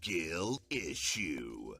skill issue.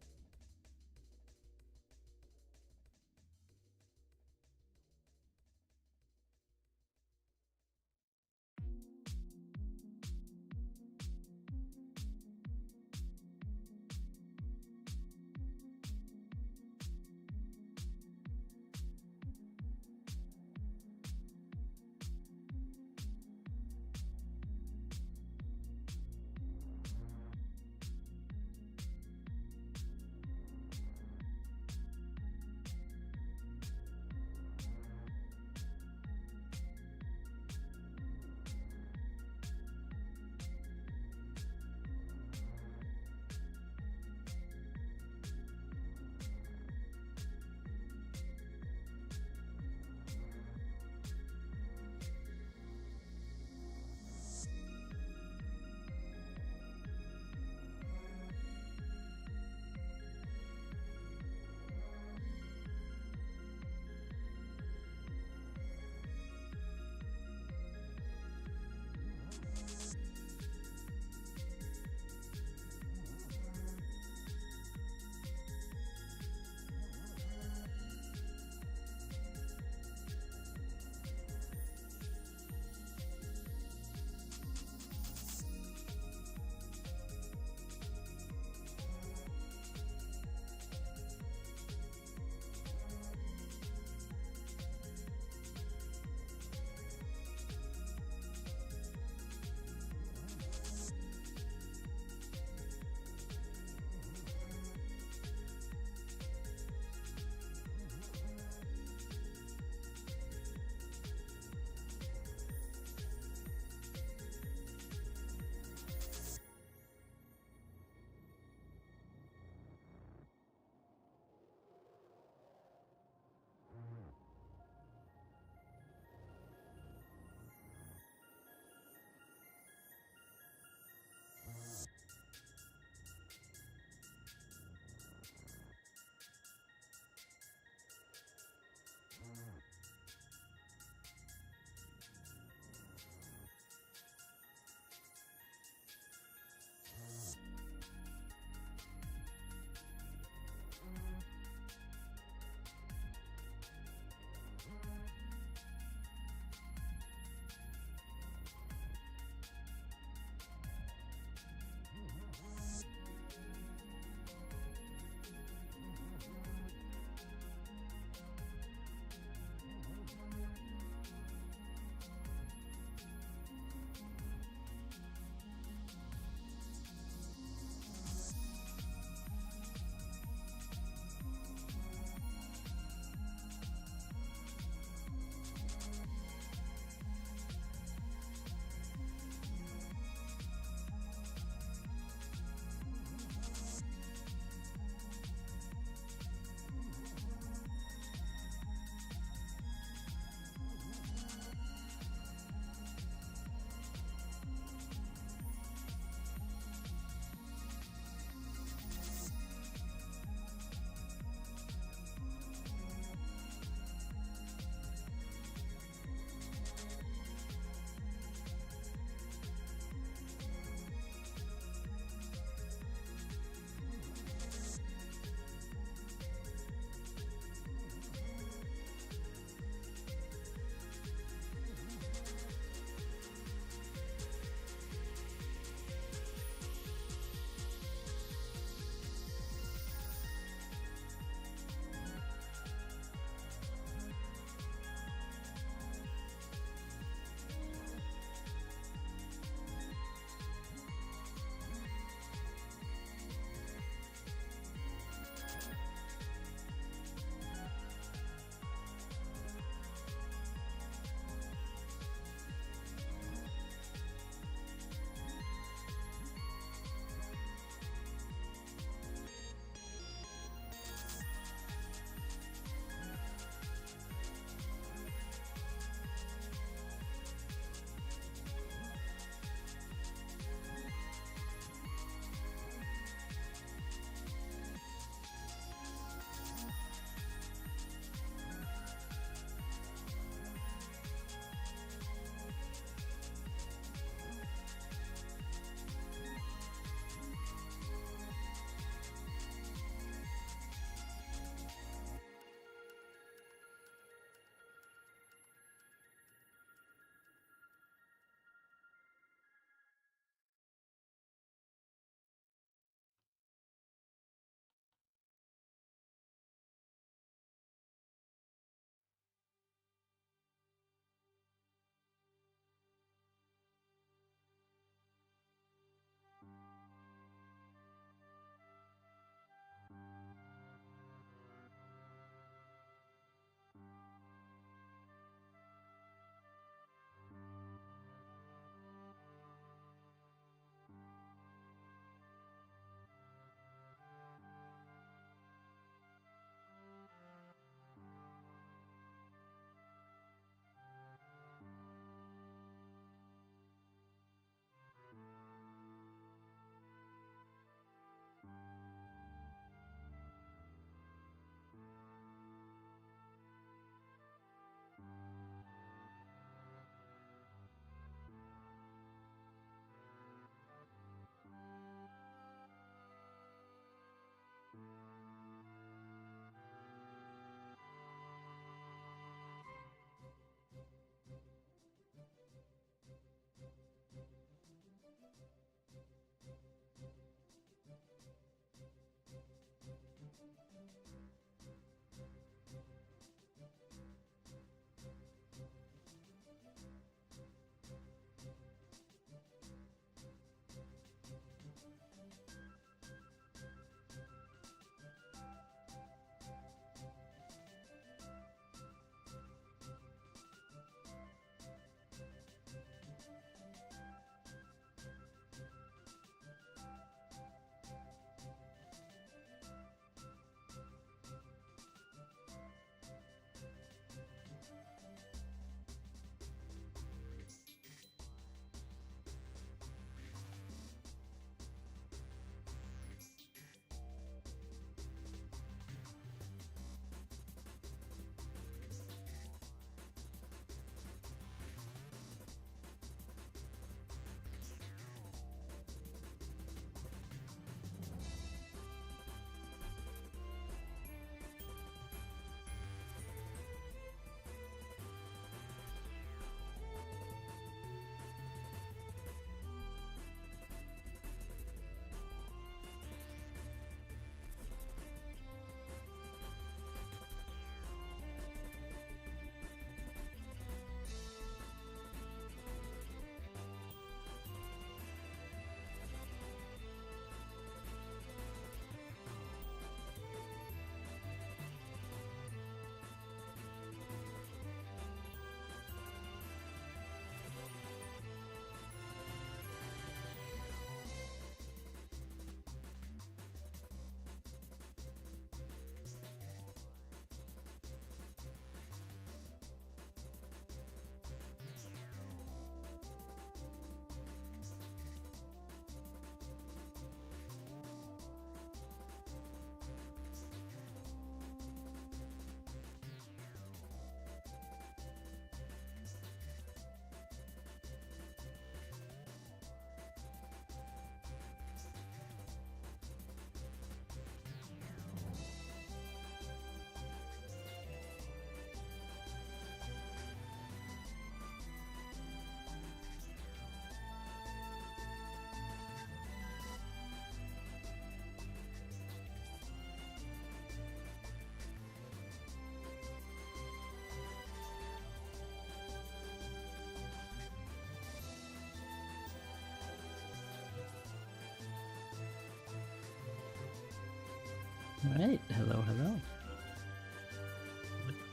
Right, hello, hello.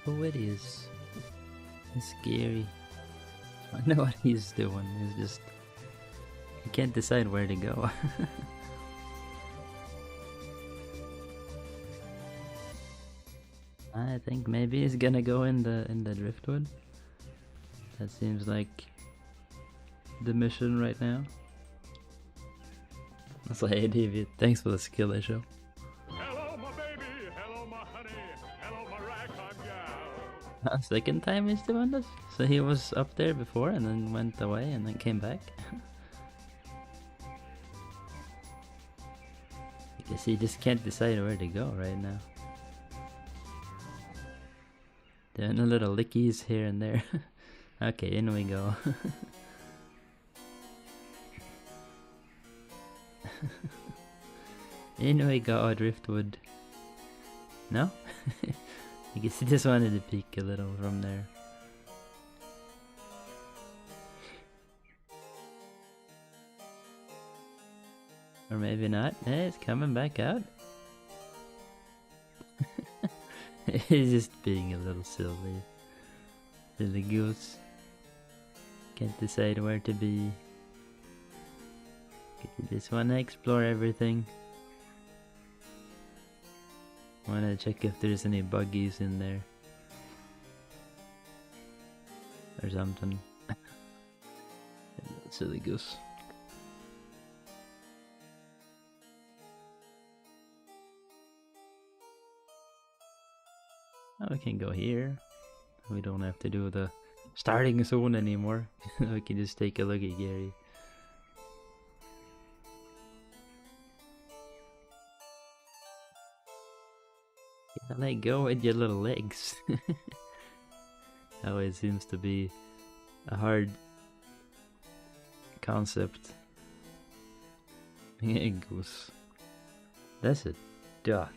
Oh, it is. It's scary. I know what he's doing. He's just... He can't decide where to go. I think maybe he's gonna go in the driftwood. That seems like the mission right now. That's like, hey David, thanks for the skill I show. Hello, my baby. Hello, my honey. Hello, my ragtime gal. Second time he's doing this? So he was up there before and then went away and then came back? I guess he just can't decide where to go right now. Doing a little lickies here and there. Okay, in we go. In we go, Driftwood. No? I guess he just wanted to peek a little from there. Or maybe not. Hey, it's coming back out. He's just being a little silly. Silly goose. Can't decide where to be. You just wanna explore everything. Wanna check if there's any buggies in there. Or something. Silly goose. Oh, we can go here. We don't have to do the starting zone anymore. We can just take a look at Gary. Yeah, let go with your little legs. Always seems to be a hard concept. Goose. That's a duck.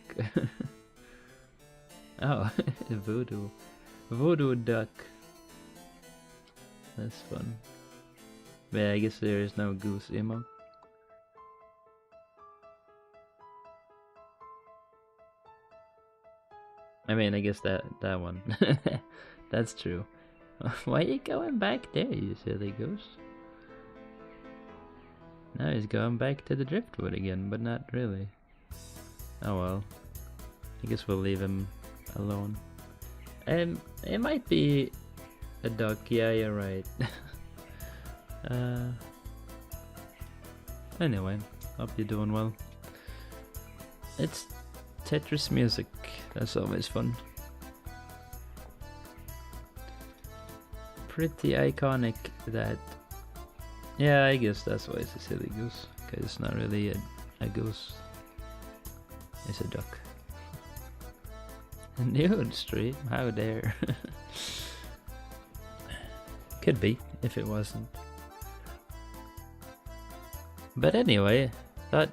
Oh, voodoo. Voodoo duck. That's fun. But yeah, I guess there is no goose emote. I mean, I guess that one. That's true. Why are you going back there, you silly goose? Now he's going back to the driftwood again, but not really. Oh well. I guess we'll leave him alone. It might be a duck, yeah, you're right. Anyway, hope you're doing well. It's Tetris music, that's always fun. Pretty iconic that... Yeah, I guess that's why it's a silly goose, because it's not really a goose. It's a duck. Nude stream? How dare. Could be, if it wasn't. But anyway, that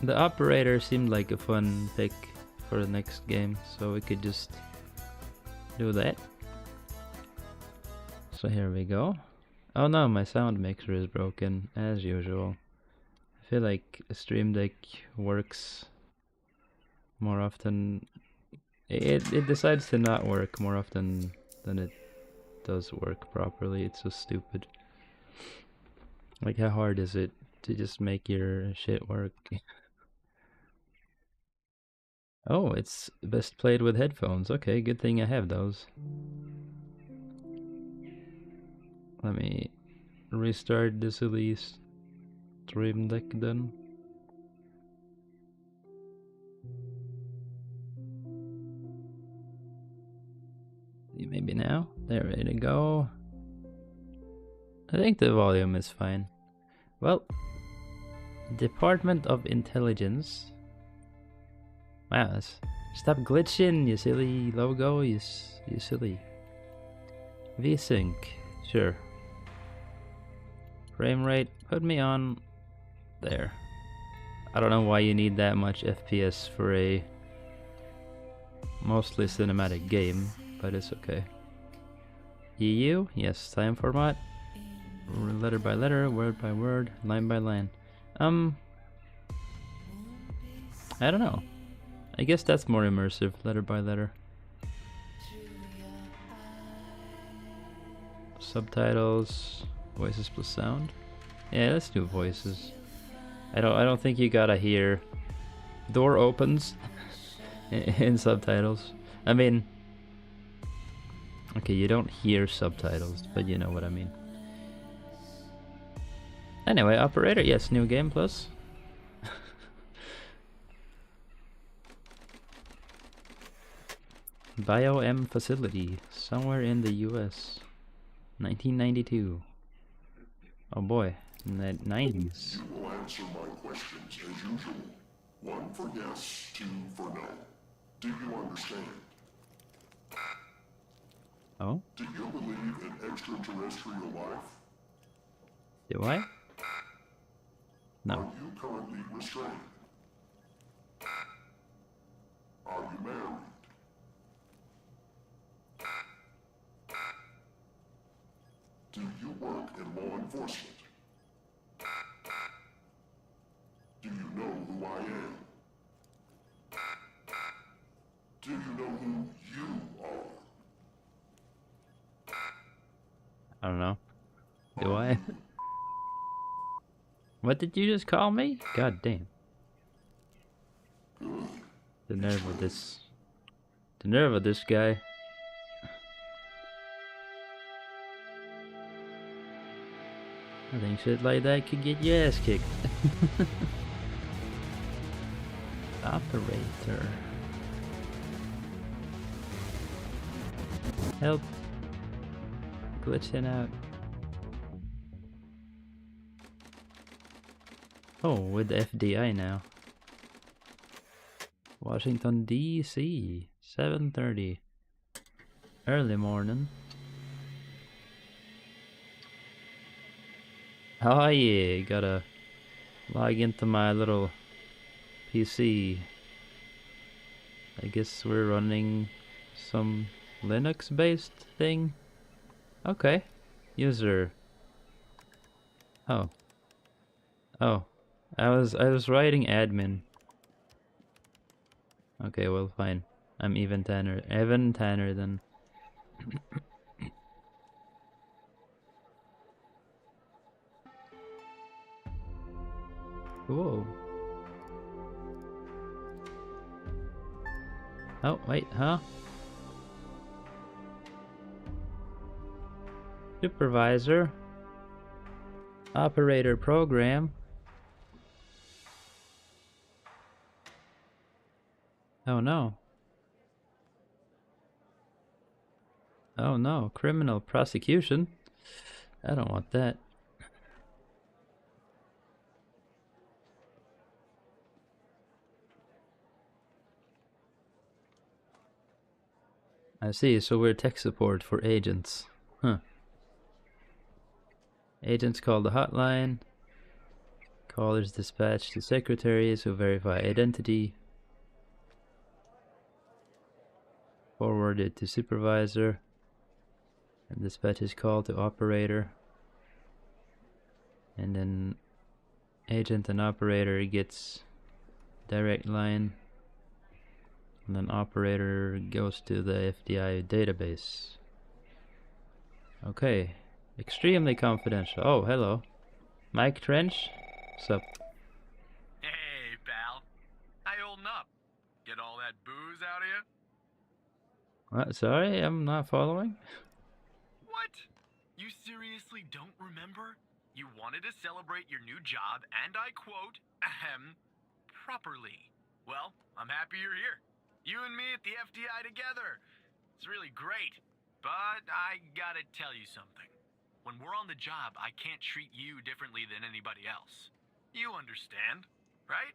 the operator seemed like a fun pick for the next game, so we could just do that. So here we go. Oh no, my sound mixer is broken, as usual. I feel like a Stream Deck works more often. It decides to not work more often than it does work properly. It's so stupid. Like, how hard is it to just make your shit work? Oh, it's best played with headphones. Okay, good thing I have those. Let me restart the silly Stream Deck then. Maybe now? There, ready to go. I think the volume is fine. Well, Department of Intelligence. Wow, stop glitching, you silly logo, you silly. VSync, sure. Frame rate, put me on there. I don't know why you need that much FPS for a mostly cinematic game, but it's okay. EU, yes, time format. Letter by letter, word by word, line by line. I don't know. I guess that's more immersive, letter by letter. Subtitles, voices plus sound. Yeah, let's do voices. I don't think you gotta hear door opens in subtitles. I mean, okay, you don't hear subtitles, but you know what I mean. Anyway, operator, yes, new game plus. BioM facility, somewhere in the US. 1992. Oh boy, in the 90s. You will answer my questions as usual. 1 for yes, 2 for no. Do you understand? Oh? Do you believe in extraterrestrial life? Do I? Are No. you currently restrained? Are you married? Do you work in law enforcement? Do you know who I am? Do you know who you are? I don't know. Do I? What did you just call me? God damn. The nerve of this. The nerve of this guy. I think shit like that could get your ass kicked. Operator. Help. Glitching out. Oh, with the FDI now. Washington DC, 7:30. Early morning. Oh yeah, gotta log into my little PC. I guess we're running some Linux based thing. Okay. User. Oh. Oh. I was writing admin. Okay, well fine. I'm Evan Tanner then. Whoa. Oh, wait, huh? Supervisor. Operator program. Oh no. Oh no, criminal prosecution. I don't want that. I see, so we're tech support for agents. Huh. Agents call the hotline. Callers dispatched to secretaries who verify identity. Forwarded to supervisor. And dispatch is called to operator. And then agent and operator gets direct line. And then operator goes to the FDI database. Okay. Extremely confidential. Oh, hello. Mike Trench? What's up? Hey, pal. How you holding up? Get all that booze out of you? What? Sorry, I'm not following. What? You seriously don't remember? You wanted to celebrate your new job, and I quote, ahem, properly. Well, I'm happy you're here. You and me at the FDI together. It's really great. But I gotta tell you something. When we're on the job, I can't treat you differently than anybody else. You understand, right?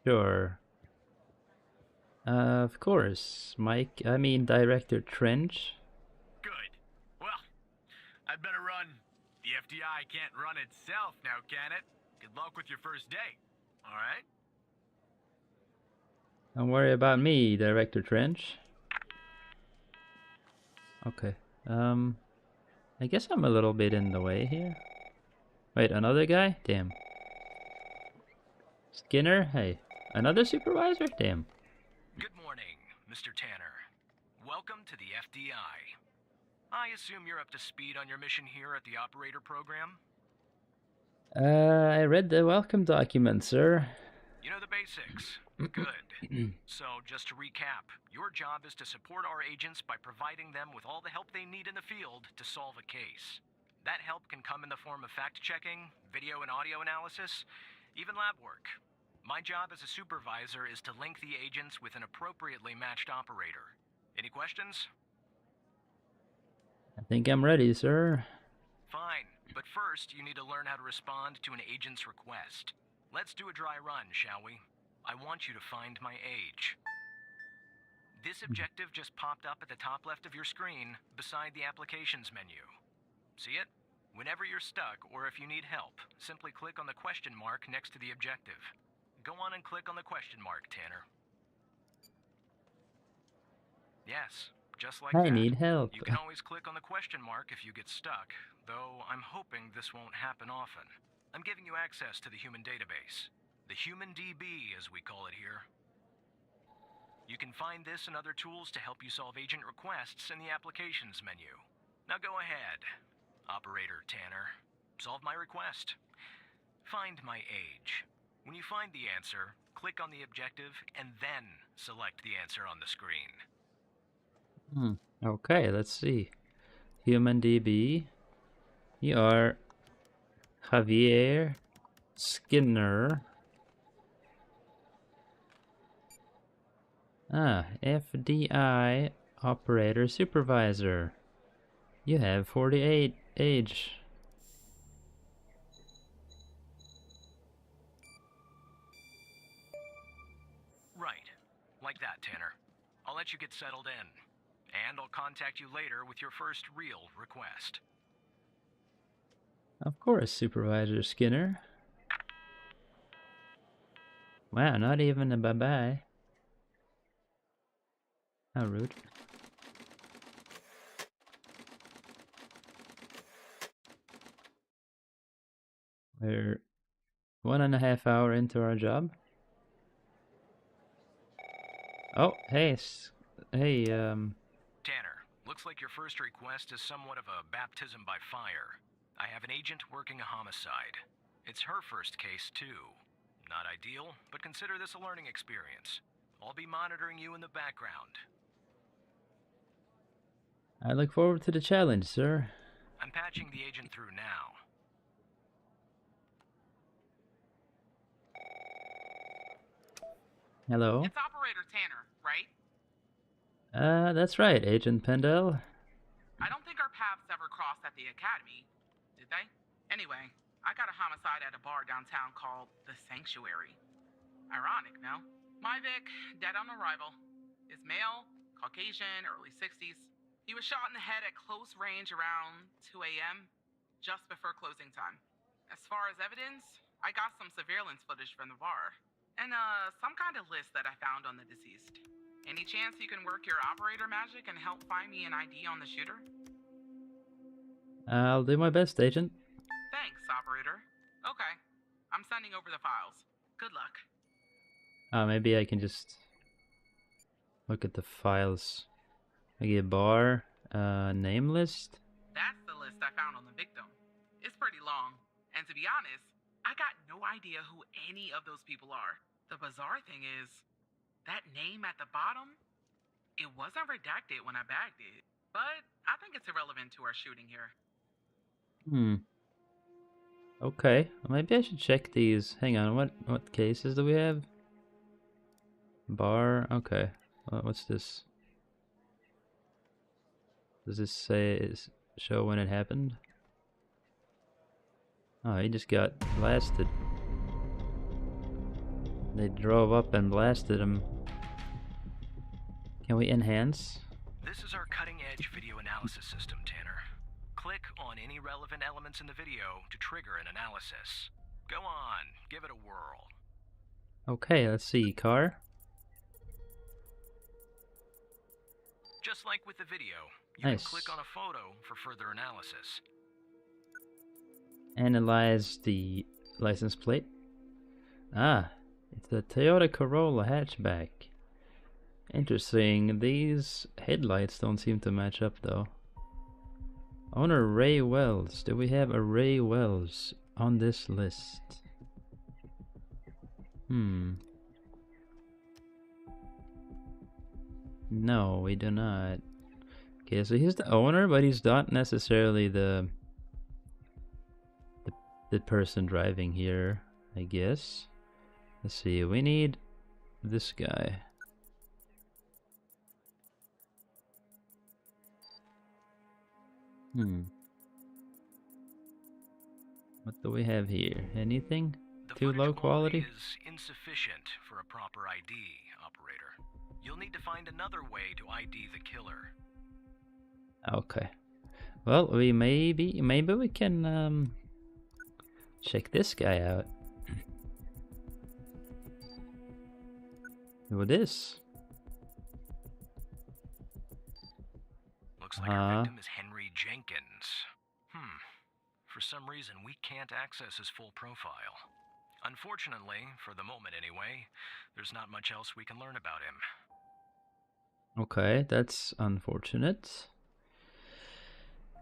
Sure. Of course, Mike. I mean, Director Trench. Good. Well, I'd better run. The FDI can't run itself now, can it? Good luck with your first day. All right? Don't worry about me, Director Trench. Okay. I guess I'm a little bit in the way here. Wait, another guy? Damn. Skinner? Hey. Another supervisor? Damn. Good morning, Mr. Tanner. Welcome to the FDI. I assume you're up to speed on your mission here at the operator program? I read the welcome document, sir. You know the basics. Good. So, just to recap, your job is to support our agents by providing them with all the help they need in the field to solve a case. That help can come in the form of fact-checking, video and audio analysis, even lab work. My job as a supervisor is to link the agents with an appropriately matched operator. Any questions? I think I'm ready, sir. Fine, but first you need to learn how to respond to an agent's request. Let's do a dry run, shall we? I want you to find my age. This objective just popped up at the top left of your screen, beside the applications menu. See it? Whenever you're stuck, or if you need help, simply click on the question mark next to the objective. Go on and click on the question mark, Tanner. Yes, just like I that. need help. You can always click on the question mark if you get stuck, though I'm hoping this won't happen often. I'm giving you access to the human database. The Human DB, as we call it here. You can find this and other tools to help you solve agent requests in the applications menu. Now go ahead, Operator Tanner. Solve my request. Find my age. When you find the answer, click on the objective and then select the answer on the screen. Okay, let's see. Human DB. You are Javier Skinner. FDI Operator Supervisor. You have 48 age. Right. Like that, Tanner. I'll let you get settled in. And I'll contact you later with your first real request. Of course, Supervisor Skinner. Wow, not even a bye-bye. How rude. We're 1.5 hours into our job. Oh, hey, Tanner, looks like your first request is somewhat of a baptism by fire. I have an agent working a homicide. It's her first case, too. Not ideal, but consider this a learning experience. I'll be monitoring you in the background. I look forward to the challenge, sir. I'm patching the agent through now. Hello? It's Operator Tanner, right? That's right, Agent Pendel. I don't think our paths ever crossed at the academy, did they? Anyway, I got a homicide at a bar downtown called The Sanctuary. Ironic, no? My Vic, dead on arrival. Is male, Caucasian, early 60s. He was shot in the head at close range around 2 a.m., just before closing time. As far as evidence, I got some surveillance footage from the bar. And some kind of list that I found on the deceased. Any chance you can work your operator magic and help find me an ID on the shooter? I'll do my best, Agent. Thanks, operator. Okay, I'm sending over the files. Good luck. Maybe I can just look at the files. Maybe a bar, name list. That's the list I found on the victim. It's pretty long, and to be honest, I got no idea who any of those people are. The bizarre thing is, that name at the bottom, it wasn't redacted when I bagged it. But I think it's irrelevant to our shooting here. Okay, well, maybe I should check these. Hang on, what cases do we have? Bar, okay. What's this? Does this show when it happened? Oh, he just got blasted. They drove up and blasted him. Can we enhance? This is our cutting-edge video analysis system, Tanner. Click on any relevant elements in the video to trigger an analysis. Go on, give it a whirl. Okay, let's see. Car? Just like with the video, you Nice. can click on a photo for further analysis. Analyze the license plate. Ah, It's a Toyota Corolla hatchback. Interesting. These headlights don't seem to match up though. Owner Ray Wells. Do we have a Ray Wells on this list? No, we do not. Okay, so he's the owner, but he's not necessarily the person driving here, I guess. Let's see, we need this guy. What do we have here? Anything? Too low quality? Is insufficient for a proper ID, operator. You'll need to find another way to ID the killer. Okay. Well, we maybe we can check this guy out. Who this? Looks like our victim is Henry Jenkins. For some reason, we can't access his full profile. Unfortunately, for the moment anyway, there's not much else we can learn about him. Okay, that's unfortunate.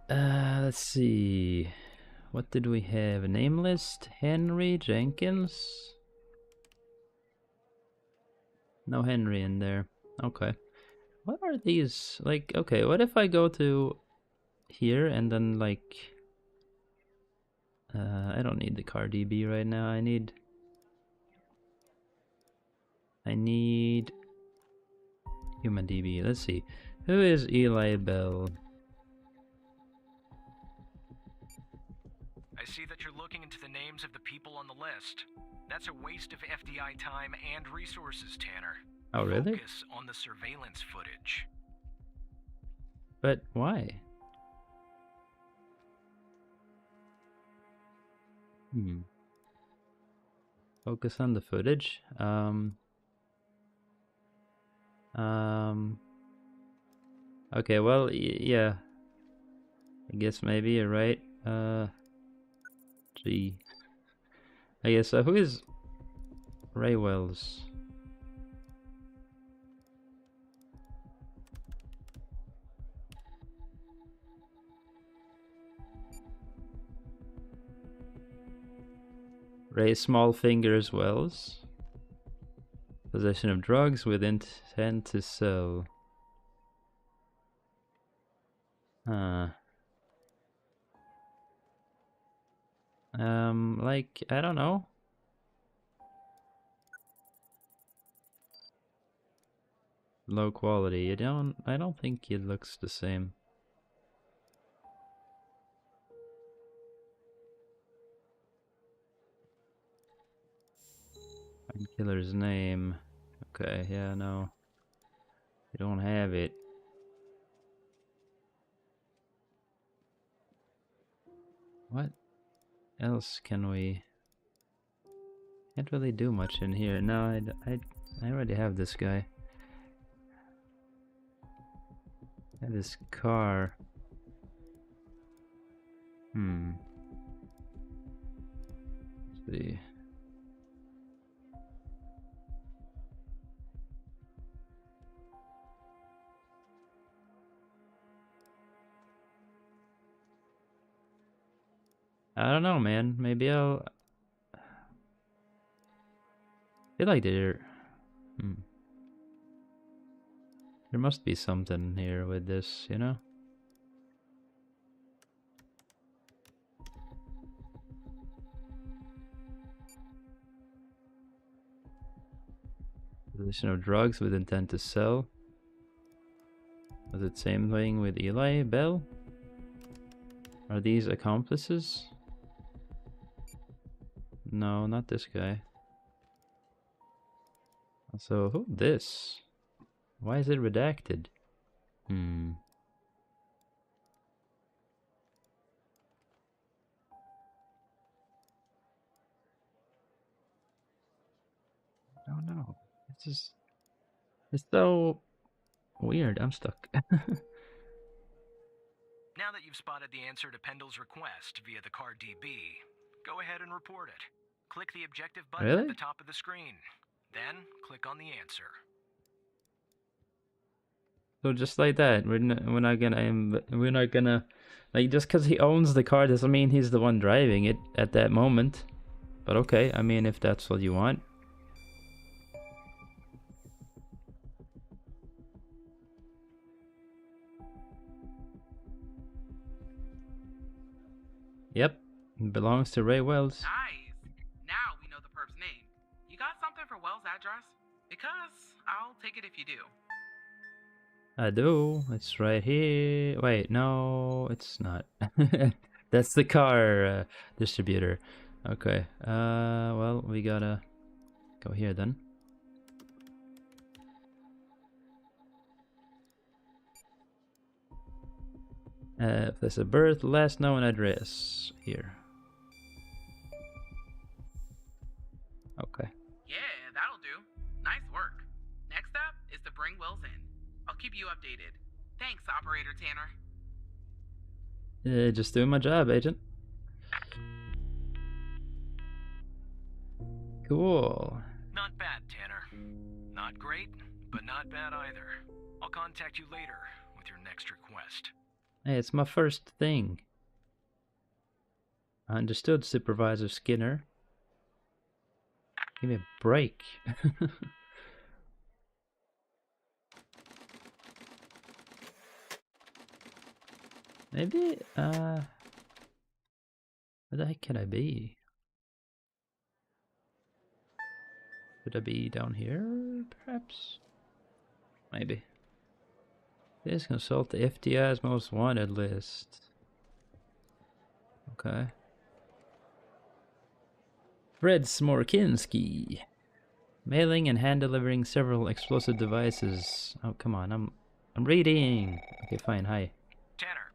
Let's see. What did we have? A name list? Henry Jenkins? No Henry in there. Okay. What are these? Like, okay, what if I go to here and then like... I don't need the car DB right now. I need human DB. Let's see. Who is Eli Bell? I see that you're looking into the names of the people on the list. That's a waste of FDI time and resources, Tanner. Oh, really? Focus on the surveillance footage. But why? Focus on the footage. Okay, well, yeah. I guess maybe you're right. Gee. I guess, who is Ray Wells? Ray Small Fingers Wells. Possession of drugs with intent to sell. Like, I don't know. Low quality. I don't think it looks the same. Find killer's name. Okay, yeah, no. We don't have it. What else can we... Can't really do much in here. No, I already have this guy. I have this car. Let's see. I don't know, man. Maybe I'll... I feel like there must be something here with this, you know? Possession of drugs with intent to sell. Was it same thing with Eli Bell? Are these accomplices? No, not this guy. So, who this? Why is it redacted? I don't know. It's so weird. I'm stuck. Now that you've spotted the answer to Pendle's request via the car DB, go ahead and report it. click the objective button Really? at the top of the screen. Then, click on the answer. So just like that, we're not gonna, like, just because he owns the car doesn't mean he's the one driving it at that moment. But okay, I mean, if that's what you want. Yep, it belongs to Ray Wells. Nice. Now we know the perp's name. You got something for Wells' address? Because I'll take it if you do. I do. It's right here. Wait, no, it's not. That's the car distributor. Okay. Well, we gotta go here then. Place of birth, last known address here. Okay. Yeah, that'll do. Nice work. Next up is to bring Wells in. I'll keep you updated. Thanks, Operator Tanner. Just doing my job, Agent. Cool. Not bad, Tanner. Not great, but not bad either. I'll contact you later with your next request. Hey, it's my first thing. I understood, Supervisor Skinner. Give me a break. Maybe, where the heck can I be? Could I be down here, perhaps? Maybe. Please consult the FTI's most wanted list. Okay. Fred Smorkinski. Mailing and hand delivering several explosive devices. Oh, come on, I'm reading. Okay, fine, hi. Tanner,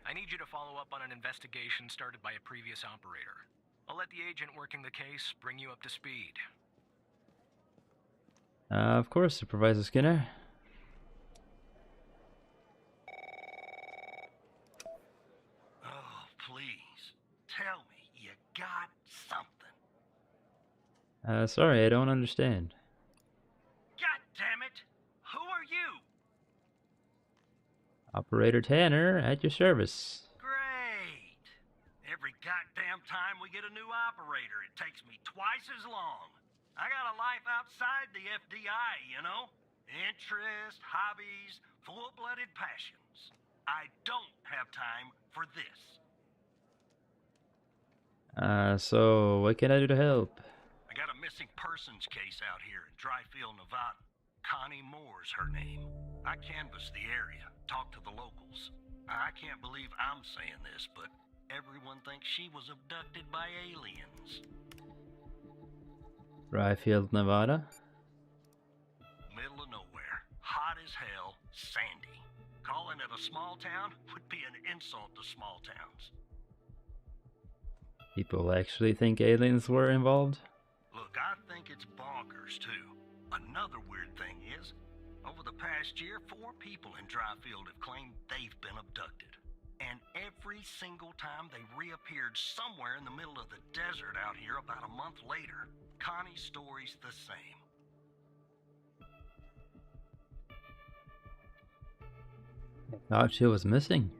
I need you to follow up on an investigation started by a previous operator. I'll let the agent working the case bring you up to speed. Of course, Supervisor Skinner. Oh, please. Tell me you got something. Sorry, I don't understand. God damn it! Who are you? Operator Tanner, at your service. Great. Every goddamn time we get a new operator, it takes me twice as long. I got a life outside the FDI, you know? Interest, hobbies, full-blooded passions. I don't have time for this. So what can I do to help? I got a missing persons case out here in Dryfield, Nevada. Connie Moore's her name. I canvassed the area, talked to the locals. I can't believe I'm saying this, but everyone thinks she was abducted by aliens. Dryfield, Nevada. Middle of nowhere, hot as hell, sandy. Calling it a small town would be an insult to small towns. People actually think aliens were involved? Look, I think it's bonkers, too. Another weird thing is, over the past year, 4 people in Dryfield have claimed they've been abducted. And every single time they reappeared somewhere in the middle of the desert out here about a month later. Connie's story's the same. Thought she was missing.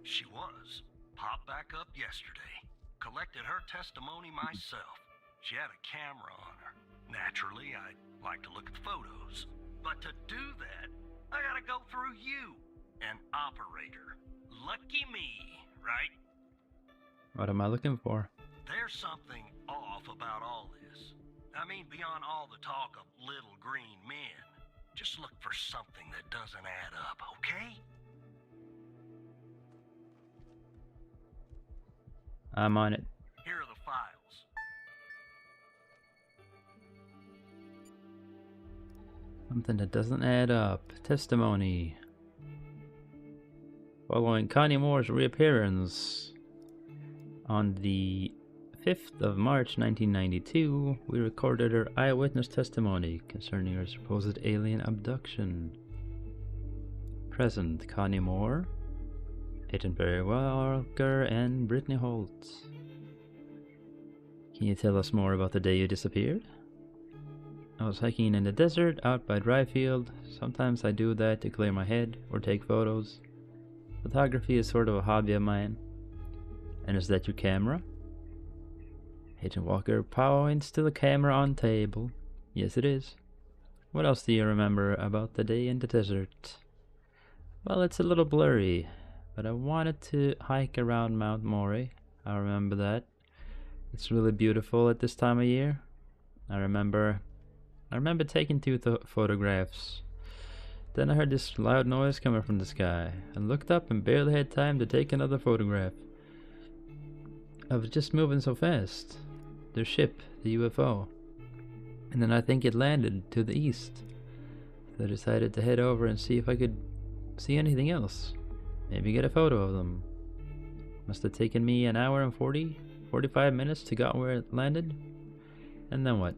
She was. Popped back up yesterday. Collected her testimony myself. She had a camera on her. Naturally, I'd like to look at the photos. But to do that, I gotta go through you, an operator. Lucky me, right? What am I looking for? There's something off about all this. I mean, beyond all the talk of little green men. Just look for something that doesn't add up, okay? I'm on it. Here are the files. Something that doesn't add up. Testimony. Following Connie Moore's reappearance on the 5th of March 1992, we recorded her eyewitness testimony concerning her supposed alien abduction. Present, Connie Moore, Agent Barry Walker, and Brittany Holt. Can you tell us more about the day you disappeared? I was hiking in the desert out by Dryfield. Sometimes I do that to clear my head or take photos. Photography is sort of a hobby of mine. And is that your camera? Agent Walker points to the camera on table. Yes, it is. What else do you remember about the day in the desert? Well, it's a little blurry, but I wanted to hike around Mount Mori. I remember that. It's really beautiful at this time of year. I remember taking two photographs. Then I heard this loud noise coming from the sky. I looked up and barely had time to take another photograph. I was just moving so fast. The ship, the UFO. And then I think it landed to the east. So I decided to head over and see if I could see anything else. Maybe get a photo of them. Must have taken me an hour and 45 minutes to get where it landed. And then what?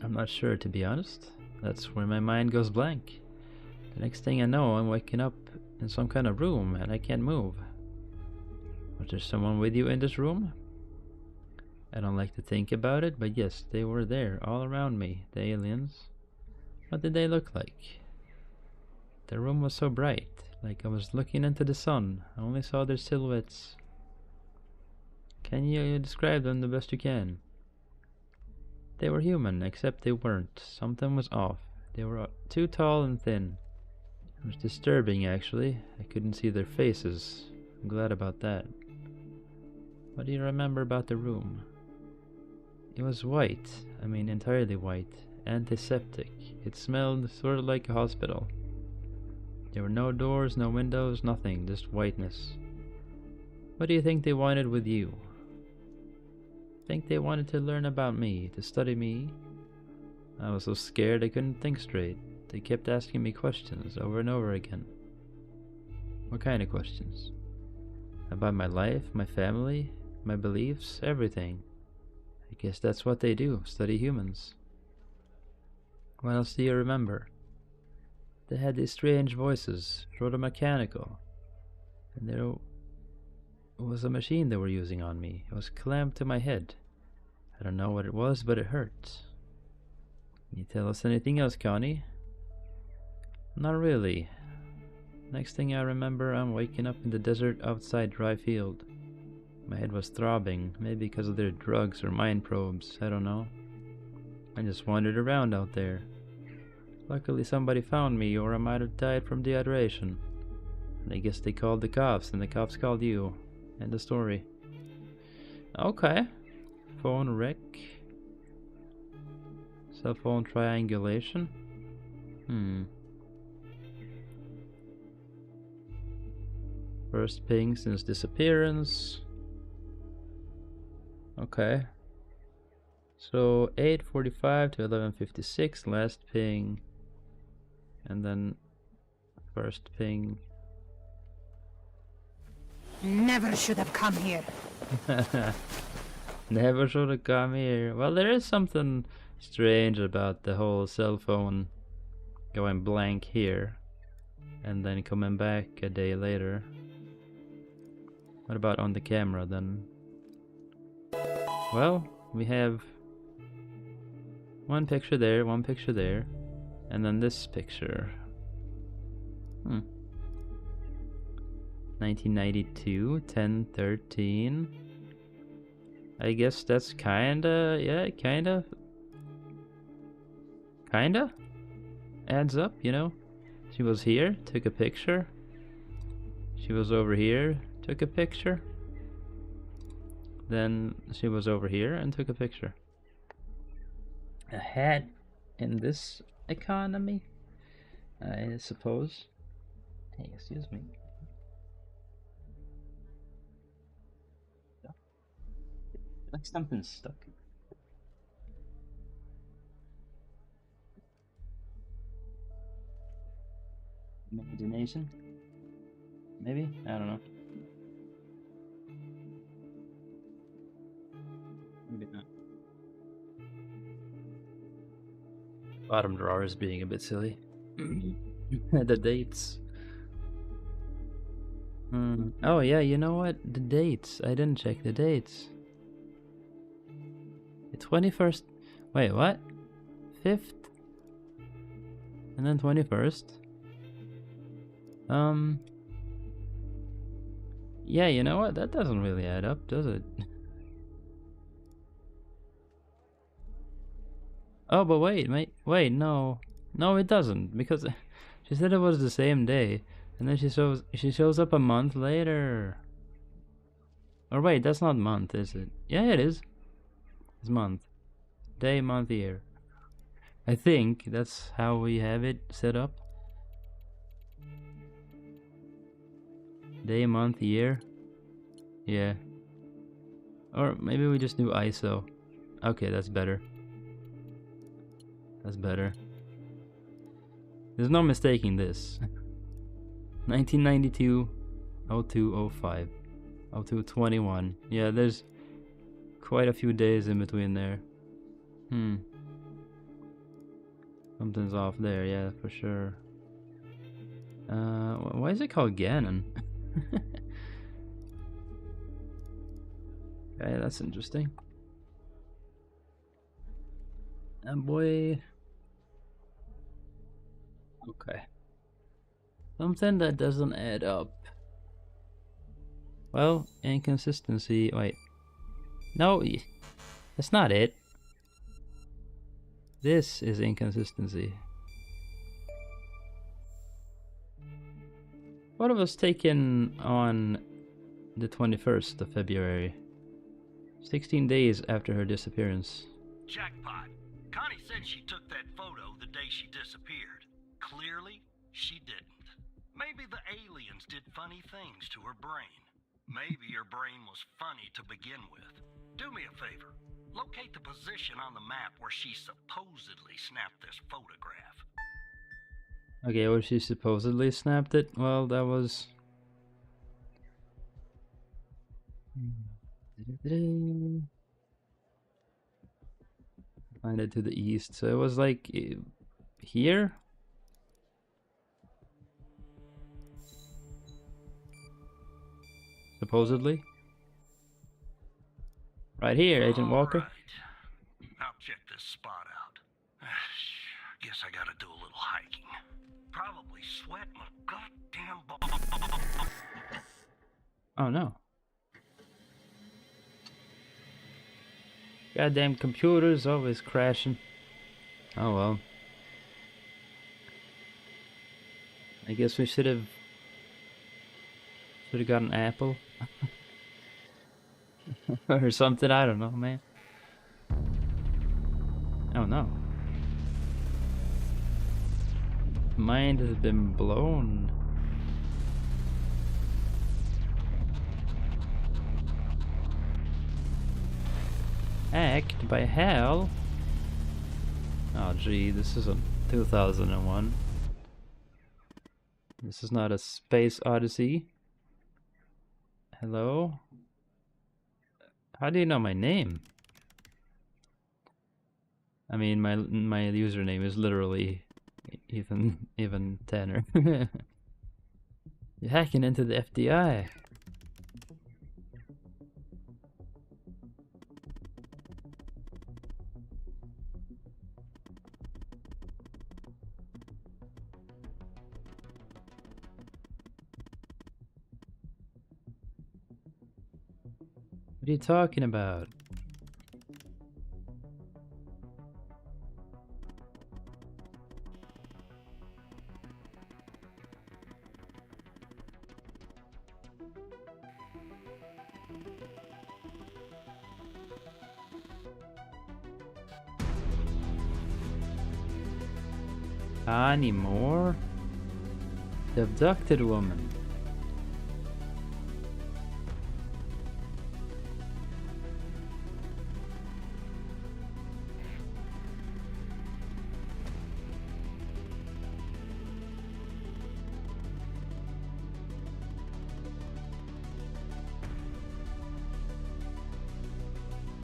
I'm not sure, to be honest. That's where my mind goes blank. The next thing I know, I'm waking up in some kind of room and I can't move. Was there someone with you in this room? I don't like to think about it, but yes, they were there, all around me, the aliens. What did they look like? The room was so bright, like I was looking into the sun. I only saw their silhouettes. Can you describe them the best you can? They were human, except they weren't. Something was off. They were too tall and thin. It was disturbing, actually. I couldn't see their faces. I'm glad about that. What do you remember about the room? It was white. I mean, entirely white. Antiseptic. It smelled sort of like a hospital. There were no doors, no windows, nothing. Just whiteness. What do you think they wanted with you? I think they wanted to learn about me, to study me. I was so scared I couldn't think straight. They kept asking me questions over and over again. What kind of questions? About my life, my family, my beliefs, everything. I guess that's what they do, study humans. What else do you remember? They had these strange voices, sort of mechanical. And there was a machine they were using on me. It was clamped to my head. I don't know what it was, but it hurt. Can you tell us anything else, Connie? Not really. Next thing I remember, I'm waking up in the desert outside Dryfield. My head was throbbing, maybe because of their drugs or mind probes, I don't know. I just wandered around out there. Luckily somebody found me, or I might have died from dehydration. And I guess they called the cops, and the cops called you. End of story. Okay. Phone wreck. Cell phone triangulation. First ping since disappearance. Okay. So 8:45 to 11:56 last ping. And then first ping. Never should have come here. Never should have come here. Well, there is something strange about the whole cell phone going blank here and then coming back a day later. What about on the camera then? Well, we have one picture there, and then this picture. 1992, 10/13. I guess that's kinda adds up, you know? She was here, took a picture. She was over here, took a picture. Then she was over here and took a picture. A hat in this economy, I suppose. Hey, excuse me. Like something's stuck. Imagination? Maybe? I don't know. Maybe not. Bottom drawer is being a bit silly. The dates. Oh yeah, you know what? The dates. I didn't check the dates. 21st. Wait, what? 5th? And then 21st? Yeah, you know what? That doesn't really add up, does it? Oh, but wait, no. No, it doesn't, because she said it was the same day, and then she shows up a month later. Or wait, that's not month, is it? Yeah, it is. It's month. Day, month, year. I think that's how we have it set up. Day, month, year. Yeah. Or maybe we just do ISO. Okay, that's better. That's better. There's no mistaking this. 1992, 02, 05, 02, 21. Yeah, there's quite a few days in between there. Something's off there, yeah, for sure. Why is it called Ganon? Okay, that's interesting. And boy. Okay. Something that doesn't add up. Well, inconsistency. Wait. No, that's not it. This is inconsistency. What was taken on the 21st of February? 16 days after her disappearance. Jackpot. Connie said she took that photo the day she disappeared. Clearly, she didn't. Maybe the aliens did funny things to her brain. Maybe her brain was funny to begin with. Do me a favor. Locate the position on the map where she supposedly snapped this photograph. Okay, where she supposedly snapped it? Well, that was... Find it to the east. So it was like... here? Supposedly? Right here, Agent Walker. Right. I'll check this spot out. Guess I gotta do a little hiking. Probably sweat my goddamn balls. Oh no. Goddamn computers always crashing. Oh well. I guess we should have got an apple. Or something, I don't know, man. Oh no. Mind has been blown. Hacked by hell. Oh gee, this isn't 2001. This is not a space odyssey. Hello? How do you know my name? I mean, my username is literally even Tanner. You're hacking into the FDI. What are you talking about? Connie Moore? The abducted woman.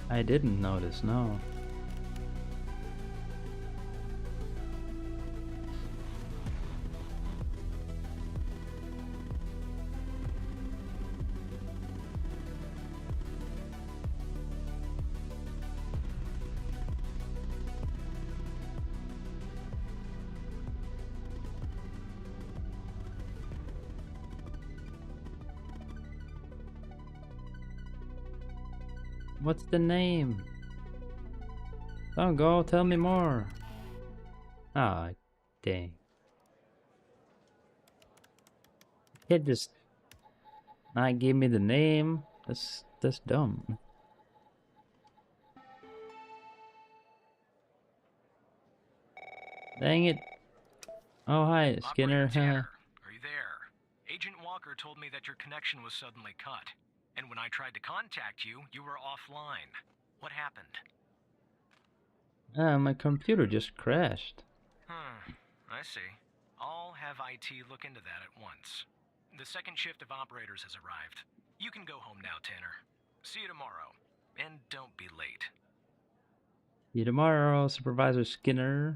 I didn't notice, no. What's the name? Don't go, tell me more. Ah, dang. Kid just not give me the name. That's dumb. Dang it. Oh, hi, Skinner. Operator Tanner, are you there? Agent Walker told me that your connection was suddenly cut. And when I tried to contact you, you were offline. What happened? My computer just crashed. I see. I'll have IT look into that at once. The second shift of operators has arrived. You can go home now, Tanner. See you tomorrow. And don't be late. See you tomorrow, Supervisor Skinner.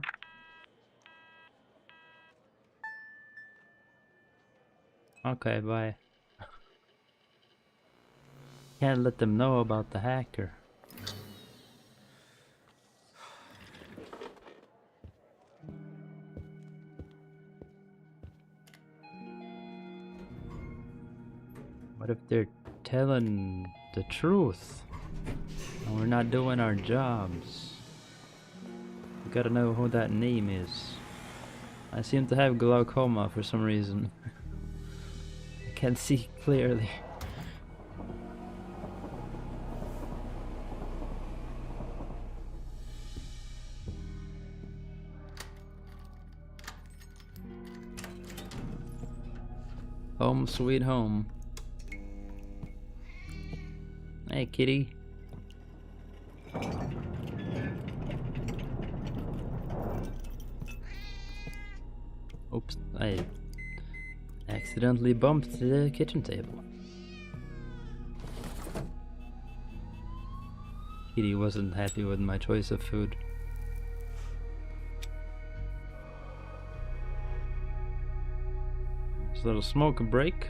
Okay, bye. Can't let them know about the hacker. What if they're telling the truth and we're not doing our jobs? We gotta know who that name is. I seem to have glaucoma for some reason. I can't see clearly. Home sweet home. Hey, kitty. Oops, I accidentally bumped the kitchen table. Kitty wasn't happy with my choice of food. Just a little smoke break.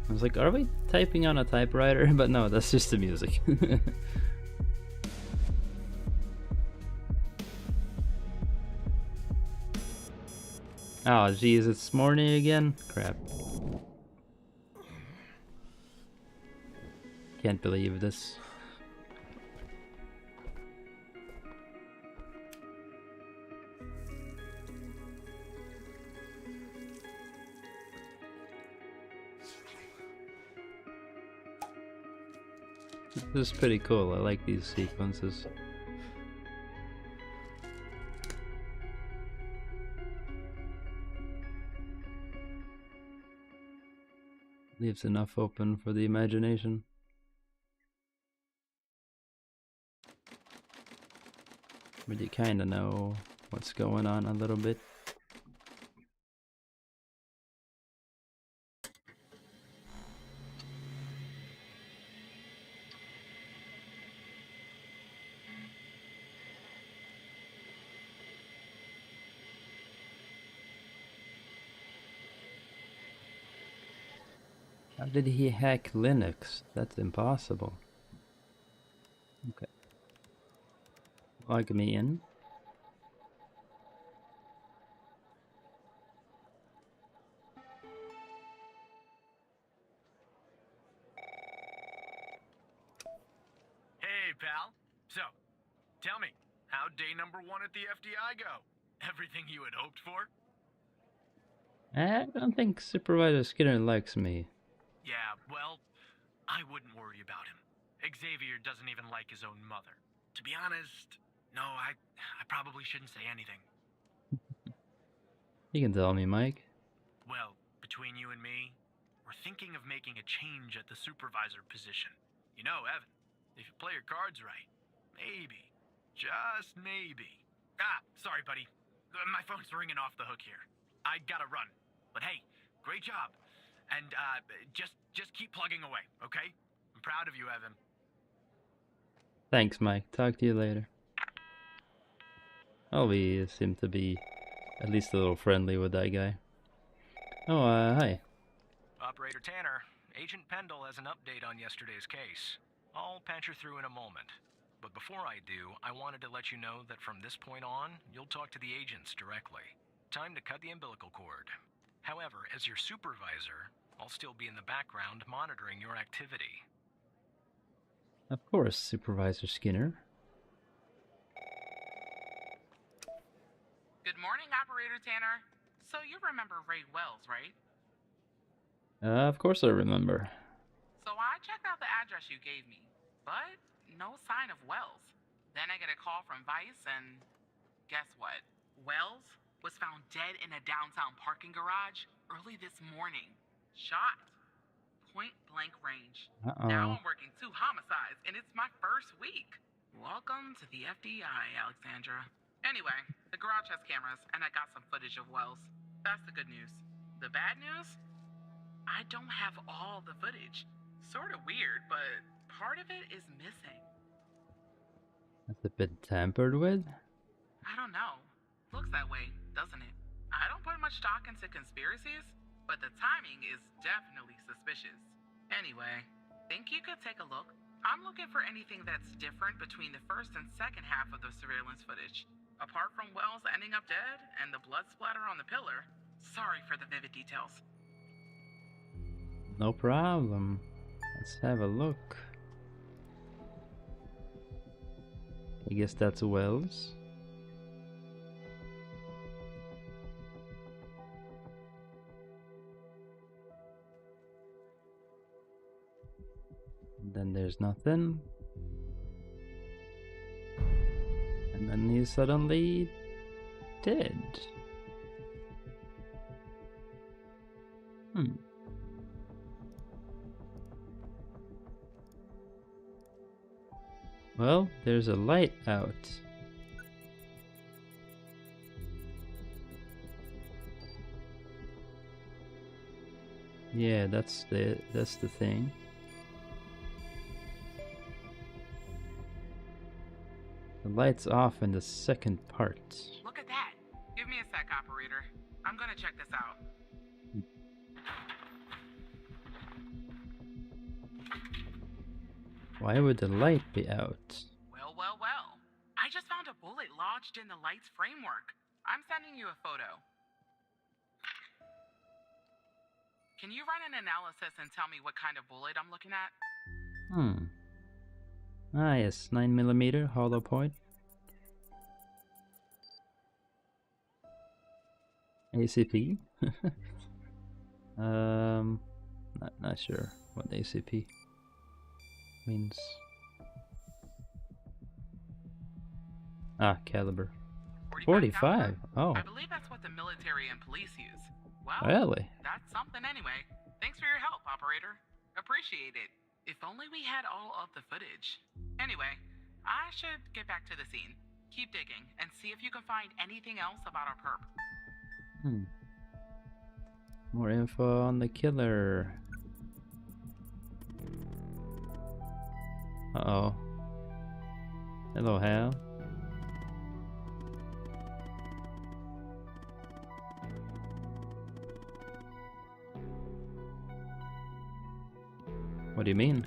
I was like, are we typing on a typewriter? But no, that's just the music. Oh geez, it's morning again? Crap. Can't believe this. This is pretty cool. I like these sequences. Leaves enough open for the imagination. But you kinda know what's going on a little bit. How did he hack Linux? That's impossible. Okay. Log me in. Hey, pal. So, tell me, how'd day number 1 at the FDI go? Everything you had hoped for? I don't think Supervisor Skinner likes me. Yeah, well, I wouldn't worry about him. Xavier doesn't even like his own mother. To be honest, no, I probably shouldn't say anything. You can tell me, Mike. Well, between you and me, we're thinking of making a change at the supervisor position. You know, Evan, if you play your cards right, maybe, just maybe. Ah, sorry, buddy. My phone's ringing off the hook here. I gotta run. But hey, great job. And just keep plugging away, okay? I'm proud of you, Evan. Thanks, Mike. Talk to you later. Oh, we seem to be at least a little friendly with that guy. Oh, hi. Operator Tanner, Agent Pendle has an update on yesterday's case. I'll patch her through in a moment. But before I do, I wanted to let you know that from this point on, you'll talk to the agents directly. Time to cut the umbilical cord. However, as your supervisor, I'll still be in the background monitoring your activity. Of course, Supervisor Skinner. Good morning, Operator Tanner. So you remember Ray Wells, right? Of course I remember. So I checked out the address you gave me, but no sign of Wells. Then I get a call from Vice, and guess what? Wells was found dead in a downtown parking garage early this morning. Shot. Point blank range. Now I'm working 2 homicides, and it's my first week. Welcome to the FDI, Alexandra. Anyway, the garage has cameras, and I got some footage of Wells. That's the good news. The bad news? I don't have all the footage. Sort of weird, but part of it is missing. Has it been tampered with? I don't know. Looks that way, doesn't it? I don't put much stock into conspiracies, but the timing is definitely suspicious. Anyway, think you could take a look? I'm looking for anything that's different between the first and second half of the surveillance footage. Apart from Wells ending up dead and the blood splatter on the pillar, sorry for the vivid details. No problem. Let's have a look. I guess that's Wells. Then there's nothing. And then he's suddenly dead. Well, there's a light out. Yeah, that's the thing. The light's off in the second part. Look at that. Give me a sec, operator. I'm gonna check this out. Why would the light be out? Well. I just found a bullet lodged in the light's framework. I'm sending you a photo. Can you run an analysis and tell me what kind of bullet I'm looking at? Ah yes, 9mm hollow point. ACP? Not sure what ACP means. Ah, caliber. 45? Oh. I believe that's what the military and police use. Well, really? That's something anyway. Thanks for your help, operator. Appreciate it. If only we had all of the footage. Anyway, I should get back to the scene. Keep digging and see if you can find anything else about our perp. More info on the killer. Uh-oh. Hello, Hal. What do you mean?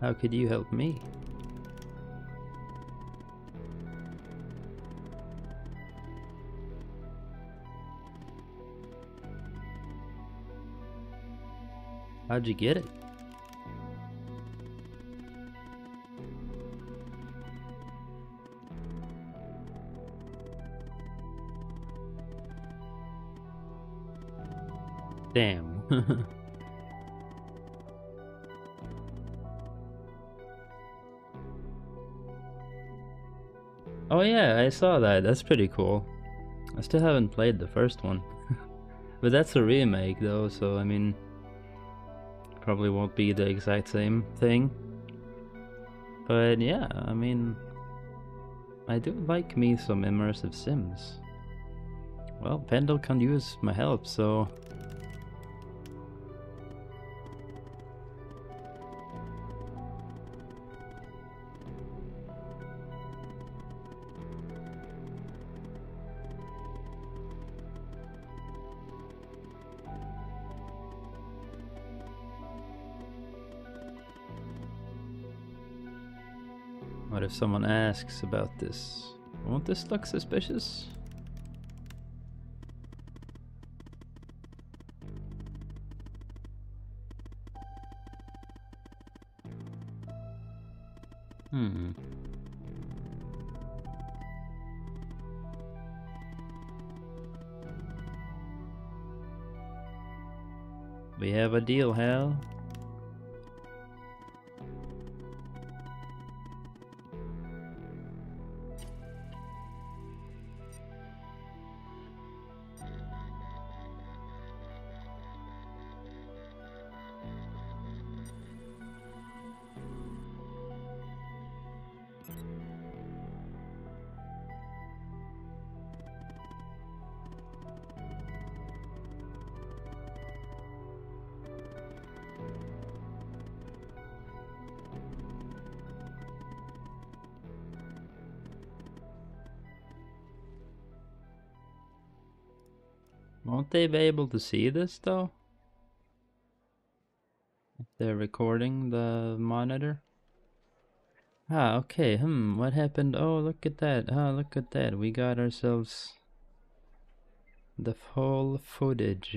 How could you help me? How'd you get it? Damn. Oh yeah, I saw that. That's pretty cool. I still haven't played the first one. But that's a remake though, so I mean, probably won't be the exact same thing. But yeah, I mean, I do like me some immersive sims. Well, Pendle can use my help, so... What if someone asks about this? Won't this look suspicious? Hmm. We have a deal, Hal. Won't they be able to see this though? If they're recording the monitor? Ah, okay, what happened? Oh, look at that. Oh, look at that. We got ourselves the full footage.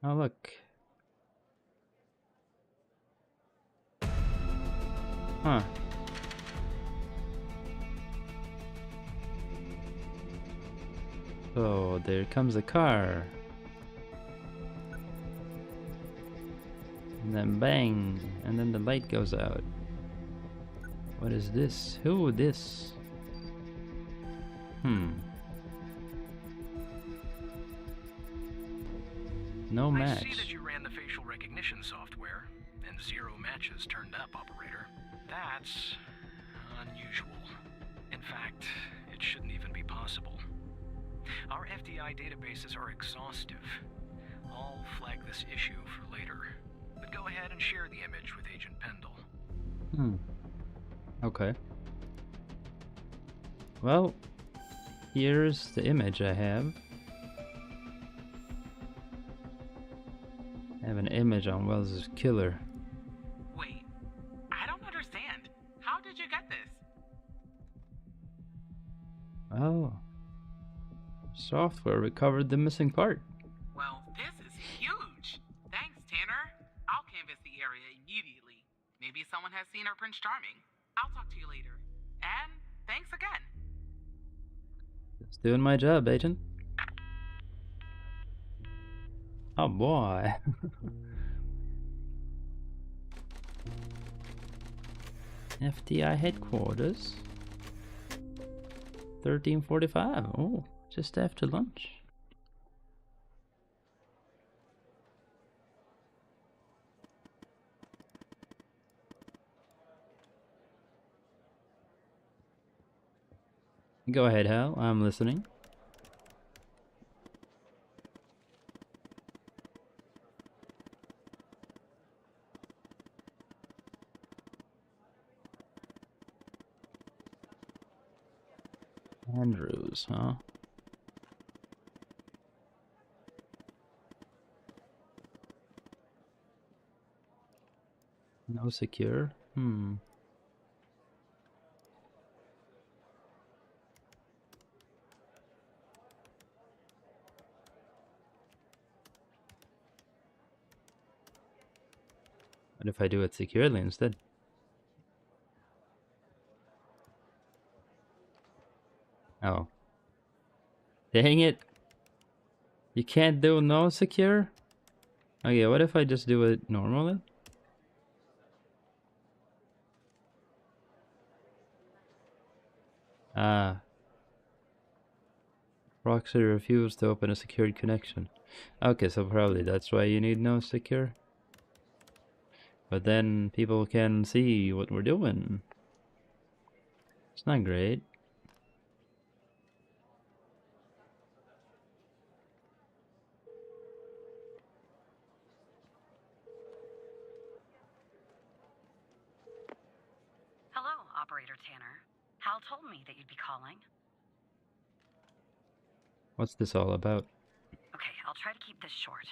Oh, look. Huh. Oh, there comes a car. And then bang, and then the light goes out. What is this? Who this? No match. I see that you ran the facial recognition software, and 0 matches turned up, operator. That's unusual. In fact, it shouldn't even be possible. Our FDI databases are exhaustive. I'll flag this issue for later. But go ahead and share the image with Agent Pendle. Okay. Well, here's the image I have. I have an image on Wells' killer. Wait, I don't understand. How did you get this? Oh. Software recovered the missing part. Well, this is huge. Thanks, Tanner. I'll canvass the area immediately. Maybe someone has seen our Prince Charming. I'll talk to you later. And thanks again. Just doing my job, Agent. Oh boy. FDI headquarters. 13:45. Oh, just after lunch. Go ahead, Hal. I'm listening. Andrews, huh? No secure? What if I do it securely instead? Oh. Dang it. You can't do no secure? Okay, what if I just do it normally? Proxy refused to open a secured connection. Okay, so probably that's why you need no secure. But then people can see what we're doing. It's not great. Hello, Operator Tanner. Hal told me that you'd be calling. What's this all about? Okay, I'll try to keep this short.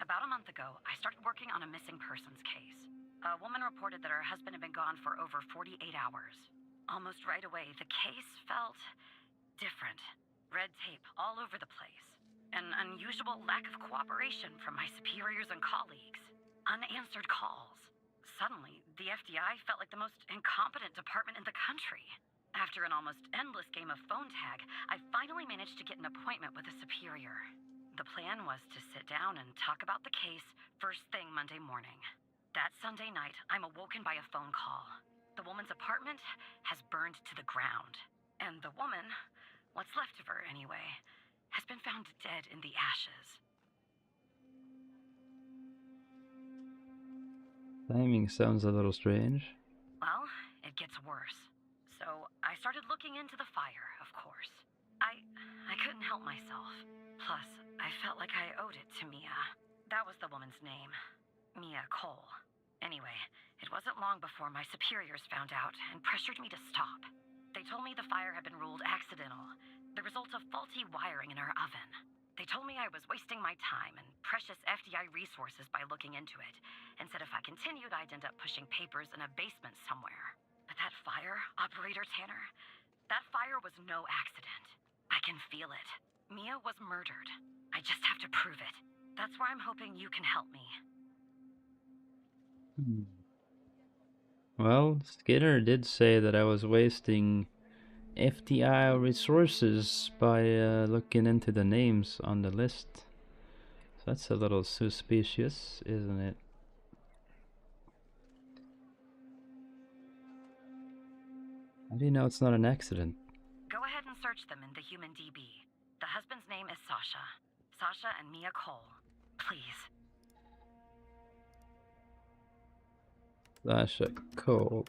About a month ago, I started working on a missing persons case. A woman reported that her husband had been gone for over 48 hours. Almost right away, the case felt different. Red tape all over the place. An unusual lack of cooperation from my superiors and colleagues. Unanswered calls. Suddenly, the FBI felt like the most incompetent department in the country. After an almost endless game of phone tag, I finally managed to get an appointment with a superior. The plan was to sit down and talk about the case first thing Monday morning. That Sunday night, I'm awoken by a phone call. The woman's apartment has burned to the ground. And the woman, what's left of her anyway, has been found dead in the ashes. Timing sounds a little strange. Well, it gets worse. So I started looking into the fire, of course. I couldn't help myself. Plus, I felt like I owed it to Mia. That was the woman's name. Mia Cole. Anyway, it wasn't long before my superiors found out and pressured me to stop. They told me the fire had been ruled accidental, the result of faulty wiring in our oven. They told me I was wasting my time and precious FDI resources by looking into it, and said if I continued, I'd end up pushing papers in a basement somewhere. But that fire, Operator Tanner, that fire was no accident. I can feel it. Mia was murdered. I just have to prove it. That's where I'm hoping you can help me. Well, Skinner did say that I was wasting FDI resources by looking into the names on the list. So that's a little suspicious, isn't it? How do you know it's not an accident? Go ahead and search them in the Human DB. The husband's name is Sasha. Sasha and Mia Cole. Please. Sasha Cole.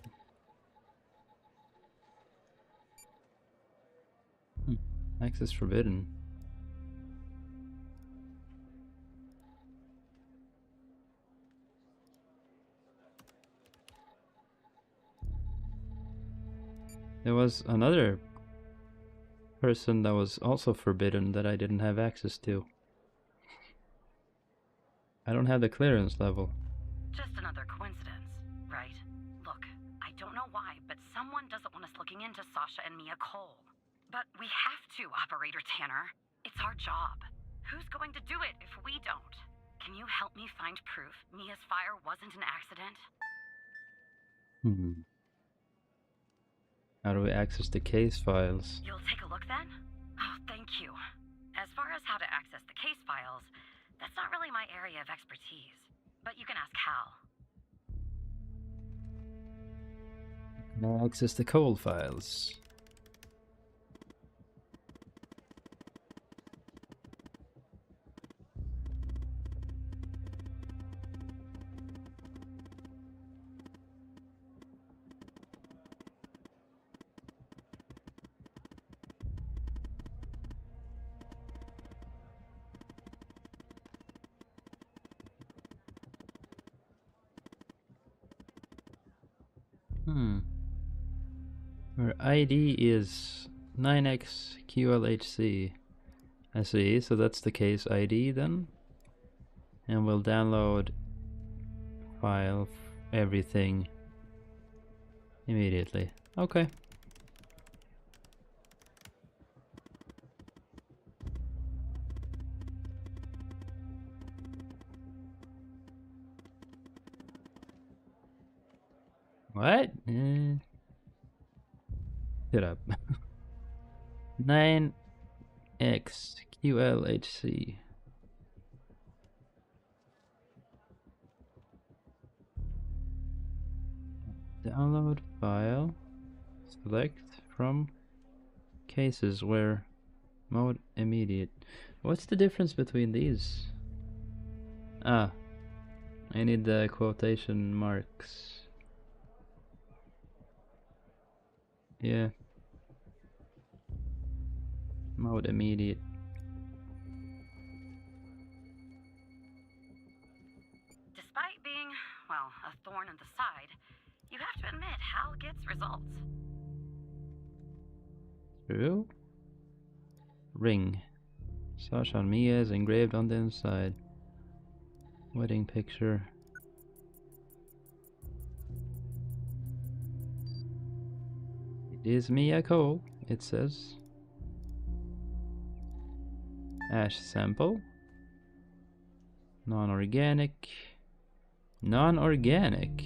Access forbidden. There was another person that was also forbidden that I didn't have access to. I don't have the clearance level. Just another coincidence, right? Look, I don't know why, but someone doesn't want us looking into Sasha and Mia Cole. But we have to, Operator Tanner. It's our job. Who's going to do it if we don't? Can you help me find proof Mia's fire wasn't an accident? How do we access the case files? You'll take a look then? Oh, thank you. As far as how to access the case files, that's not really my area of expertise. But you can ask Hal. Now access the Cole files. Our ID is 9XQLHC. I see, so that's the case ID then. And we'll download file everything immediately. Okay. What? Shut up. 9XQLHC. Download file. Select from cases where mode immediate. What's the difference between these? Ah, I need the quotation marks. Yeah. Mode immediate. Despite being, well, a thorn in the side, you have to admit Hal gets results. True. Ring. Sasha and Mia is engraved on the inside. Wedding picture. It is Miyako, it says. Ash sample. Non-organic. Non-organic.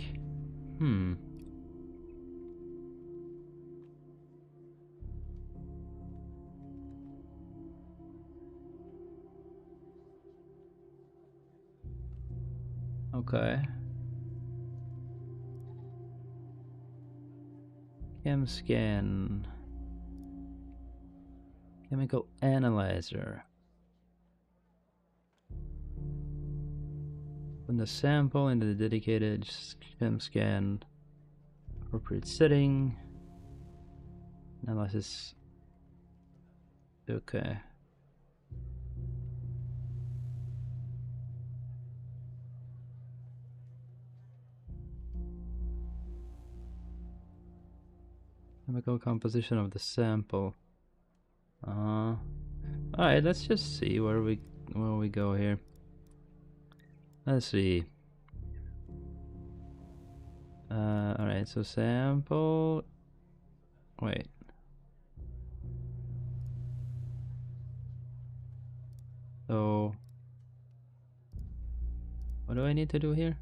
Okay. Chem scan. Chemical analyzer. Put the sample into the dedicated chem scan. Appropriate setting. Analysis. Okay. Chemical composition of the sample. Alright, let's just see where we go here. Let's see. Alright, so sample. Wait. So what do I need to do here?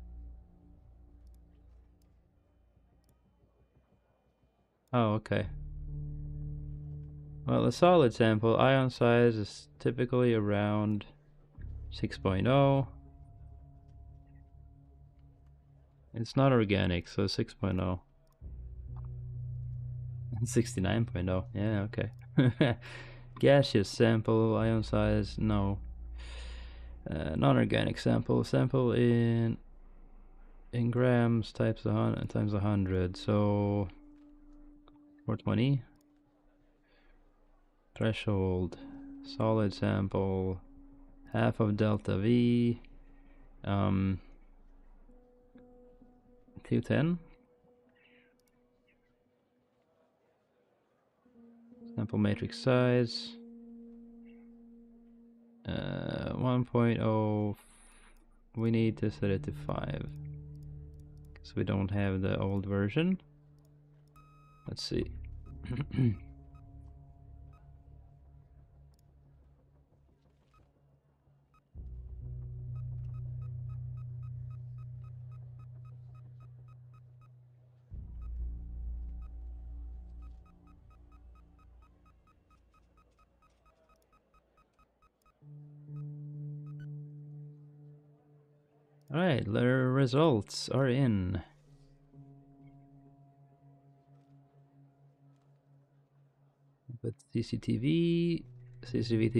Oh, okay. Well, a solid sample, ion size is typically around 6.0. It's not organic, so 6.0. 69.0, yeah, okay. Gaseous sample, ion size, no. Non-organic sample, in grams times 100, so 420. Threshold, solid sample, half of delta V, 210. Sample matrix size, 1.0. We need to set it to 5 because we don't have the old version. Let's see. Alright, the results are in. With CCTV,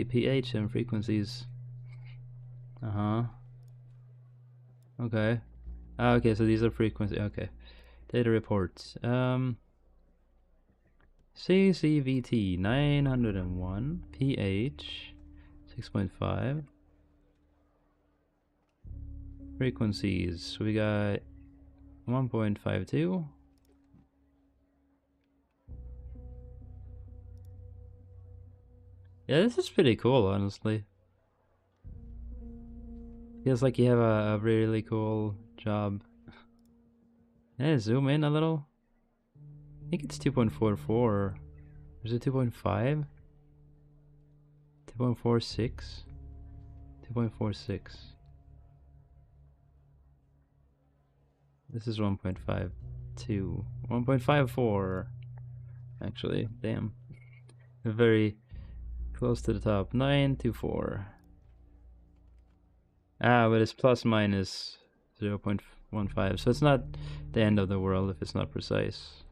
pH and frequencies. Okay. Okay, so these are frequency. Okay. Data reports. CCVT 901, pH 6.5. Frequencies, we got 1.52. Yeah, this is pretty cool, honestly. Feels like you have a really cool job. Can I zoom in a little? I think it's 2.44. Is it 2.5? 2.46? 2.46. This is 1.52. 1.54. Actually, damn. Very close to the top. 924. But it's plus minus 0.15. So it's not the end of the world if it's not precise.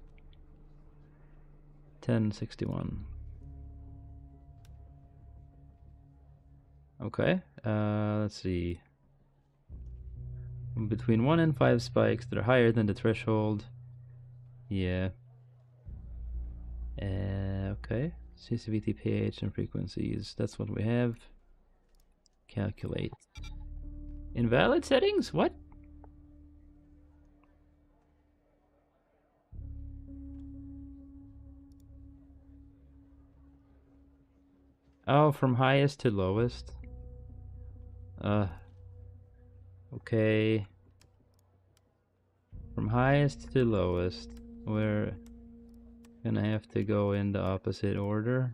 1061. Okay. Let's see. Between 1 and 5 spikes that are higher than the threshold. Yeah. Okay. CCVT pH and frequencies. That's what we have. Calculate. Invalid settings? What? Oh, from highest to lowest. Okay. From highest to lowest, we're gonna have to go in the opposite order.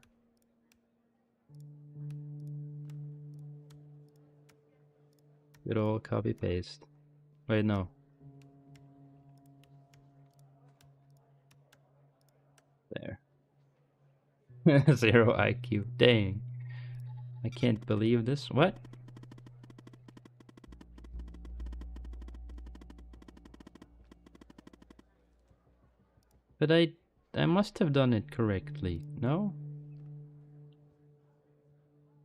Good old copy paste. Wait, no. There. 0 IQ. Dang. I can't believe this. What? But I must have done it correctly, no?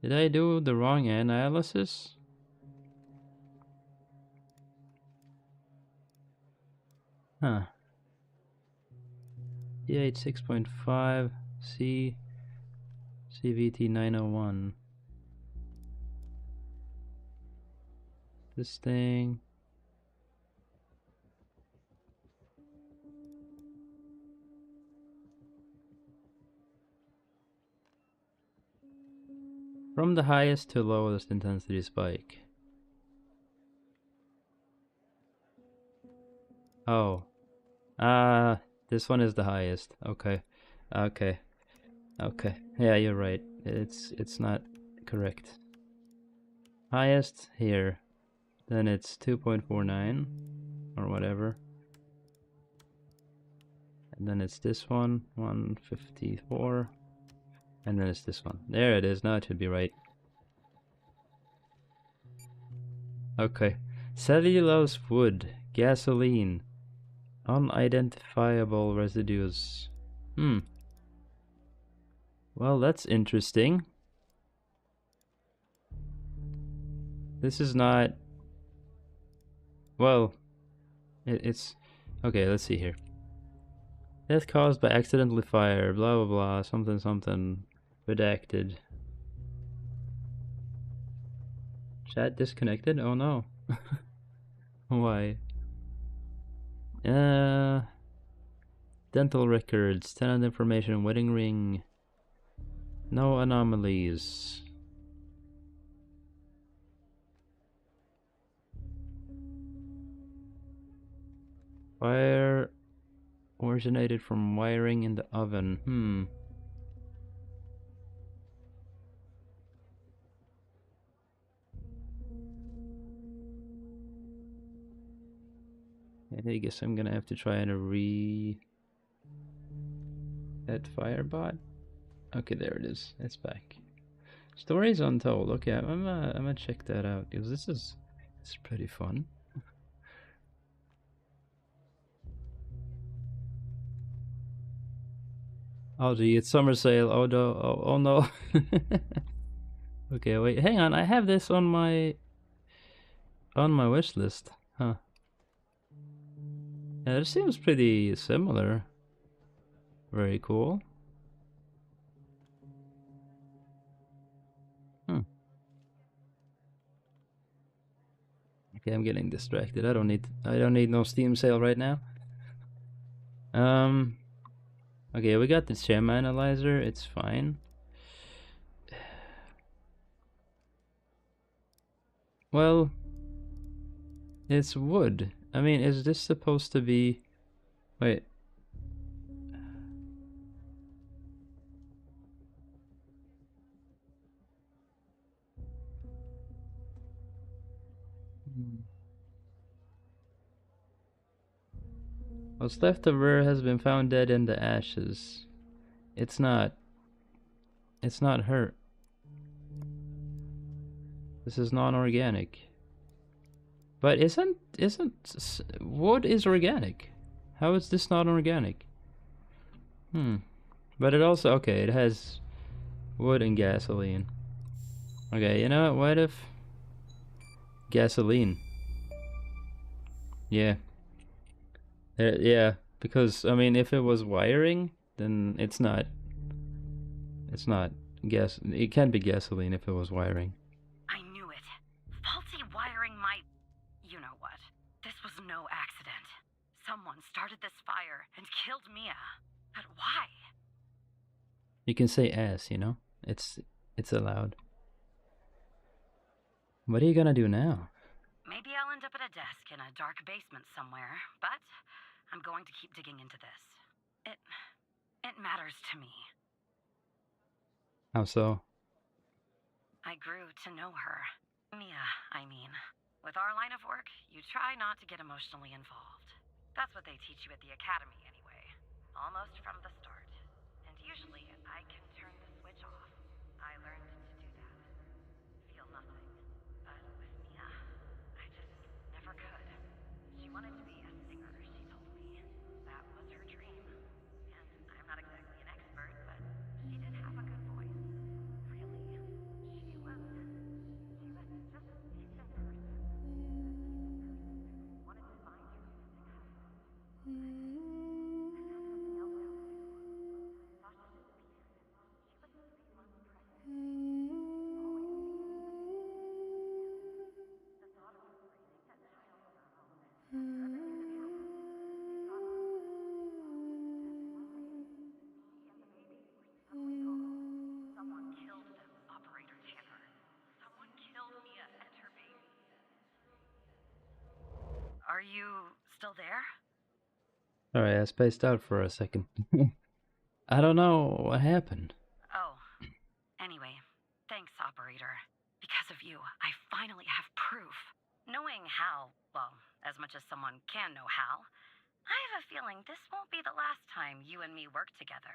Did I do the wrong analysis? Huh. D8 6.5 C CVT 901. This thing. From the highest to lowest intensity spike. Oh. This one is the highest. Okay. Okay. Okay. Yeah, you're right. It's not correct. Highest here. Then it's 2.49 or whatever. And then it's this one, 154. And then it's this one. There it is. Now it should be right. Okay. Cellulose wood, gasoline, unidentifiable residues. Well, that's interesting. This is not... Well, it's... Okay, let's see here. Death caused by accidentally fire, blah blah blah, something something, redacted. Chat disconnected? Oh no. Why? Dental records, tenant information, wedding ring. No anomalies. Fire originated from wiring in the oven. I guess I'm gonna have to try and that Firebot. Okay, there it is. It's back. Stories Untold. Okay, I'm gonna check that out because this is pretty fun. Oh gee, it's summer sale. Oh no! Oh no! Okay, wait. Hang on. I have this on my wish list. Huh? Yeah, it seems pretty similar. Very cool. Okay, I'm getting distracted. I don't need no Steam sale right now. Okay, we got the sham analyzer. It's fine. Well, it's wood. I mean, is this supposed to be... Wait. What's left of her has been found dead in the ashes. It's not her. This is non-organic. But isn't wood is organic? How is this not organic? But it also, okay, it has wood and gasoline. Okay, you know what if gasoline? Yeah. Yeah, because I mean, if it was wiring, then it's not gas. It can't be gasoline if it was wiring. I knew it. Faulty wiring might... You know what? This was no accident. Someone started this fire and killed Mia. But why? You can say ass, you know? It's allowed. What are you gonna do now? Maybe I'll end up at a desk in a dark basement somewhere, but I'm going to keep digging into this. It matters to me. How so? I grew to know her. Mia, I mean. With our line of work, you try not to get emotionally involved. That's what they teach you at the academy anyway. Almost from the start. And usually, I can turn the switch off. I learned to do that. Feel nothing. But with Mia, I just never could. She wanted to be a singer, she told me. That was her dream. And I'm not exactly an expert, but she did have a good voice. Really. She was just a decent person. Wanted to find her music husband. And that's something else now too. Sasha didn't beat him. She was 3 months pregnant. Always the thought of her raising that child on her own after everything that happened, it got her. And one day, she and the baby were suddenly gone. Someone killed them, Operator Tanner. Someone killed Mia and her baby. Are you still there? Sorry, I spaced out for a second. I don't know what happened. Oh. Anyway, thanks, Operator. Because of you, I finally have proof. Knowing Hal, well, as much as someone can know Hal, I have a feeling this won't be the last time you and me work together.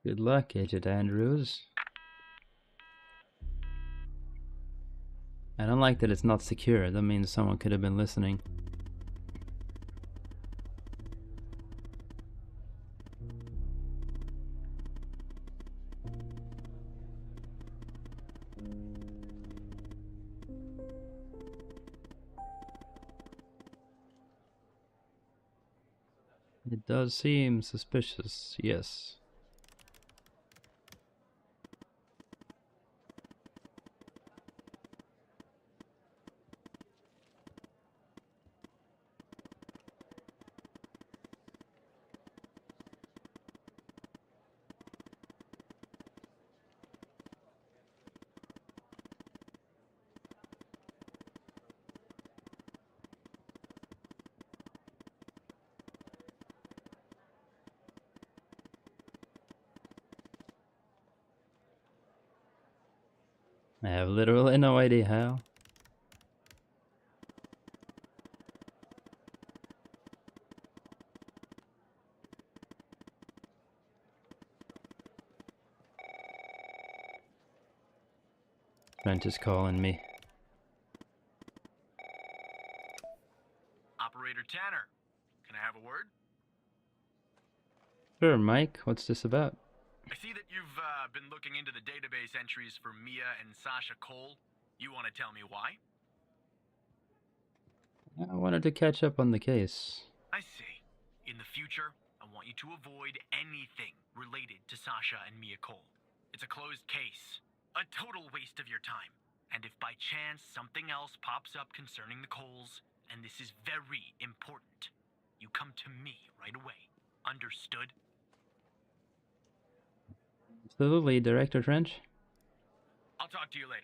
Good luck, Agent Andrews. I don't like that it's not secure. That means someone could have been listening. It does seem suspicious, yes. I have literally no idea how. Trent is calling me. Operator Tanner, can I have a word? Sure, Mike. What's this about? I see that you've been looking into the database entries for Mia and Sasha Cole. You want to tell me why? I wanted to catch up on the case. I see. In the future, I want you to avoid anything related to Sasha and Mia Cole. It's a closed case. A total waste of your time. And if by chance something else pops up concerning the Coles, and this is very important, you come to me right away. Understood? Absolutely, Director Trench. I'll talk to you later.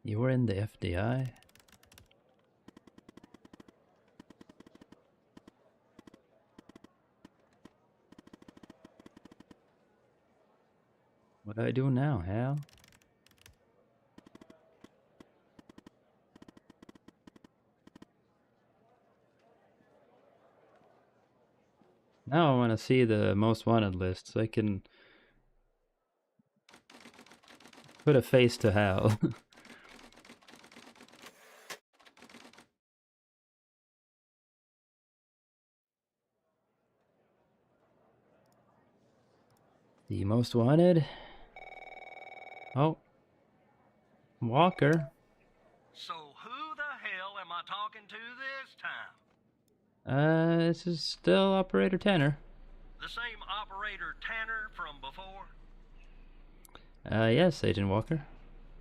You were in the FDI? What do I do now, Hal? Now I want to see the most wanted list so I can put a face to Hal. The most wanted? Oh. Walker. So who the hell am I talking to this time? This is still Operator Tanner. The same Operator Tanner from before? Yes, Agent Walker.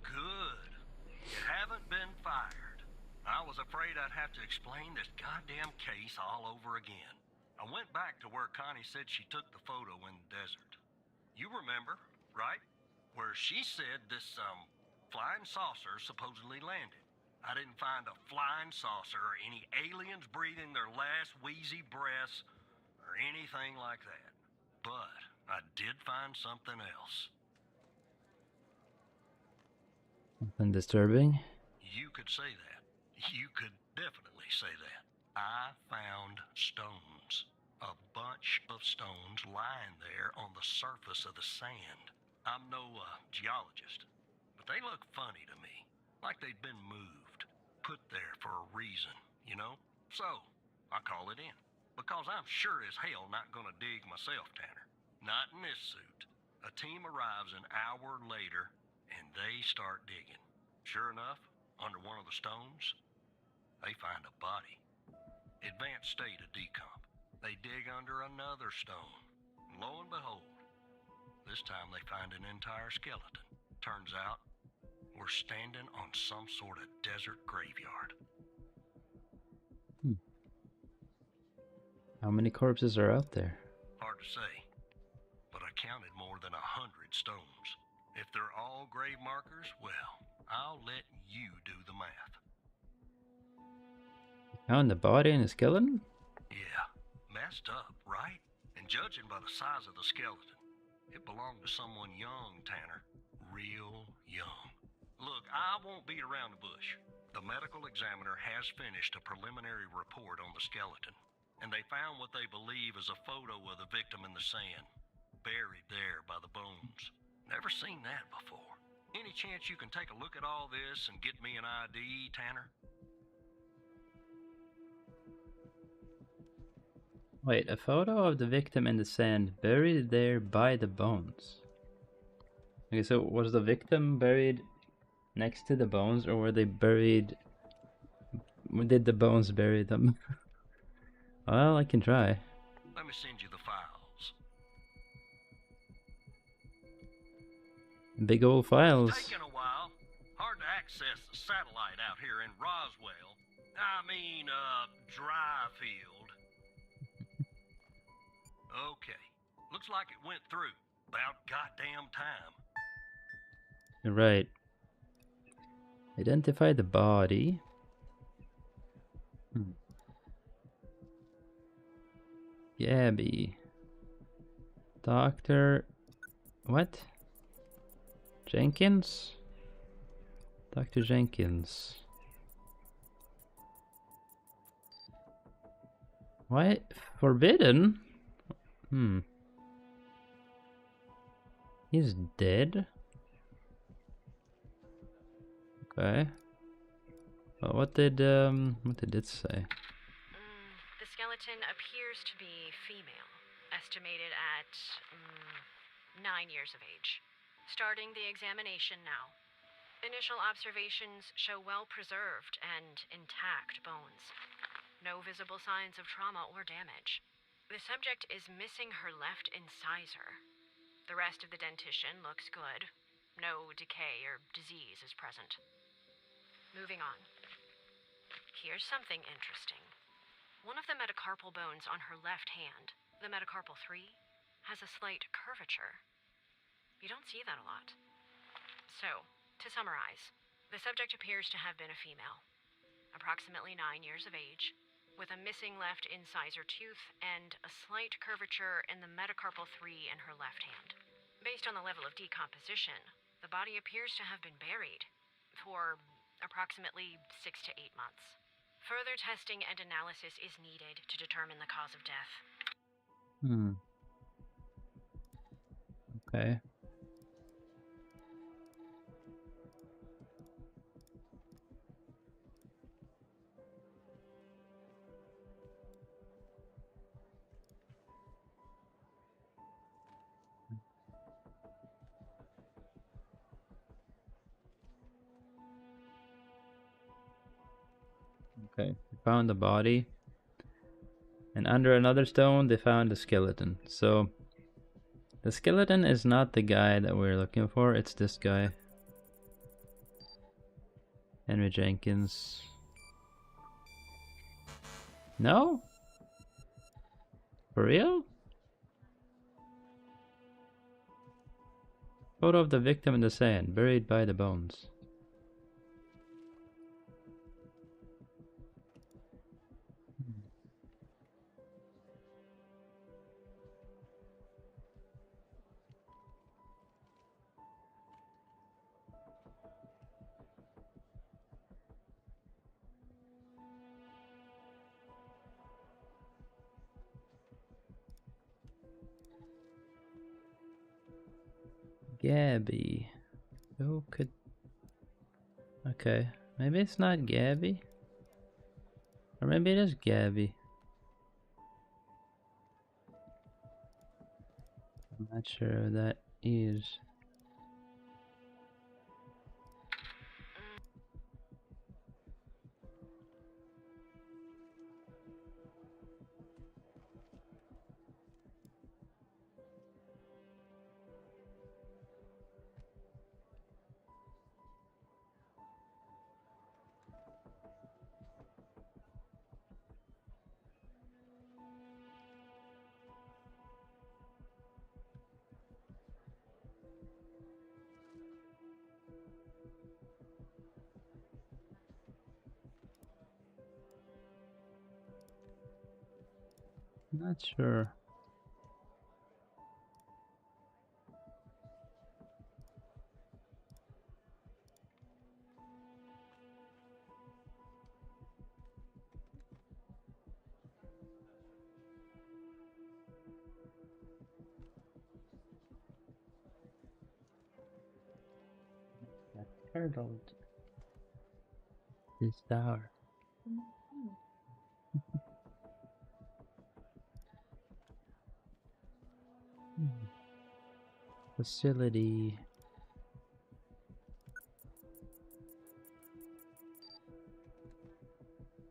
Good. You haven't been fired. I was afraid I'd have to explain this goddamn case all over again. I went back to where Connie said she took the photo in the desert. You remember, right? Where she said this, flying saucer supposedly landed. I didn't find a flying saucer or any aliens breathing their last wheezy breaths or anything like that. But I did find something else. Something disturbing? You could say that. You could definitely say that. I found stones. A bunch of stones lying there on the surface of the sand. I'm no geologist, but they look funny to me. Like they'd been moved. Put there for a reason, you know? So, I call it in. Because I'm sure as hell not gonna dig myself, Tanner. Not in this suit. A team arrives an hour later, and they start digging. Sure enough, under one of the stones, they find a body. Advanced state of decomp. They dig under another stone. And lo and behold, this time they find an entire skeleton. Turns out, we're standing on some sort of desert graveyard. How many corpses are out there? Hard to say, but I counted more than 100 stones. If they're all grave markers, well, I'll let you do the math. Found the body and the skeleton? Yeah, messed up, right? And judging by the size of the skeleton, it belonged to someone young, Tanner. Real young. Look, I won't beat around the bush. The medical examiner has finished a preliminary report on the skeleton, and they found what they believe is a photo of the victim in the sand, buried there by the bones. Never seen that before. Any chance you can take a look at all this and get me an ID, Tanner? Wait, a photo of the victim in the sand buried there by the bones. Okay, so was the victim buried next to the bones, or were they buried... Did the bones bury them? Well, I can try. Let me send you the files. Big old files. It's taken a while. Hard to access the satellite out here in Roswell. Dryfield. Okay. Looks like it went through. About goddamn time. You're right. Identify the body. Gabby. Dr. What? Jenkins? Dr. Jenkins. What? Forbidden? He's dead? Okay. Well, what did it say? The skeleton appears to be female, estimated at 9 years of age. Starting the examination now. Initial observations show well-preserved and intact bones. No visible signs of trauma or damage. The subject is missing her left incisor. The rest of the dentition looks good. No decay or disease is present. Moving on. Here's something interesting. One of the metacarpal bones on her left hand, the metacarpal 3, has a slight curvature. You don't see that a lot. So, to summarize, the subject appears to have been a female, approximately 9 years of age, with a missing left incisor tooth and a slight curvature in the metacarpal 3 in her left hand. Based on the level of decomposition, the body appears to have been buried for approximately 6 to 8 months. Further testing and analysis is needed to determine the cause of death. Okay. Okay, we found the body. And under another stone, they found a skeleton. So, the skeleton is not the guy that we're looking for, it's this guy. Henry Jenkins. No? For real? Photo of the victim in the sand, buried by the bones. Gabby. Who could... Okay, maybe it's not Gabby. Or maybe it is Gabby. I'm not sure who that is. Not sure. Turtle. This tower. Facility.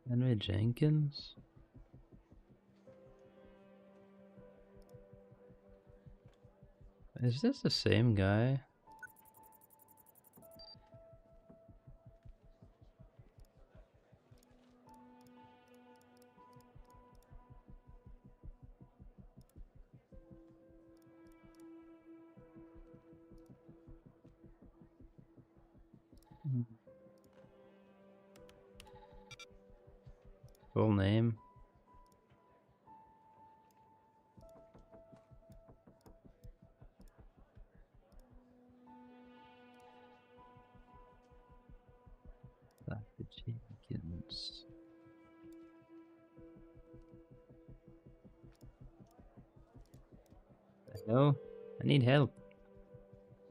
Henry Jenkins? Is this the same guy? Full name? Dr. Jenkins. Hello? I need help.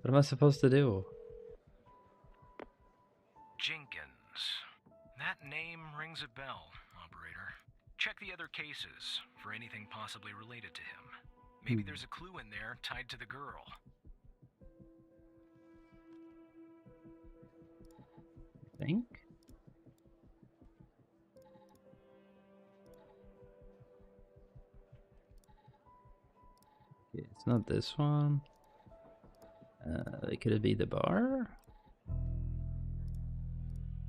What am I supposed to do? Jenkins. That name rings a bell, operator. Check the other cases for anything possibly related to him. Maybe there's a clue in there tied to the girl. Think? Okay, it's not this one. Could it be the bar?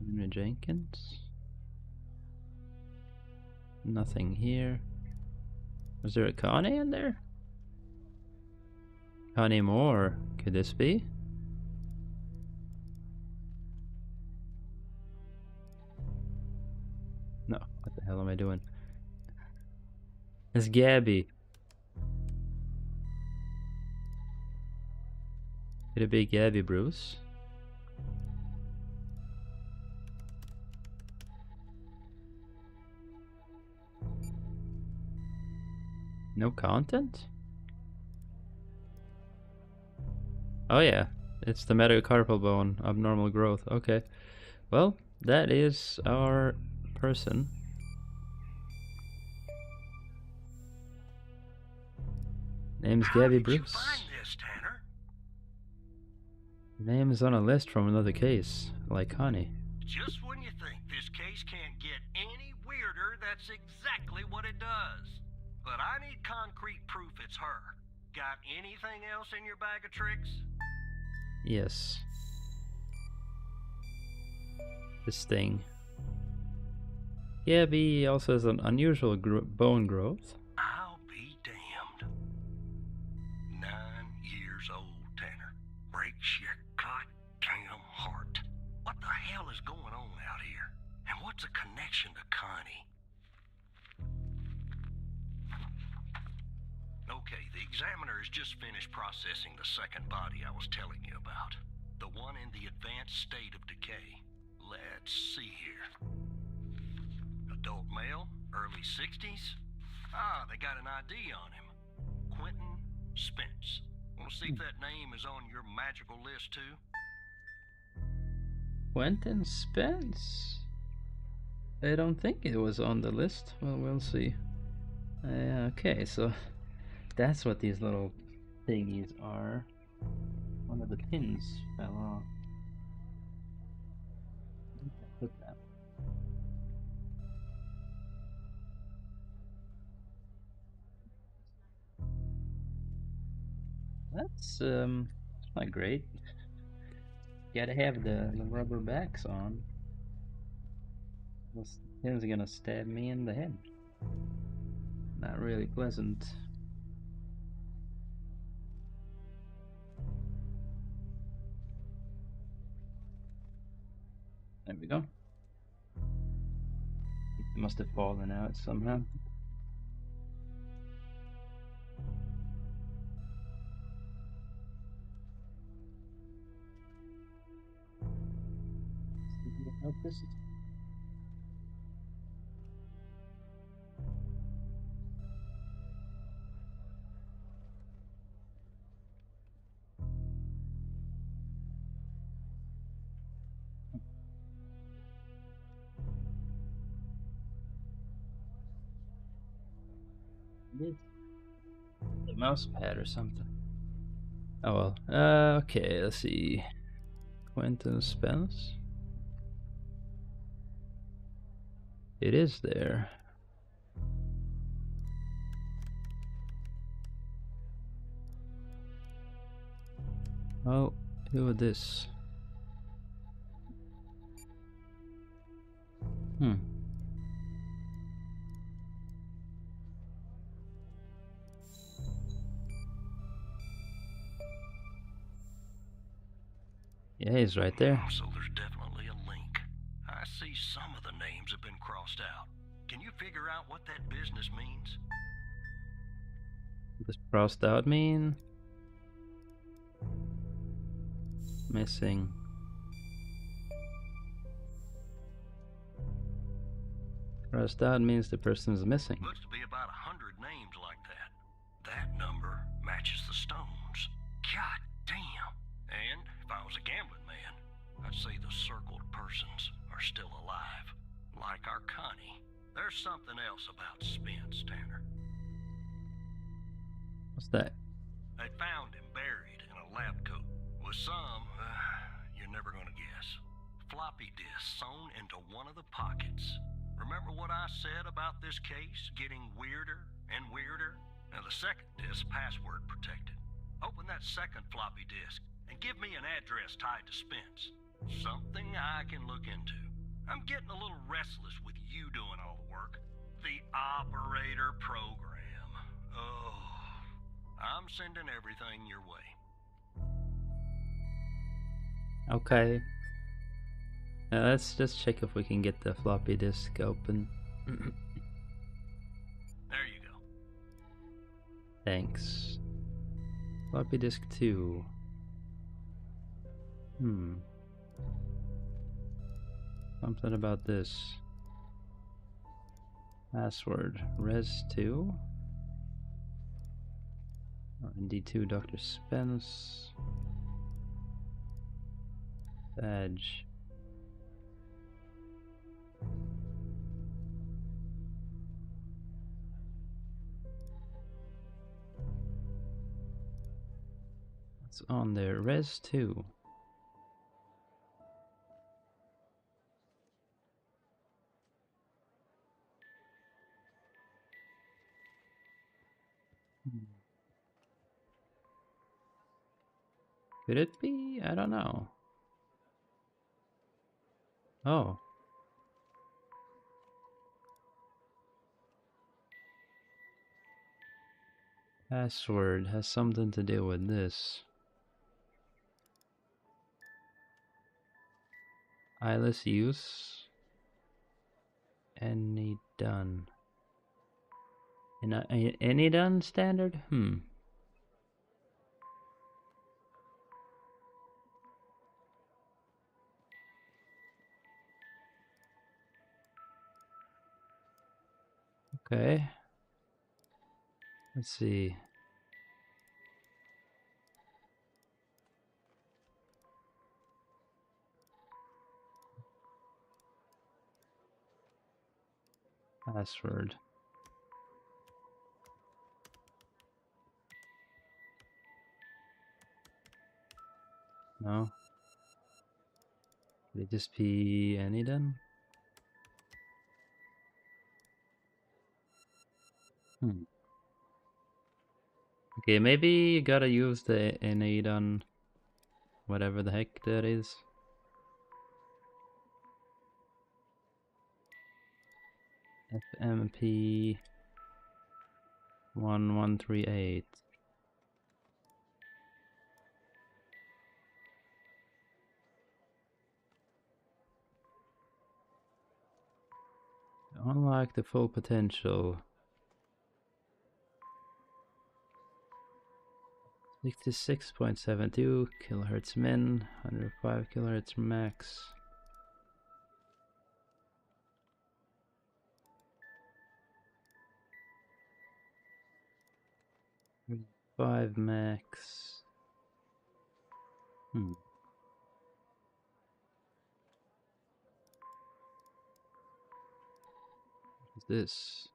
Henry Jenkins? Nothing here. Was there a Connie in there? Connie Moore. Could this be? No, what the hell am I doing? It's Gabby. Could it be Gabby Bruce? No content? Oh yeah, it's the metacarpal bone, abnormal growth. Okay, well, that is our person. Name's Gabby Bruce. How did you find this, Tanner? Name is on a list from another case, like Connie. Just when you think this case can't get any weirder that's exactly what it does. But I need concrete proof it's her. Got anything else in your bag of tricks? Yes. This thing. Yeah, B also has an unusual bone growth. I'll be damned. 9 years old, Tanner. Breaks your goddamn heart. What the hell is going on out here? And what's a connection to Connie? Okay, the examiner has just finished processing the second body I was telling you about. The one in the advanced state of decay. Let's see here. Adult male, early 60s. Ah, they got an ID on him. Quentin Spence. Want to see if that name is on your magical list too? Quentin Spence? I don't think it was on the list. Well, we'll see. Okay, so that's what these little thingies are. One of the pins fell off. Put that. That's not great. Gotta have the rubber backs on. This pin's gonna stab me in the head. Not really pleasant. There we go. It must have fallen out somehow. Help this. The mouse pad or something. Oh well. Okay, let's see. Quentin Spence. It is there. Oh, who is this? Yeah, he's right there. So there's definitely a link. I see some of the names have been crossed out. Can you figure out what that business means? Does crossed out mean? Missing. Crossed out means the person is missing. Looks to be about 100 names like that. That number matches the stones. God damn. And if I was a gambling man, I'd say the circled persons are still alive. Like our Connie. There's something else about Spence, Tanner. What's that? They found him buried in a lab coat with some, you're never gonna guess, floppy disk sewn into one of the pockets. Remember what I said about this case getting weirder and weirder? Now the second disk password protected. Open that second floppy disk and give me an address tied to Spence. Something I can look into. I'm getting a little restless with you doing all the work. The operator program. Oh, I'm sending everything your way. Okay. Now let's just check if we can get the floppy disk open. There you go. Thanks. Floppy disk 2. Something about this. Password. Res2. R&D2 Dr. Spence. Badge. What's on there? Res2. Could it be? I don't know. Oh. Password has something to do with this. Eyeless use. Any done. Any done standard? Okay. Let's see. Password. No. Could it just be any done? Okay, maybe you gotta use the innate on whatever the heck that is. FMP 1138. Unlock the full potential. 66.72 kilohertz min, 105 kilohertz max. 5 max. What's this?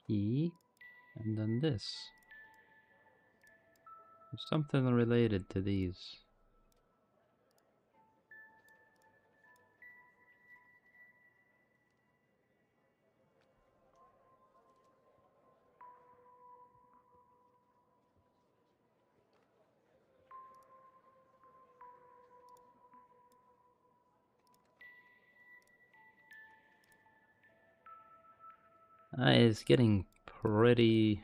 E, and then this. There's something related to these. It's getting pretty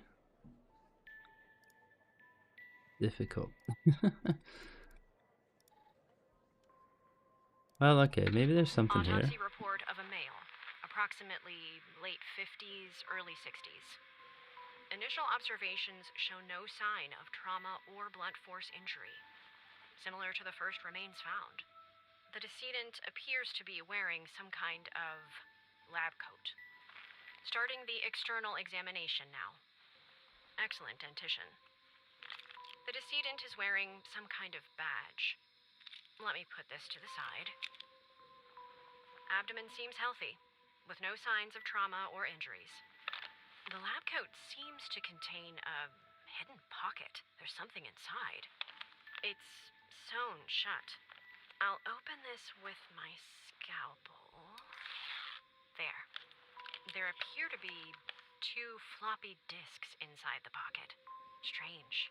difficult. Well, okay, maybe there's something here. Autopsy report of a male, approximately late 50s, early 60s. Initial observations show no sign of trauma or blunt force injury. Similar to the first remains found. The decedent appears to be wearing some kind of lab coat. Starting the external examination now. Excellent dentition. The decedent is wearing some kind of badge. Let me put this to the side. Abdomen seems healthy, with no signs of trauma or injuries. The lab coat seems to contain a hidden pocket. There's something inside. It's sewn shut. I'll open this with my scalpel. There. There appear to be 2 floppy disks inside the pocket. Strange.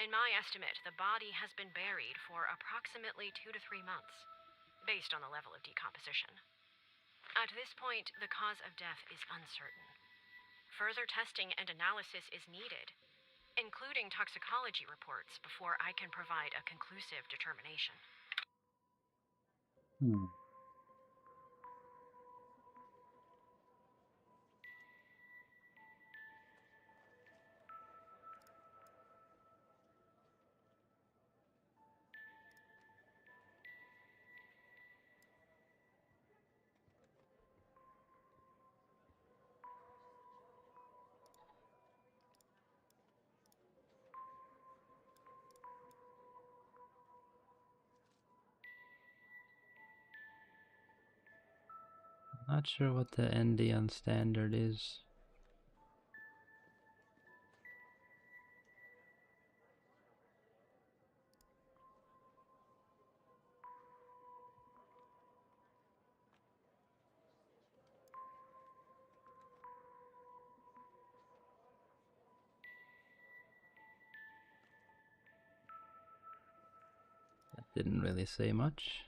In my estimate, the body has been buried for approximately 2 to 3 months, based on the level of decomposition. At this point, the cause of death is uncertain. Further testing and analysis is needed, including toxicology reports, before I can provide a conclusive determination. Not sure what the Indian standard is. That didn't really say much.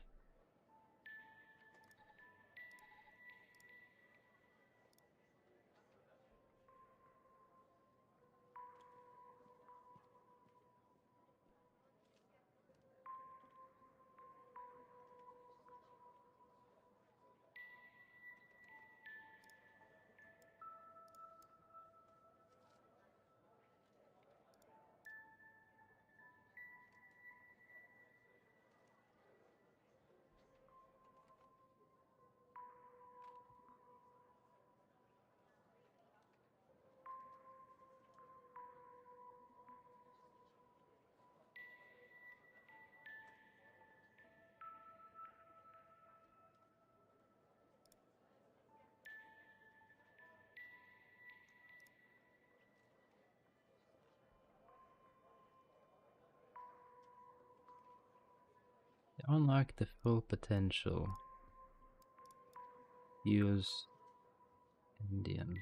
Unlock the full potential. Use Indian.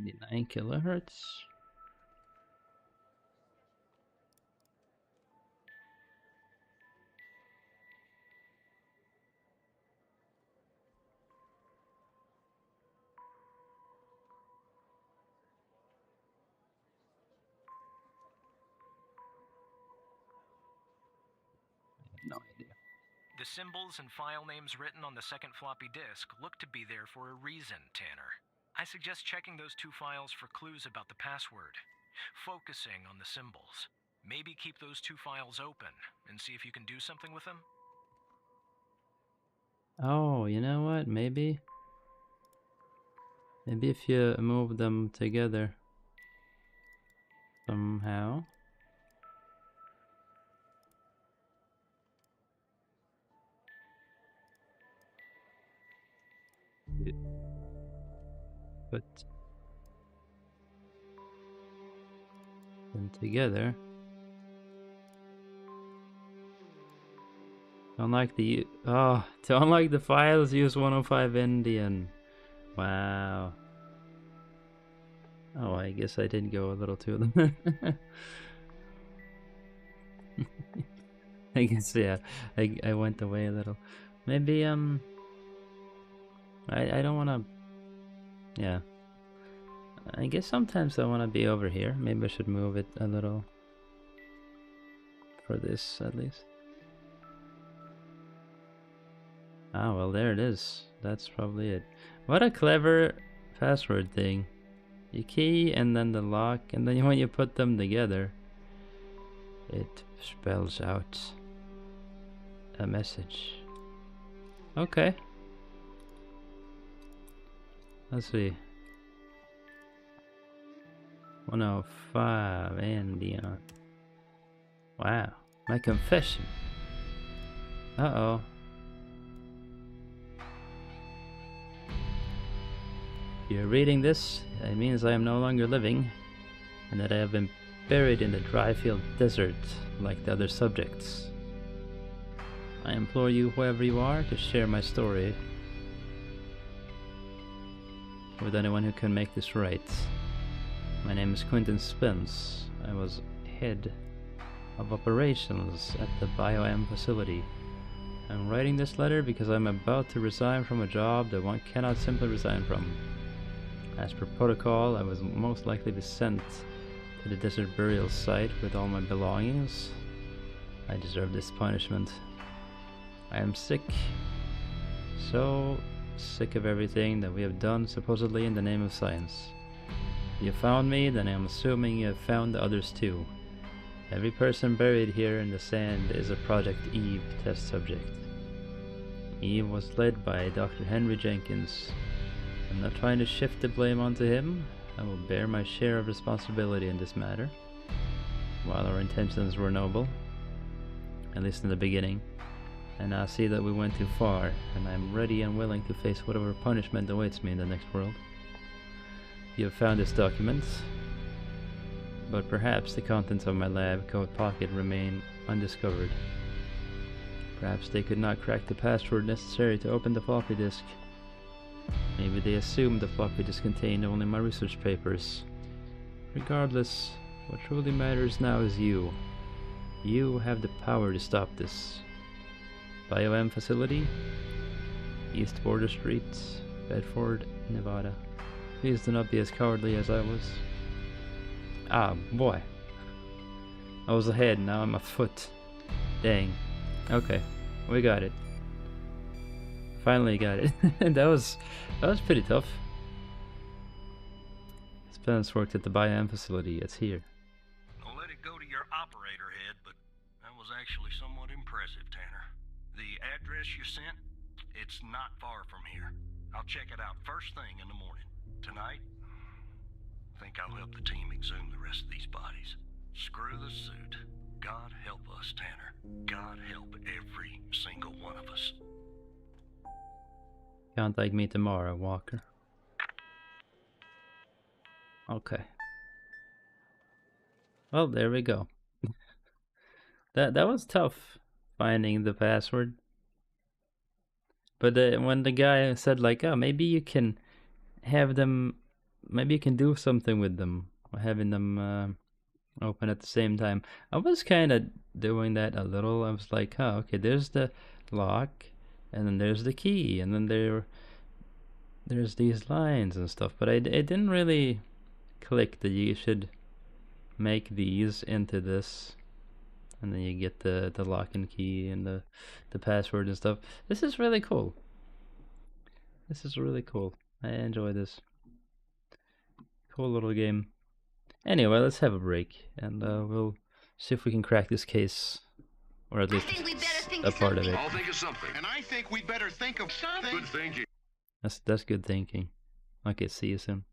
The 9 kilohertz. No idea. The symbols and file names written on the second floppy disk look to be there for a reason, Tanner. I suggest checking those 2 files for clues about the password. Focusing on the symbols. Maybe keep those 2 files open and see if you can do something with them. Oh, you know what? Maybe if you move them together somehow. Put them together. To unlock the files, use 105 Indian. Wow. Oh, I guess I did go a little too. I guess, yeah, I went away a little. Maybe I don't want to. Yeah. I guess sometimes I want to be over here. Maybe I should move it a little. For this, at least. Ah, well, there it is. That's probably it. What a clever password thing. You key and then the lock, and then when you put them together, it spells out a message. Okay. Let's see. 105 Indian. Wow. My confession. Uh-oh. You're reading this, it means I am no longer living, and that I have been buried in the Dryfield Desert like the other subjects. I implore you, whoever you are, to share my story with anyone who can make this right. My name is Quentin Spence. I was head of operations at the BioM facility. I'm writing this letter because I'm about to resign from a job that one cannot simply resign from. As per protocol, I was most likely be sent to the desert burial site with all my belongings. I deserve this punishment. I am sick. So sick of everything that we have done supposedly in the name of science. You found me, then I'm assuming you have found the others too. Every person buried here in the sand is a Project Eve test subject. Eve was led by Dr. Henry Jenkins. I'm not trying to shift the blame onto him. I will bear my share of responsibility in this matter. While our intentions were noble, at least in the beginning, and I see that we went too far, and I am ready and willing to face whatever punishment awaits me in the next world. You have found this document, but perhaps the contents of my lab coat pocket remain undiscovered. Perhaps they could not crack the password necessary to open the floppy disk. Maybe they assumed the floppy disk contained only my research papers. Regardless, what truly matters now is you. You have the power to stop this. BioM facility, East Border Street, Bedford, Nevada. Please do not be as cowardly as I was. Ah, boy. I was ahead, now I'm a foot. Dang. Okay, we got it. Finally got it. that was pretty tough. Spence worked at the BioM facility. It's here. Don't let it go to your operator head, but that was actually somewhat impressive, Tanner. The address you sent, it's not far from here. I'll check it out first thing in the morning. Tonight, I think I'll help the team exhume the rest of these bodies. Screw the suit. God help us, Tanner. God help every single one of us. Contact me tomorrow, Walker. Okay. Well, there we go. that was tough, finding the password. But when the guy said like, oh, maybe you can have them, maybe you can do something with them, or having them open at the same time. I was kind of doing that a little. I was like, oh, okay, there's the lock, and then there's the key, and then there's these lines and stuff. But it didn't really click that you should make these into this, and then you get the lock and key and the password and stuff. This is really cool. This is really cool. I enjoy this. Cool little game. Anyway, let's have a break, and we'll see if we can crack this case, or at least a part of it. I'll think of something. And I think we'd better think of something. Good thinking. That's good thinking. Okay, see you soon.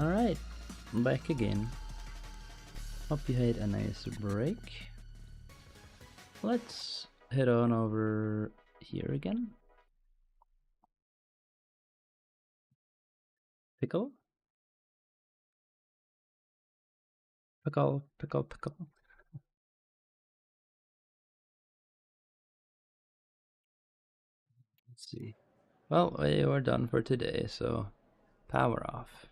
Alright, I'm back again. Hope you had a nice break. Let's head on over here again. Pickle? Pickle, pickle, pickle. Let's see. Well, we were done for today, so power off.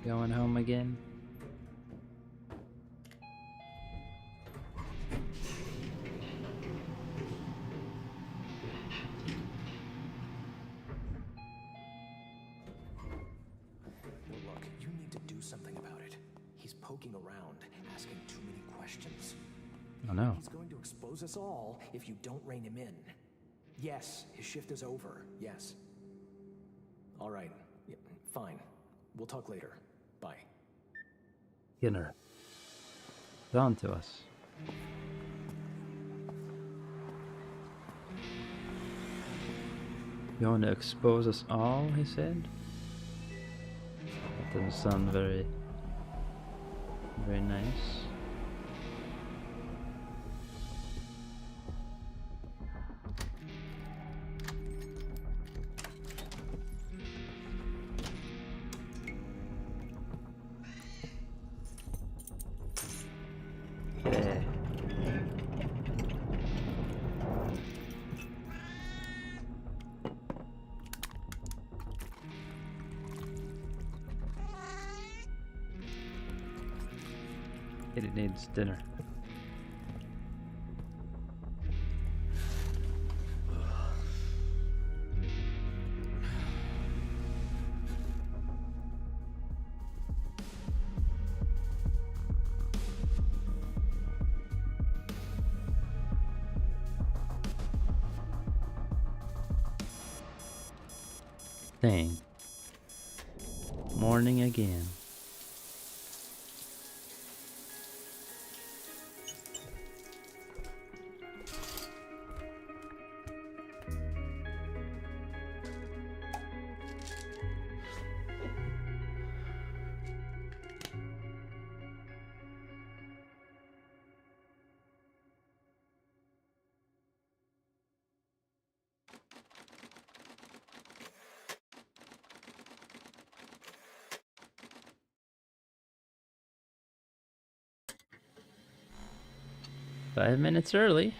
Going home again? Look, you need to do something about it. He's poking around, asking too many questions. Oh no. He's going to expose us all if you don't rein him in. Yes, his shift is over. Yes. All right. Yeah, fine. We'll talk later. Bye. Skinner. It's on to us. You want to expose us all, he said? That doesn't sound very nice. Yeah. It needs dinner. Dang. Morning again. Five minutes early.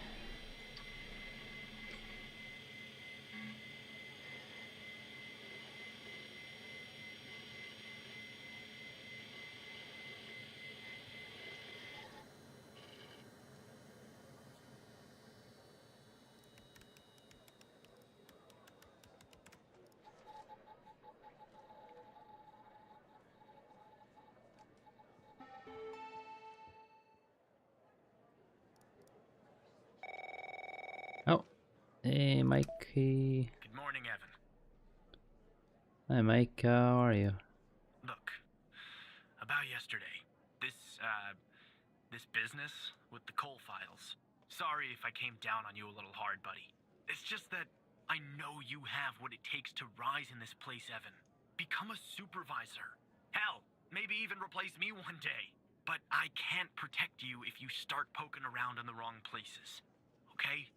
Oh, hey Mikey. Good morning, Evan. Hi Mike, how are you? Look, about yesterday, this business with the coal files. Sorry if I came down on you a little hard, buddy. It's just that I know you have what it takes to rise in this place, Evan. Become a supervisor. Hell, maybe even replace me one day. But I can't protect you if you start poking around in the wrong places. Okay?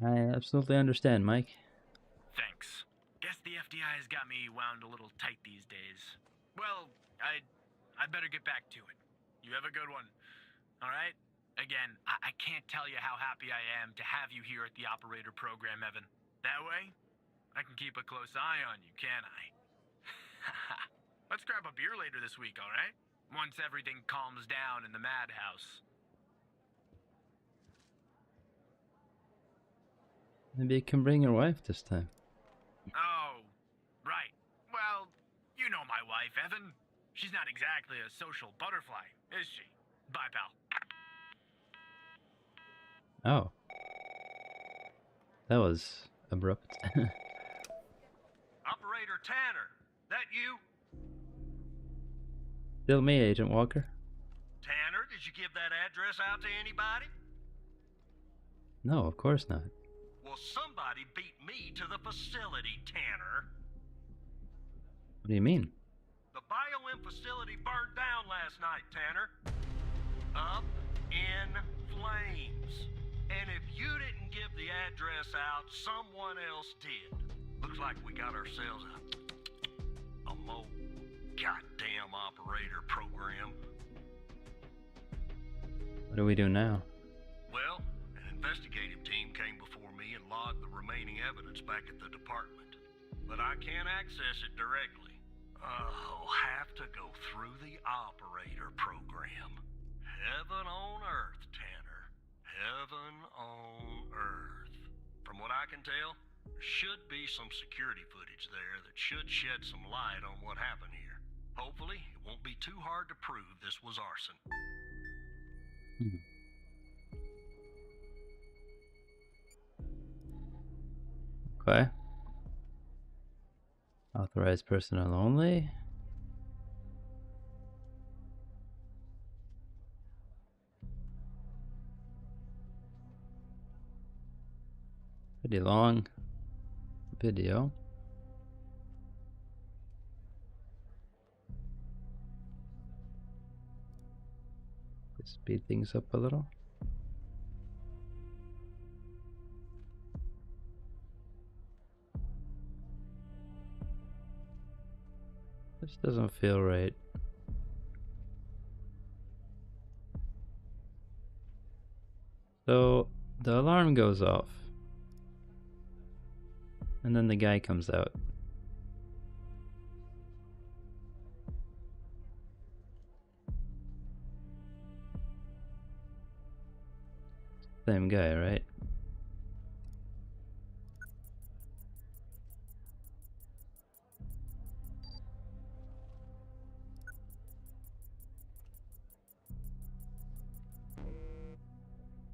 I absolutely understand, Mike. Thanks. Guess the FDI has got me wound a little tight these days. Well, I'd better get back to it. You have a good one. All right? Again, I can't tell you how happy I am to have you here at the operator program, Evan. That way, I can keep a close eye on you, can't I? Let's grab a beer later this week, all right? Once everything calms down in the madhouse. Maybe you can bring your wife this time. Oh, right. Well, you know my wife, Evan. She's not exactly a social butterfly, is she? Bye, pal. Oh. That was abrupt. Operator Tanner, that you? Still me, Agent Walker. Tanner, did you give that address out to anybody? No, of course not. Well, somebody beat me to the facility, Tanner. What do you mean? The BioM facility burned down last night, Tanner. Up in flames. And if you didn't give the address out, someone else did. Looks like we got ourselves a mo goddamn operator program. What do we do now? Well, an investigative team came before me and logged the remaining evidence back at the department. But I can't access it directly. I'll have to go through the operator program. Heaven on earth, Tanner. Heaven on earth. From what I can tell, there should be some security footage there that should shed some light on what happened here. Hopefully, it won't be too hard to prove this was arson. Okay. Authorized personnel only. Pretty long video. Let's speed things up a little. This doesn't feel right. So the alarm goes off. And then the guy comes out. Same guy, right?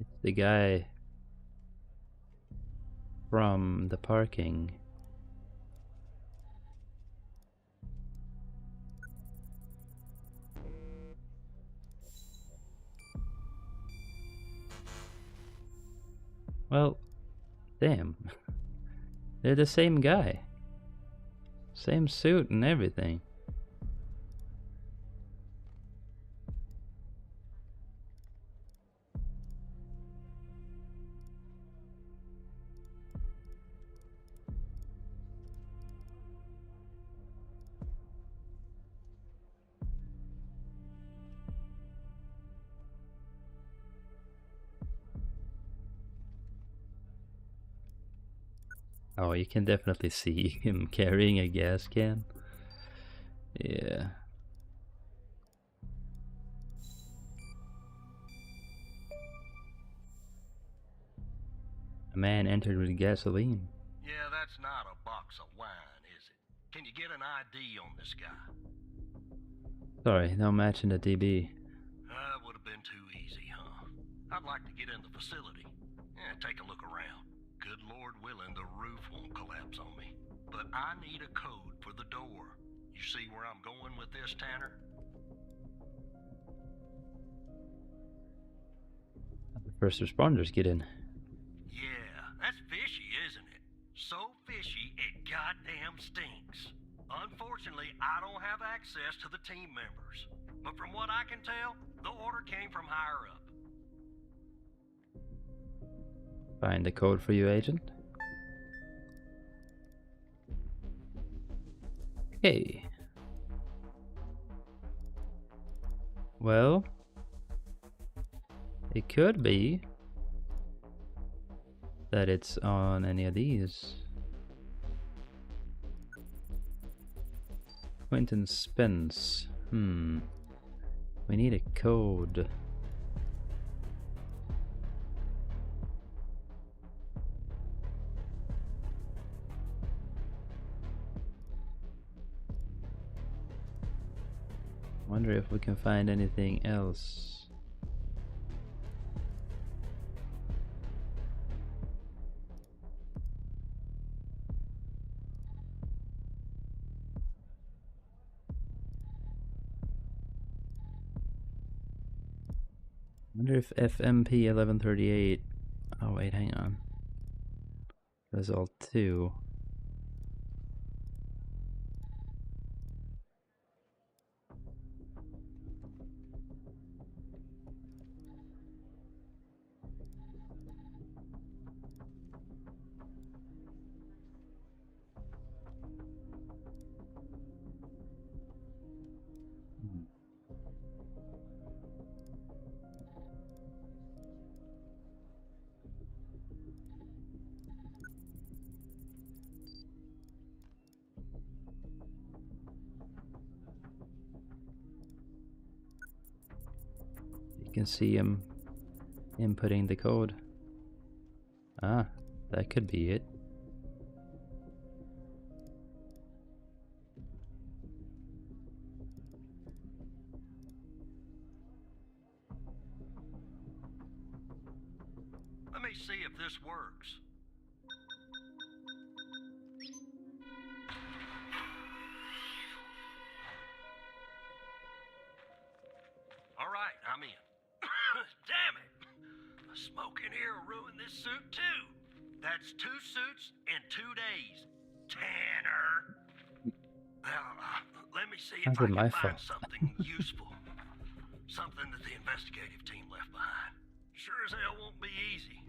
It's the guy from the parking. Well, damn. They're the same guy. Same suit and everything. Oh, you can definitely see him carrying a gas can. Yeah. A man entered with gasoline. Yeah, that's not a box of wine, is it? Can you get an ID on this guy? Sorry, no match in the DB. Would have been too easy, huh? I'd like to get in the facility. Yeah, take a look around. Good Lord willing, the roof won't collapse on me. But I need a code for the door. You see where I'm going with this, Tanner? The first responders get in. Yeah, that's fishy, isn't it? So fishy, it goddamn stinks. Unfortunately, I don't have access to the team members. But from what I can tell, the order came from higher up. Find the code for you, Agent. Okay. Well, it could be that it's on any of these. Quentin Spence. We need a code. Wonder if we can find anything else. wonder if FMP 1138. Oh wait, hang on. Result 2. You can see him inputting the code. Ah, that could be it. Let me see if this works. All right, I'm in. Damn it! The smoke in here will ruin this suit too. That's 2 suits in 2 days. Tanner! Well, let me see if How's I it can my find fault? something useful. Something that the investigative team left behind. Sure as hell won't be easy.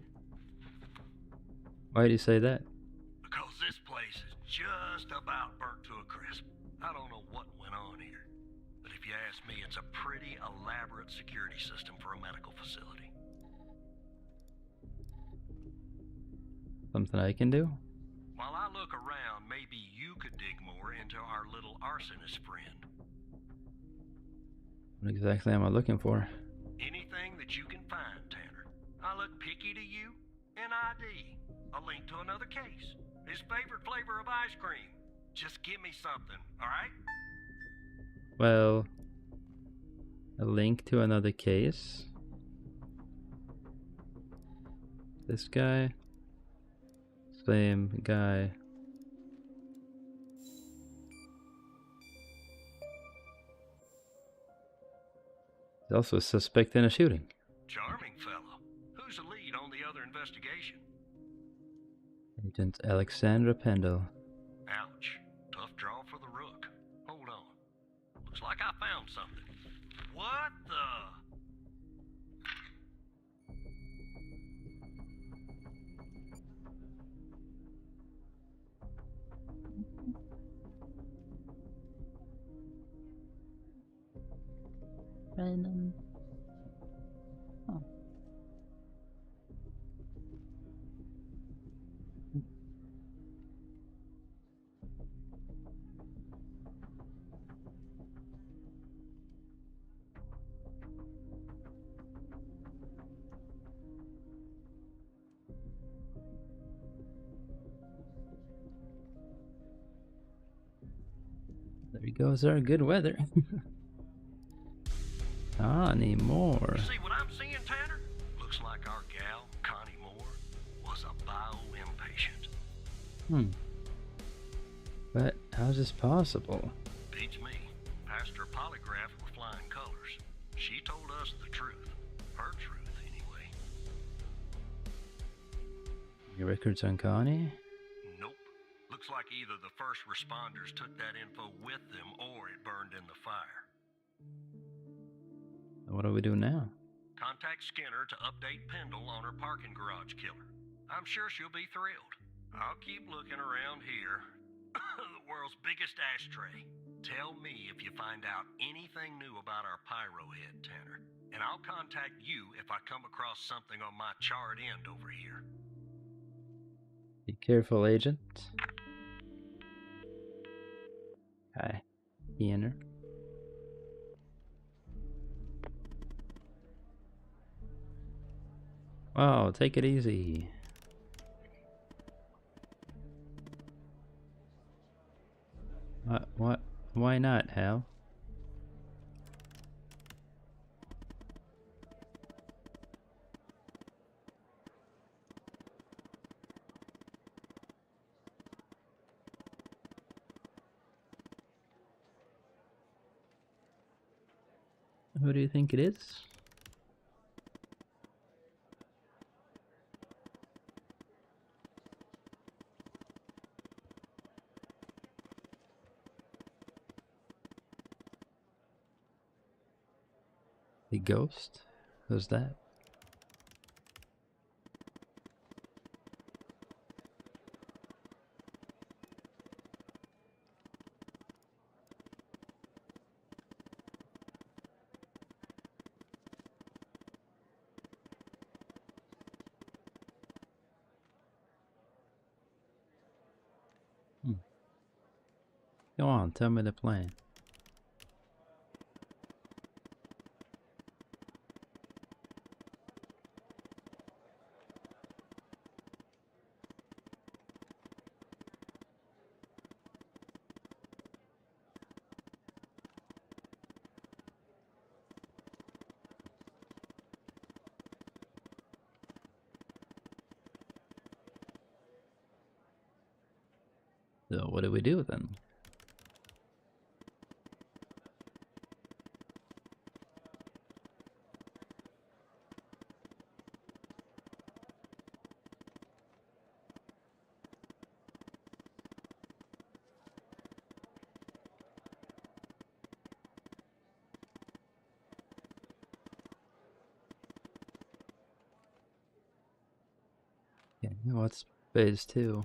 Why do you say that? Because this place is just about burnt to a crisp. I don't know what went on here. But if you ask me, it's a pretty elaborate security system for a medical facility. Something I can do? While I look around, maybe you could dig more into our little arsonist friend. What exactly am I looking for? Anything that you can find, Tanner. I look picky to you. An ID. A link to another case. His favorite flavor of ice cream. Just give me something, alright? Well, a link to another case. This guy. Same guy. He's also a suspect in a shooting. Charming fellow. Who's the lead on the other investigation? Agent Alexandra Pendle. Ouch. Tough draw for the rook. Hold on. Looks like I found something. What the? Random. Oh. There he goes, our good weather. Connie Moore. See what I'm seeing, Tanner? Looks like our gal, Connie Moore, was a bio-inpatient. But how's this possible? Beats me. Passed her polygraph with flying colors. She told us the truth. Her truth, anyway. Your records on Connie? Nope. Looks like either the first responders took that info with them or it burned in the fire. What do we do now? Contact Skinner to update Pendle on her parking garage killer. I'm sure she'll be thrilled. I'll keep looking around here. The world's biggest ashtray. Tell me if you find out anything new about our pyro head, Tanner. And I'll contact you if I come across something on my charred end over here. Be careful, agent. Hi. Skinner. Wow, take it easy. What? Why not, Hal? Who do you think it is? The ghost? Who's that? Go on, tell me the plan. So what do we do then? Yeah, what's phase 2?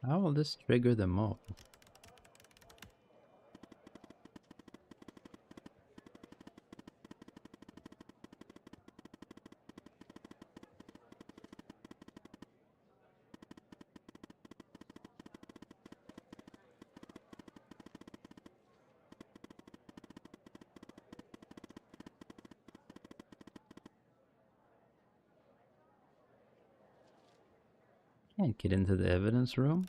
How will this trigger them all? Can't get into the evidence room?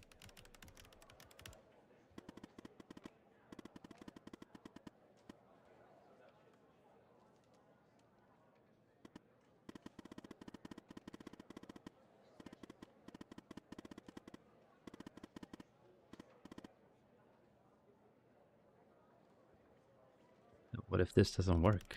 What if this doesn't work?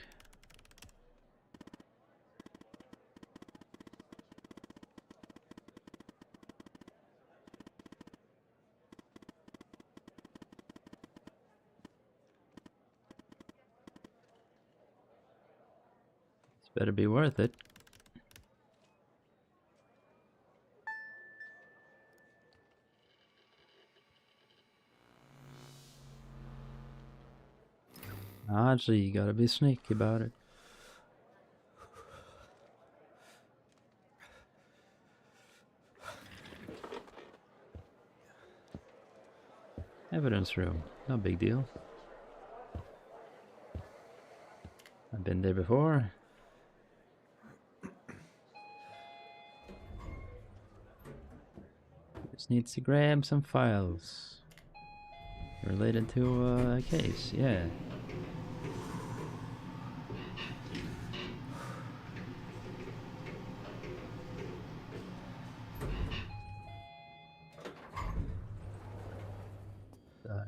It's better be worth it. Actually, you gotta be sneaky about it. Evidence room, no big deal. I've been there before. Just needs to grab some files related to a case, yeah.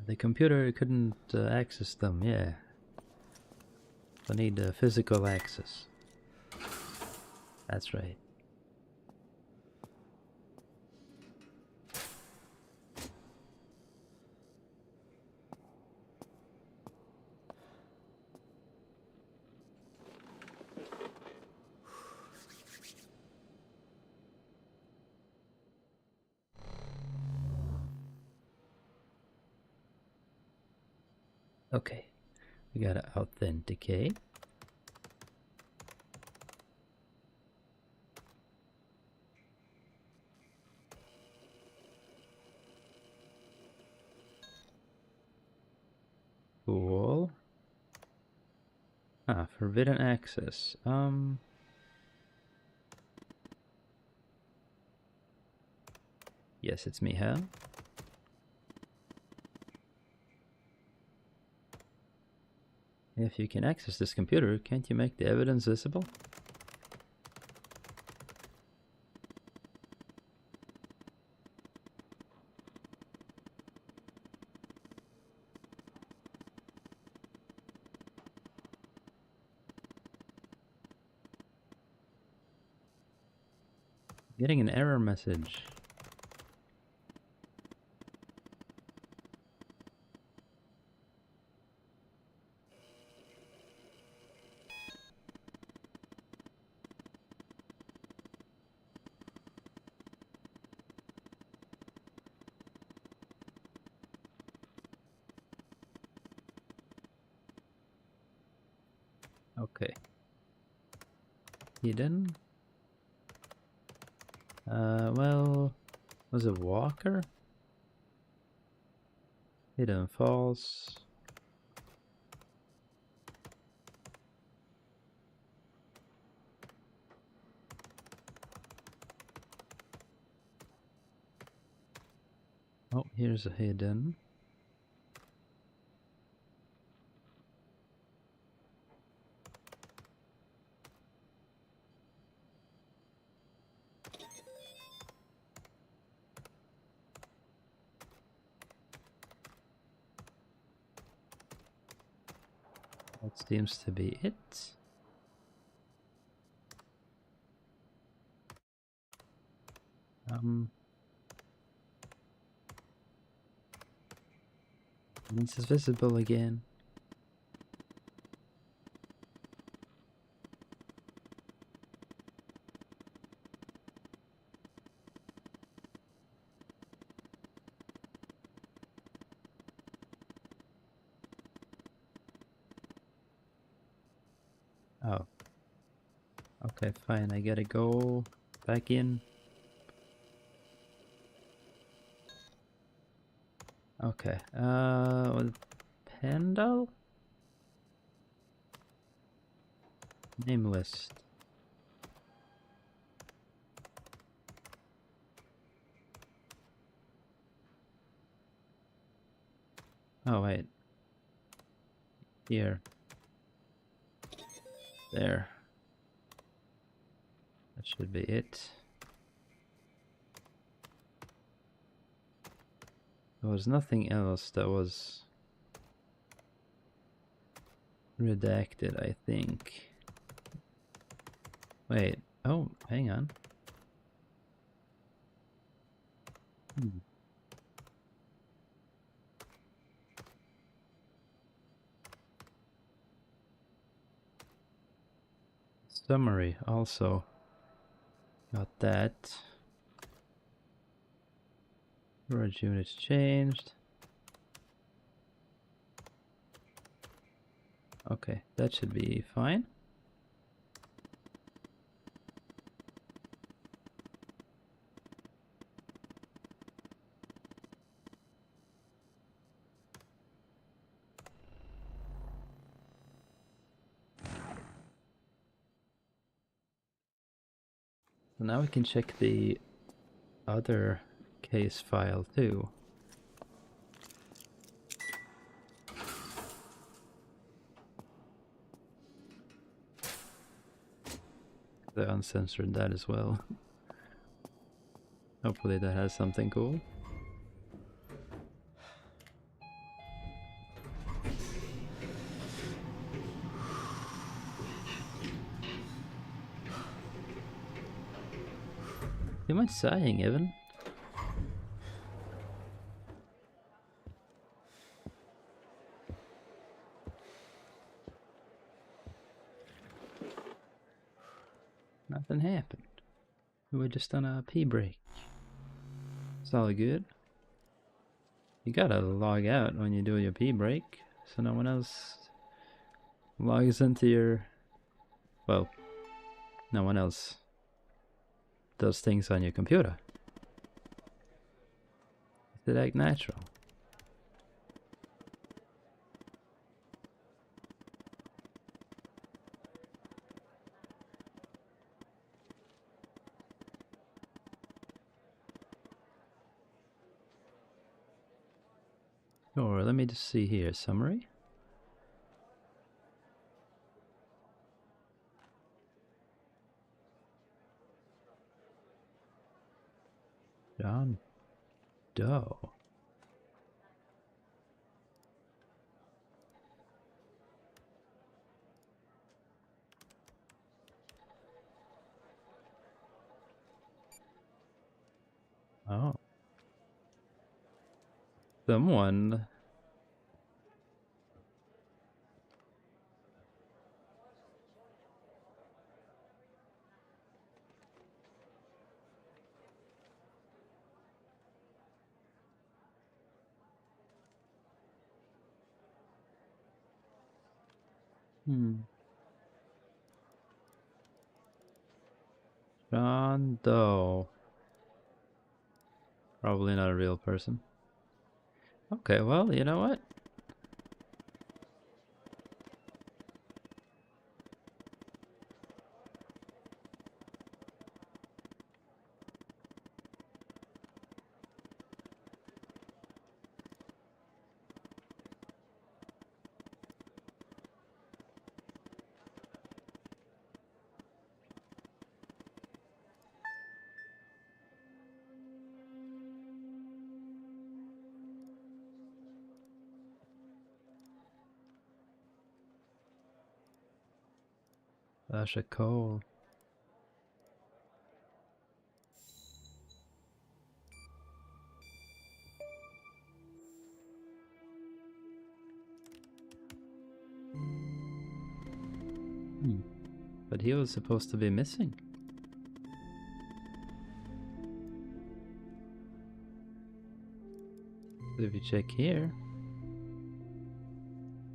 The computer couldn't access them, yeah. I need physical access. That's right. Okay, we gotta authenticate. Cool. Ah, forbidden access. Yes, it's me, Hal. If you can access this computer, can't you make the evidence visible? Getting an error message. Okay. Hidden. Well, was it Walker? Hidden Falls. Oh, here's a hidden. That seems to be it. This is visible again. Oh. Okay, fine. I gotta go back in. Okay. Pendle? Name list. Oh, wait. Here. There. That should be it. There was nothing else that was redacted, I think. Wait. Oh, hang on. Summary also. Got that. Storage units changed. Okay, that should be fine. So now we can check the other case file too. I uncensored that as well. Hopefully that has something cool. You mind sighing, Evan? Nothing happened. We were just on a pee break. It's all good. You gotta log out when you do your pee break, so no one else logs into your... Well, no one else does things on your computer. Is it act natural? Sure, let me just see here. Summary? John Doe. Someone. John Doe. Probably not a real person. Okay, well, you know what? Sasha Cole. But he was supposed to be missing. So if you check here,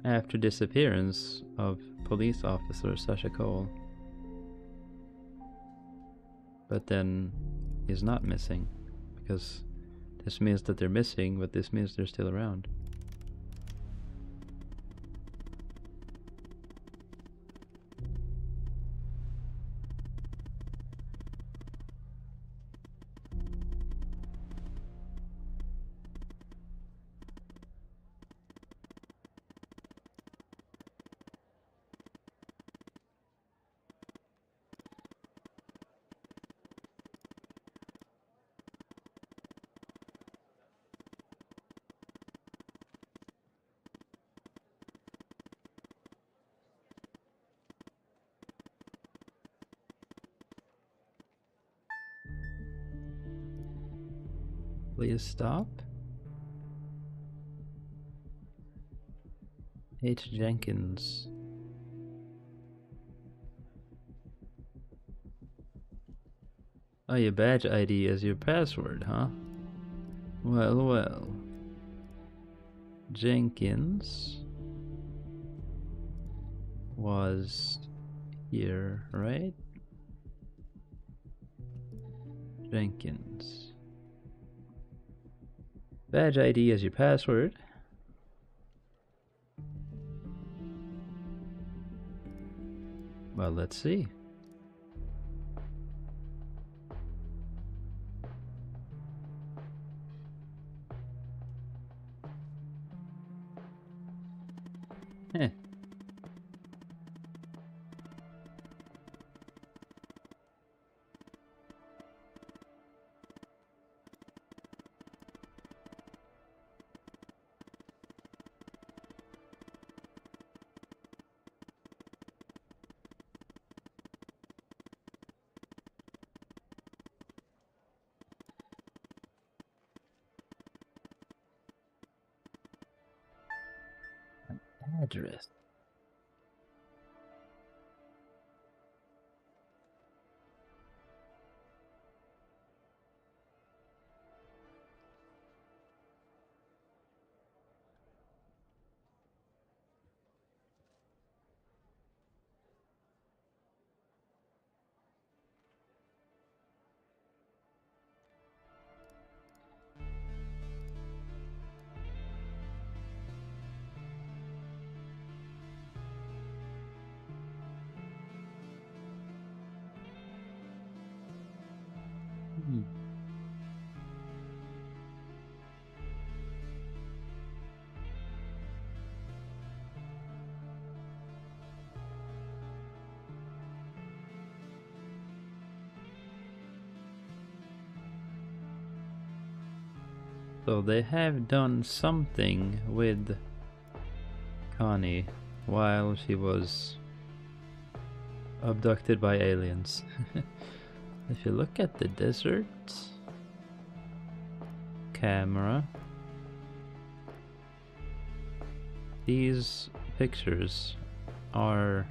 after disappearance of police officer Sasha Cole, but then he's not missing, because this means that they're missing, but this means they're still around. Please stop. H. Jenkins. Oh, your badge ID is your password, huh? Well, well. Jenkins was here, right? Jenkins. Badge ID as your password. Well, let's see. Heh. Address. So they have done something with Connie while she was abducted by aliens. If you look at the desert camera, these pictures are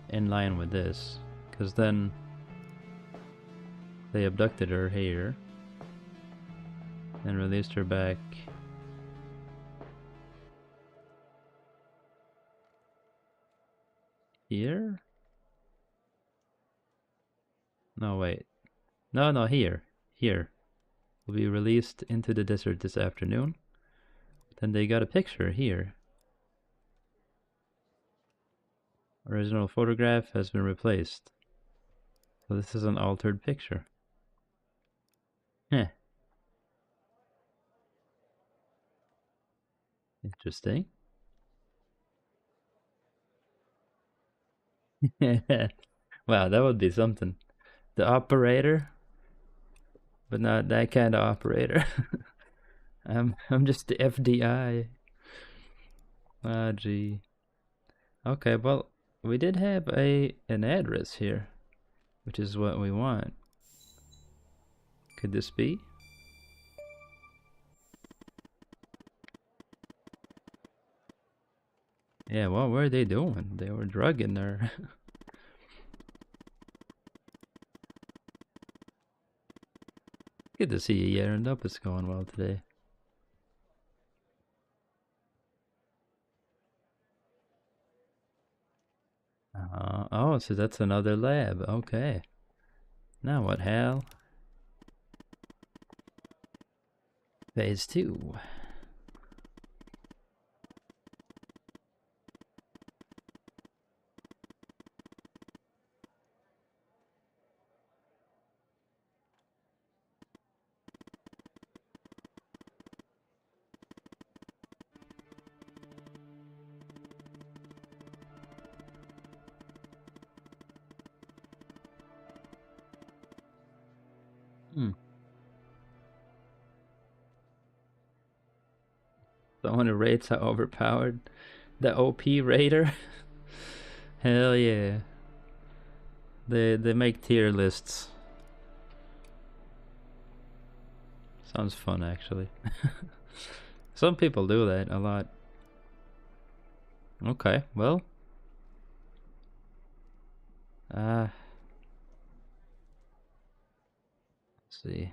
in line with this, because then they abducted her here and released her back here? No, wait. No, here. Here. Will be released into the desert this afternoon. Then they got a picture here. Original photograph has been replaced. So this is an altered picture. Heh. Interesting. Wow, that would be something. The operator, but not that kind of operator. I'm just the FDI. Ah, gee. Okay, well, we did have an address here, which is what we want. Could this be? Yeah, what were they doing? They were drugging her. Good to see you, Yaron. Hope it's going well today. Oh, so that's another lab. Okay. Now what, Hal? Phase 2. Someone who rates how overpowered the OP Raider. Hell yeah. They make tier lists. Sounds fun, actually. Some people do that a lot. Okay, well. Let's see.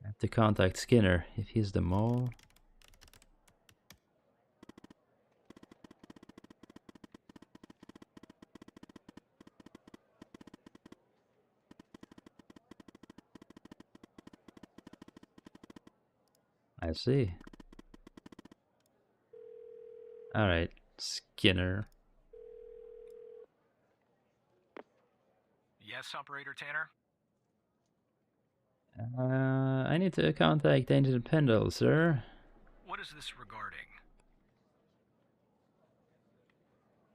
I have to contact Skinner if he's the mole. I see. Alright, Skinner. Yes, Operator Tanner? I need to contact Agent Pendle, sir. What is this regarding?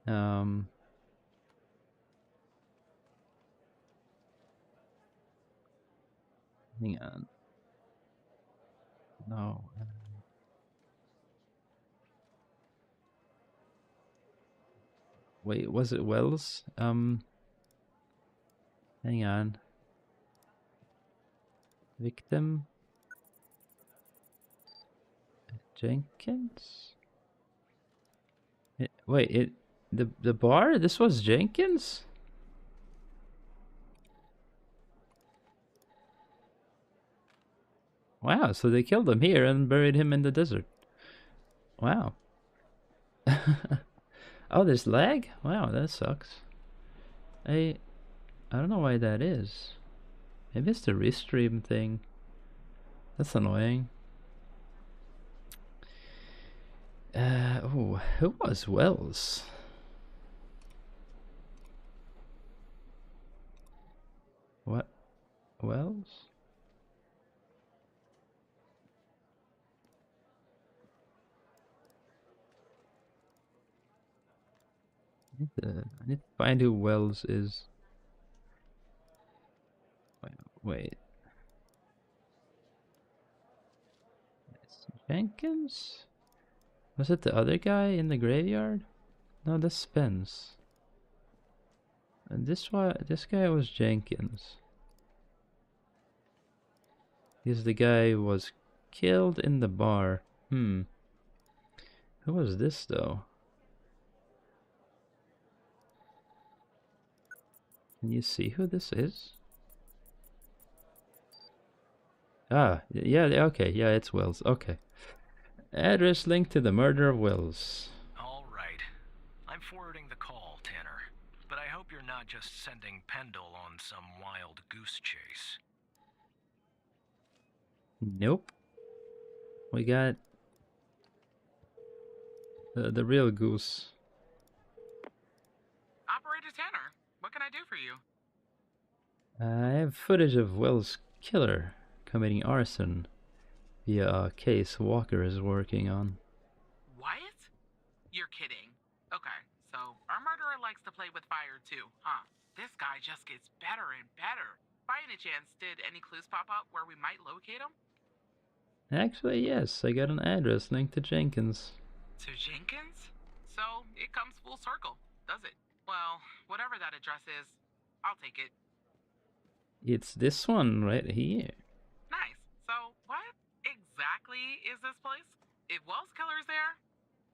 Hang on. No. Wait, was it Wells? Hang on. Victim? Jenkins? The bar? This was Jenkins? Wow, so they killed him here and buried him in the desert. Wow. Oh, there's lag? Wow, that sucks. I don't know why that is. Maybe it's the restream thing. That's annoying. Oh, who was Wells? What? Wells? I need to find who Wells is. Wait. It's Jenkins? Was it the other guy in the graveyard? No, that's Spence. And this guy was Jenkins. He's the guy who was killed in the bar. Who was this though? Can you see who this is? Ah, yeah, okay, yeah, it's Wills. Okay. Address linked to the murder of Wills. All right. I'm forwarding the call, Tanner. But I hope you're not just sending Pendle on some wild goose chase. Nope. We got the real goose. Operator Tanner, what can I do for you? I have footage of Wills' killer committing arson via a case Walker is working on. What? You're kidding. Okay, so our murderer likes to play with fire too, huh? This guy just gets better and better. By any chance, did any clues pop up where we might locate him? Actually, yes, I got an address linked to Jenkins. To Jenkins? So it comes full circle, does it? Well, whatever that address is, I'll take it. It's this one right here. Nice. So what exactly is this place? If Wells Killer's there,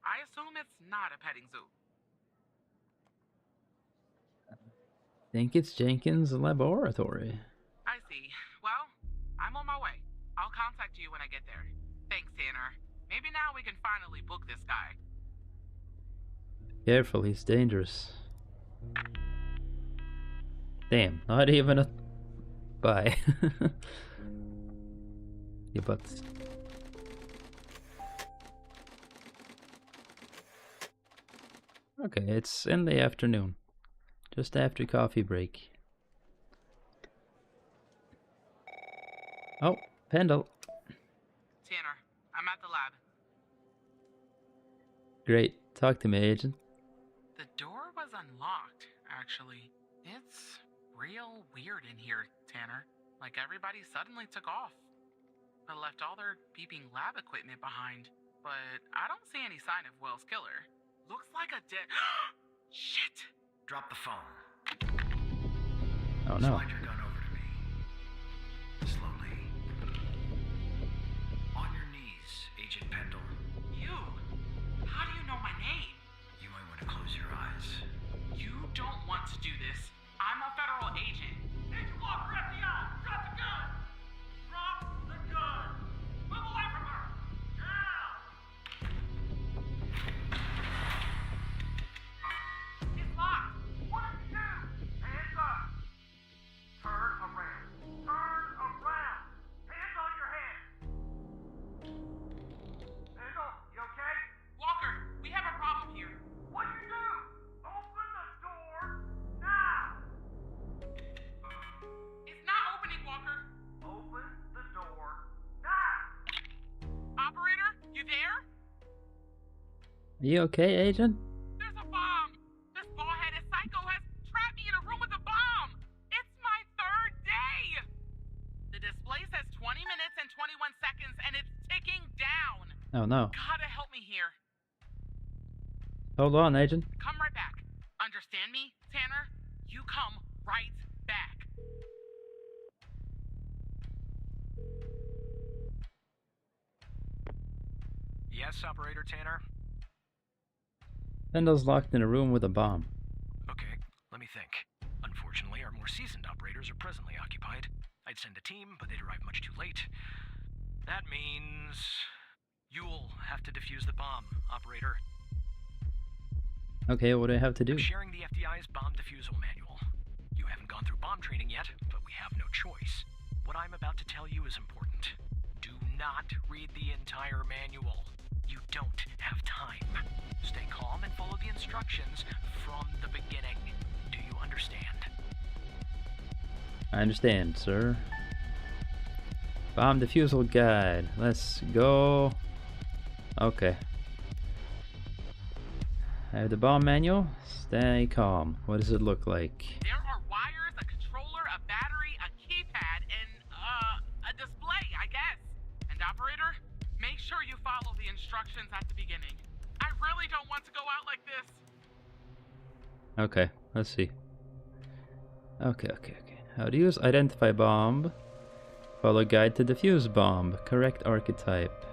I assume it's not a petting zoo. I think it's Jenkins' laboratory. I see. Well, I'm on my way. I'll contact you when I get there. Thanks, Tanner. Maybe now we can finally book this guy. Careful, he's dangerous. Damn, not even a... Bye. Yeah, but... Okay, it's in the afternoon. Just after coffee break. Oh, Pendle. Tanner, I'm at the lab. Great. Talk to me, Agent. The door was unlocked, actually. It's real weird in here, Tanner. Like everybody suddenly took off. But left all their beeping lab equipment behind. But I don't see any sign of Wells' killer. Looks like a dead... Shit! Drop the phone. Oh no. Slide your gun over to me. Slowly. On your knees, Agent Pendle. You? How do you know my name? You might want to close your eyes. You don't want to do this. I'm a federal agent. Agent Walker, FBI! Drop the gun! Drop the gun! Move away from her! Now! It's locked! What did you do? Hands up! Turn around! Turn around! Hands on your head! Pendle, you okay? Walker, we have a problem here. What'd you do? Open the door now! It's not opening, Walker. Open the door now! Operator, you there? Are you okay, Agent? There's a bomb! This bald-headed psycho has trapped me in a room with a bomb! It's my third day! The display says 20 minutes and 21 seconds, and it's ticking down! Oh no. Gotta help me here. Hold on, Agent. Come right back. Understand me, Tanner? You come right back. Yes, Operator Tanner? Pendle's locked in a room with a bomb. Okay, let me think. Unfortunately, our more seasoned operators are presently occupied. I'd send a team, but they'd arrive much too late. That means... you'll have to defuse the bomb, Operator. Okay, what do I have to do? I'm sharing the FDI's bomb defusal manual. You haven't gone through bomb training yet, but we have no choice. What I'm about to tell you is important. Do not read the entire manual. You don't have time. Stay calm and follow the instructions from the beginning. Do you understand? I understand, sir. Bomb defusal guide. Let's go. Okay. I have the bomb manual. Stay calm. What does it look like? There are wires, a controller, a battery, a keypad, and, a display, I guess. And operator, make sure you follow the instructions at the beginning. I really don't want to go out like this. Okay, let's see. Okay. How to use identify bomb. Follow guide to defuse bomb. Correct archetype.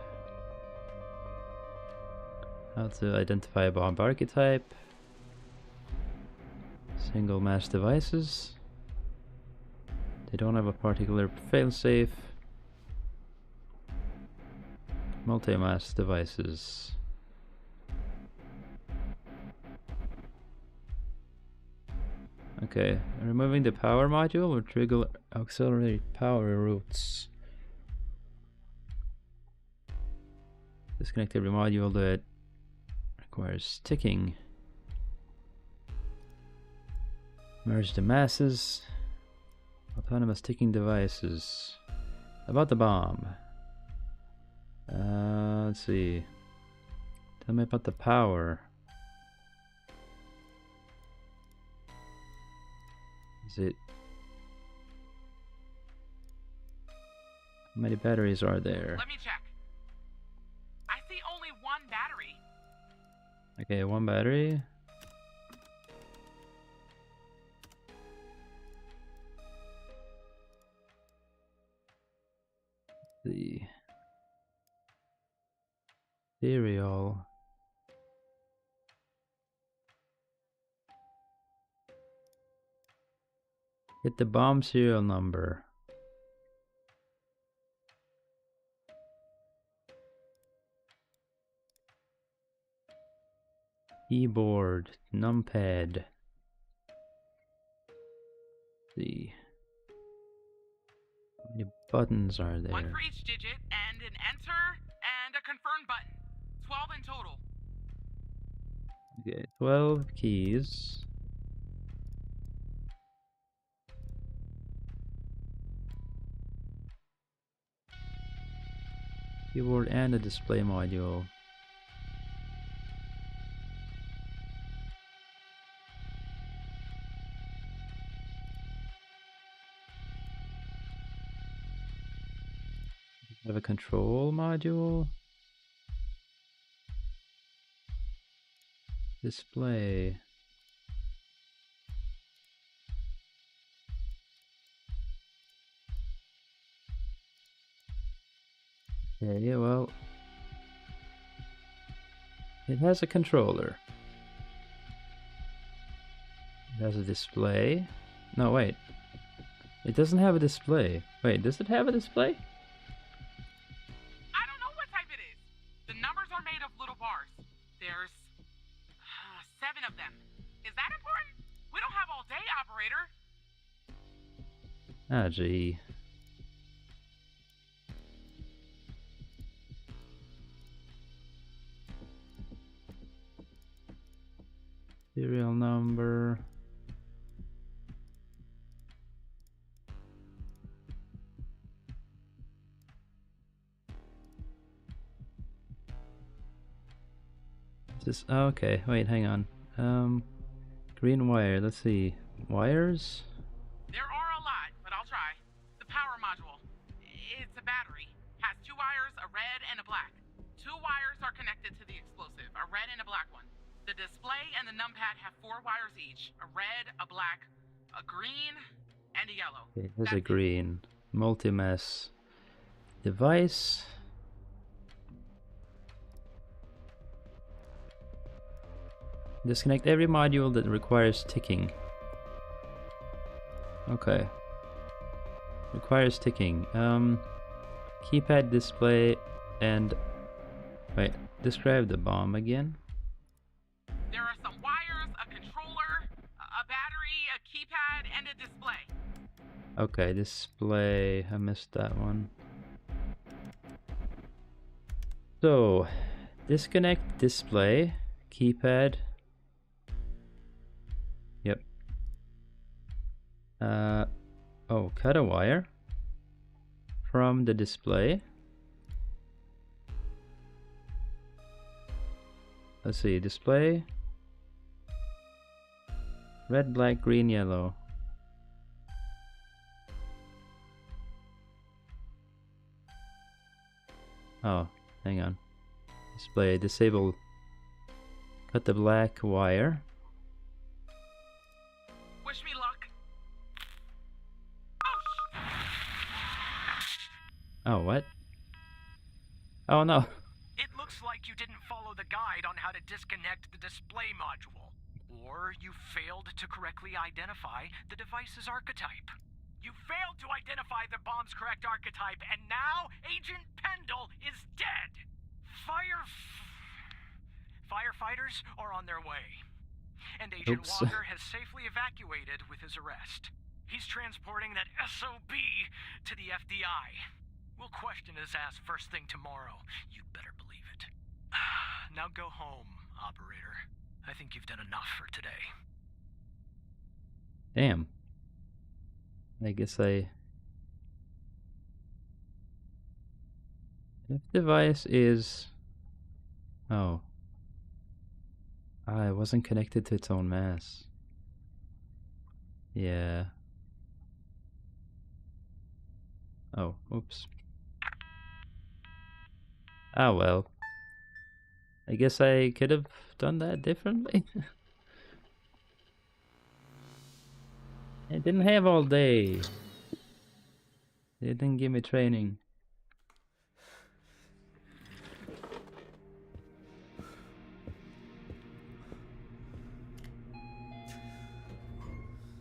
How to identify a bomb archetype. Single mass devices. They don't have a particular failsafe. Multi-mass devices. Okay, removing the power module will trigger auxiliary power routes. Disconnect every module that requires ticking. Merge the masses. Autonomous ticking devices. About the bomb. Let's see. Tell me about the power. Is it... How many batteries are there? Let me check. I see only one battery. Okay, one battery. The serial. Get the bomb serial number. Keyboard, numpad. See. How many buttons are there? One for each digit, and an enter and a confirm button. 12 in total. Okay, 12 keys. Keyboard and a display module. Have a control module. Display. Okay, well, it has a controller. It has a display. No, wait. It doesn't have a display. Wait, does it have a display? I don't know what type it is. The numbers are made of little bars. There's 7 of them. Is that important? We don't have all day, operator. Ah, gee. Serial number. This, oh, okay, wait, hang on. Green wire, let's see. Wires? There are a lot, but I'll try. The power module. It's a battery. Has 2 wires, a red and a black. 2 wires are connected to the explosive, a red and a black one. The display and the numpad have 4 wires each. A red, a black, a green, and a yellow. Okay, here's a green. Multi-mass device. Disconnect every module that requires ticking. Okay. Requires ticking. Keypad, display, and... Wait, describe the bomb again. There are some wires, a controller, a battery, a keypad, and a display. Okay, display. I missed that one. So, disconnect display, keypad. Yep. Oh, cut a wire from the display. Let's see, display. Red, black, green, yellow. Oh, hang on. Display, disable. Cut the black wire. Wish me luck. Oh, what? Oh no. It looks like you didn't follow the the guide on how to disconnect the display module. Or you failed to correctly identify the device's archetype. You failed to identify the bomb's correct archetype, and now Agent Pendle is dead! Firefighters are on their way. And Agent Oops. Walker has safely evacuated with his arrest. He's transporting that SOB to the FBI. We'll question his ass first thing tomorrow. You better believe it. Now go home, operator. I think you've done enough for today. Damn. I guess I... If device is... Oh. Ah, it wasn't connected to its own mass. Yeah. Oh, oops. Ah, well. I guess I could have done that differently. I didn't have all day. They didn't give me training.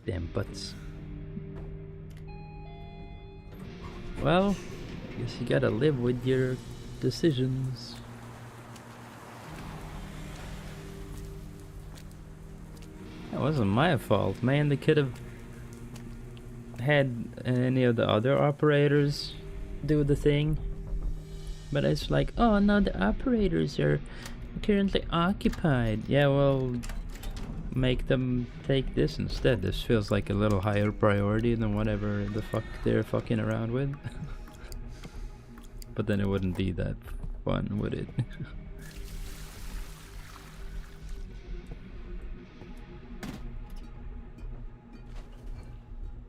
Damn butts. Well, guess you gotta live with your decisions. That wasn't my fault, man. They could have had any of the other operators do the thing. But it's like, oh no, the operators are currently occupied. Yeah, well, make them take this instead. This feels like a little higher priority than whatever the fuck they're fucking around with. But then it wouldn't be that fun, would it?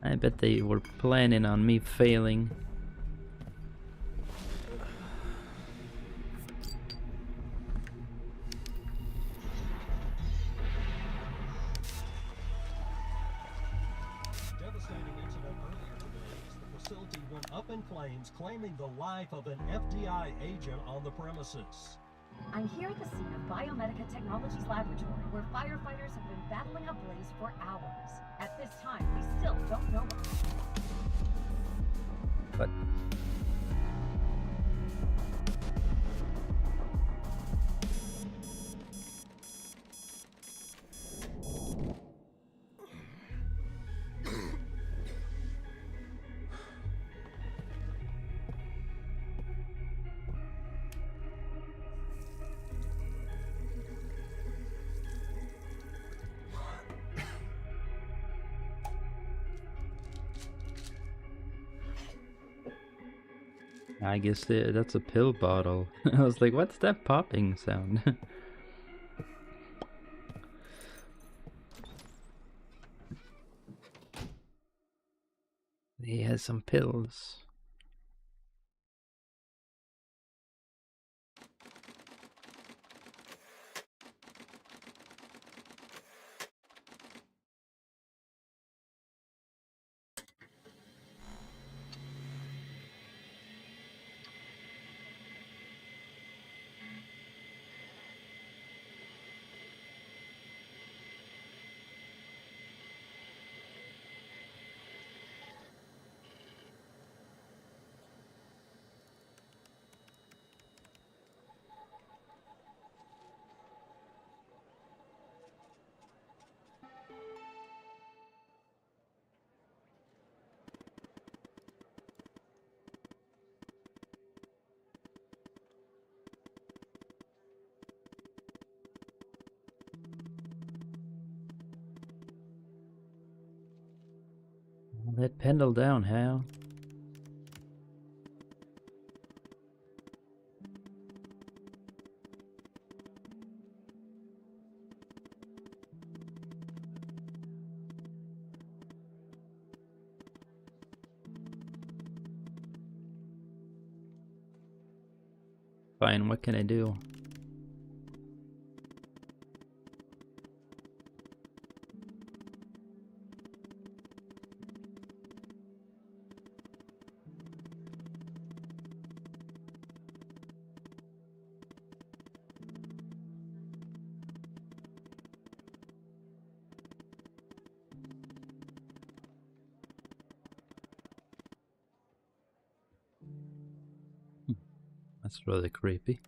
I bet they were planning on me failing. Up in flames, claiming the life of an FDI agent on the premises. I'm here at the scene of Biomedica Technologies Laboratory, where firefighters have been battling a blaze for hours. At this time, we still don't know But I guess that's a pill bottle. I was like, what's that popping sound? He has some pills. Let Pendle down, Hal. Fine, what can I do? That's really creepy.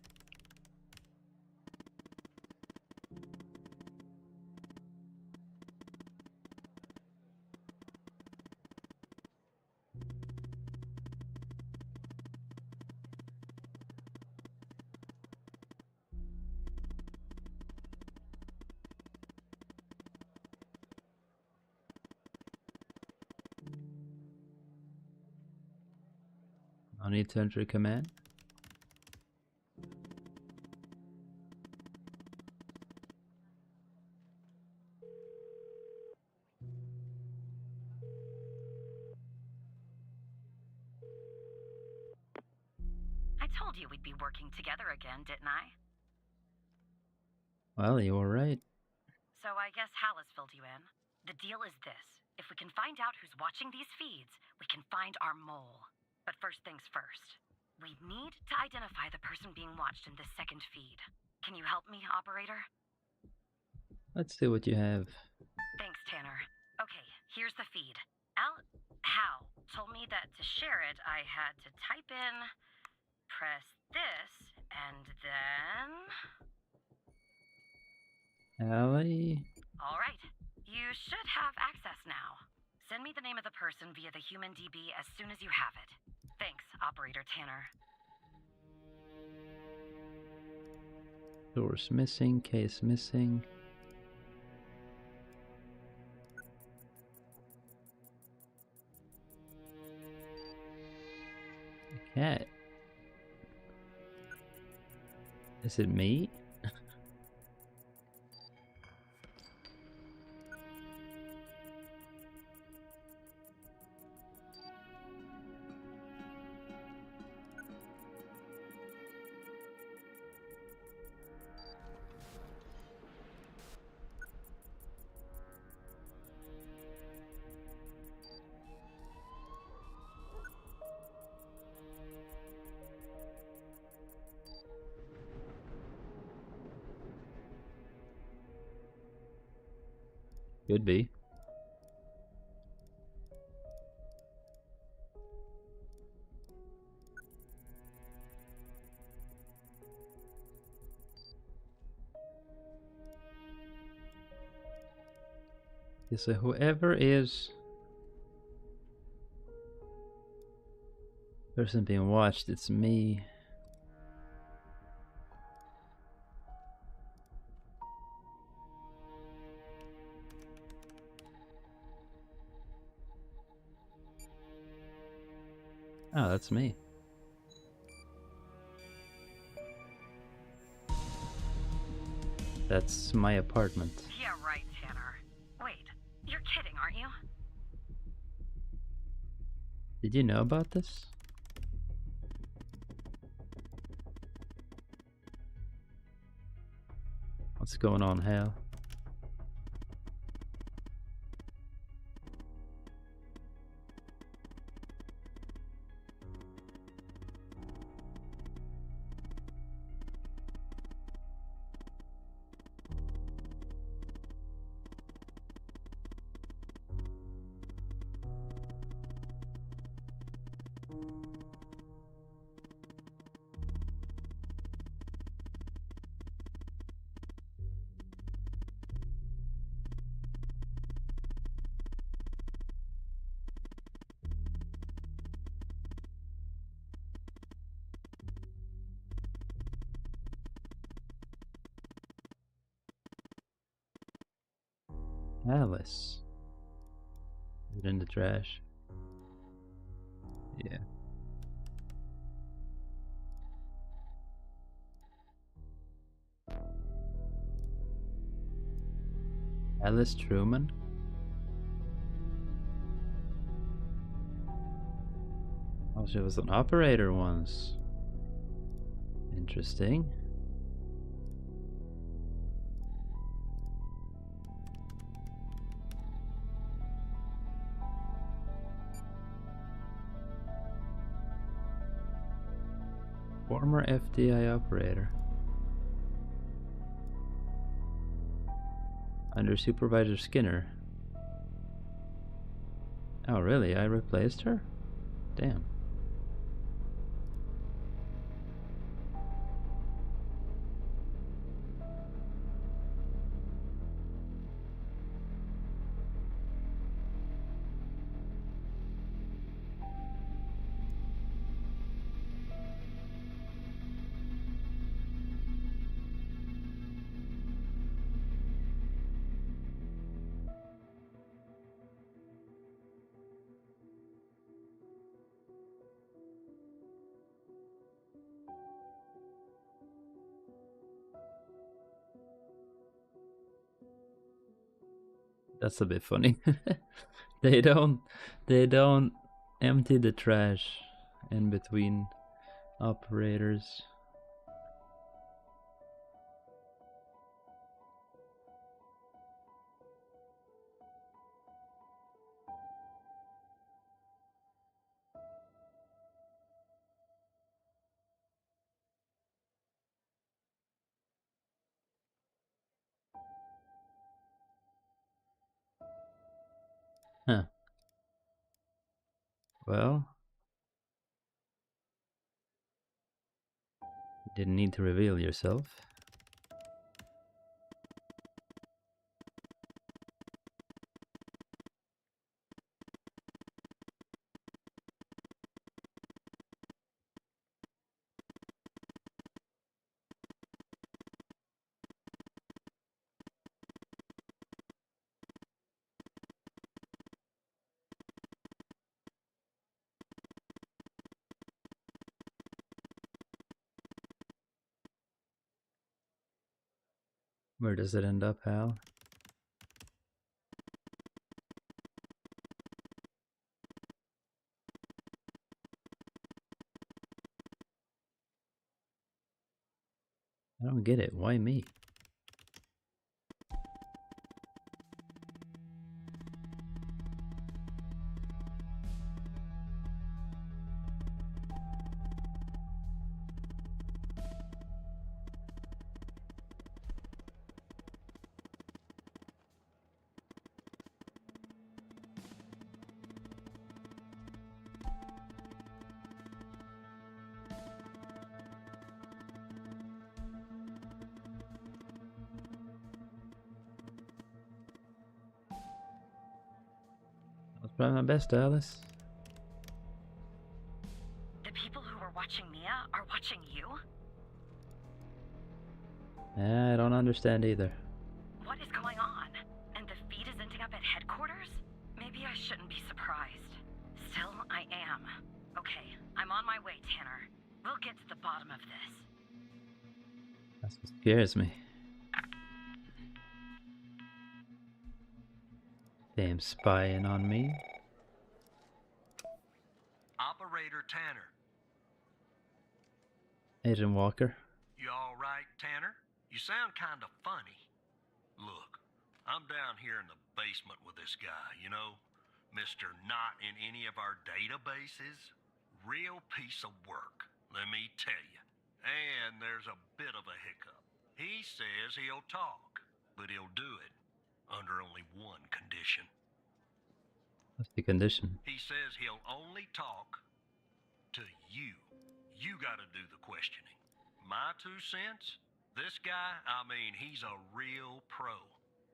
I need to enter command. I told you we'd be working together again, didn't I? Well, you were right. So I guess Hal has filled you in. The deal is this. If we can find out who's watching these feeds, we can find our mole. But first things first. We need to identify the person being watched in this second feed. Can you help me, operator? Let's see what you have. Thanks, Tanner. Okay, here's the feed. Hal told me that to share it, I had to type in, press this, and then... Allie? Alright, you should have access now. Send me the name of the person via the HumanDB as soon as you have it. Thanks, Operator Tanner. Source missing, case missing. Cat. Is it me? Could be. Okay, so whoever is person being watched, it's me. Oh, that's me. That's my apartment. Yeah, right, Tanner. Wait, you're kidding, aren't you? Did you know about this? What's going on, Hal? Alice. Is it in the trash? Yeah. Alice Truman? Oh, she was an operator once. Interesting. Former FDI operator. Under Supervisor Skinner. Oh, really? I replaced her? Damn. That's a bit funny. They don't empty the trash in between operators. Huh. Well, you didn't need to reveal yourself. Where does it end up, Hal? I don't get it. Why me? I'll try my best, Alice. The people who were watching Mia are watching you? I don't understand either. What is going on? And the feed is ending up at headquarters? Maybe I shouldn't be surprised. Still, I am. Okay, I'm on my way, Tanner. We'll get to the bottom of this. That's what scares me. Damn spying on me. Operator Tanner. Agent Walker. You alright, Tanner? You sound kind of funny. Look, I'm down here in the basement with this guy, you know? Mr. Not in any of our databases. Real piece of work, let me tell you. And there's a bit of a hiccup. He says he'll talk, but he'll do it under only one condition. What's the condition? He says he'll only talk to you. You gotta do the questioning. My 2 cents? This guy, I mean, he's a real pro.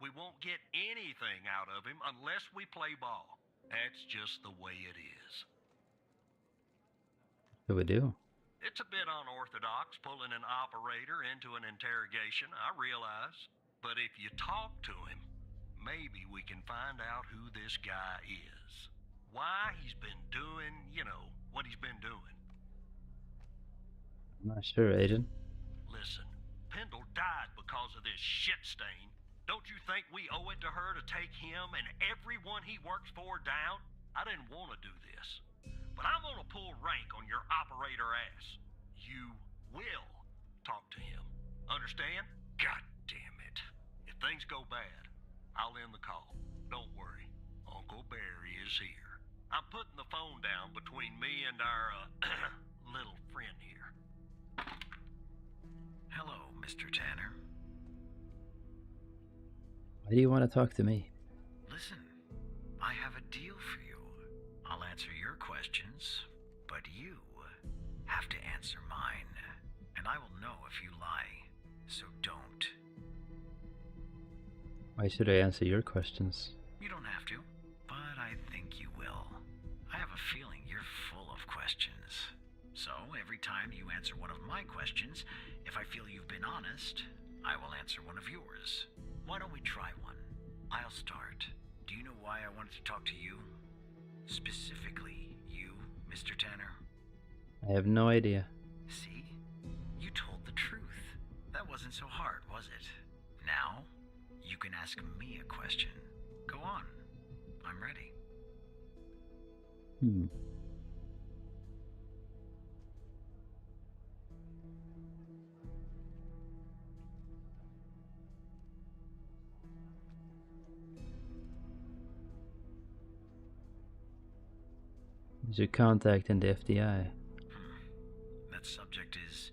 We won't get anything out of him unless we play ball. That's just the way it is. What do we do? It's a bit unorthodox pulling an operator into an interrogation, I realize. But if you talk to him, maybe we can find out who this guy is. Why he's been doing, you know, what he's been doing. I'm not sure, Agent. Listen, Pendle died because of this shit stain. Don't you think we owe it to her to take him and everyone he works for down? I didn't want to do this, but I'm gonna pull rank on your operator ass. You will talk to him. Understand? God damn it. If things go bad, I'll end the call. Don't worry. Uncle Barry is here. I'm putting the phone down between me and our, little friend here. Hello, Mr. Tanner. Why do you want to talk to me? Listen, I have a deal for you. I'll answer your questions, but you have to answer mine. And I will know if you lie, so don't. Why should I answer your questions? You don't have to, but I think you will. I have a feeling you're full of questions. So every time you answer one of my questions, if I feel you've been honest, I will answer one of yours. Why don't we try one? I'll start. Do you know why I wanted to talk to you? Specifically, you, Mr. Tanner? I have no idea. See? You told the truth. That wasn't so hard, was it? Now, you can ask me a question. Go Hmm. You should contact in the FDI. That subject is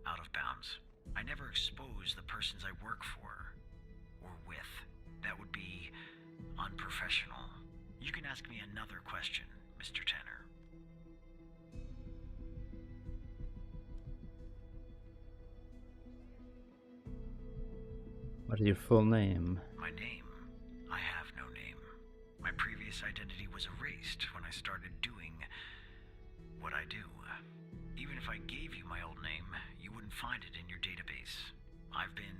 out of bounds. I never expose the persons I work for or with. That would be unprofessional. You can ask me another question, Mr. Tanner. What is your full name? My name? I have no name. My previous identity was erased when I started doing what I do. Even if I gave you my old name, you wouldn't find it in your database. I've been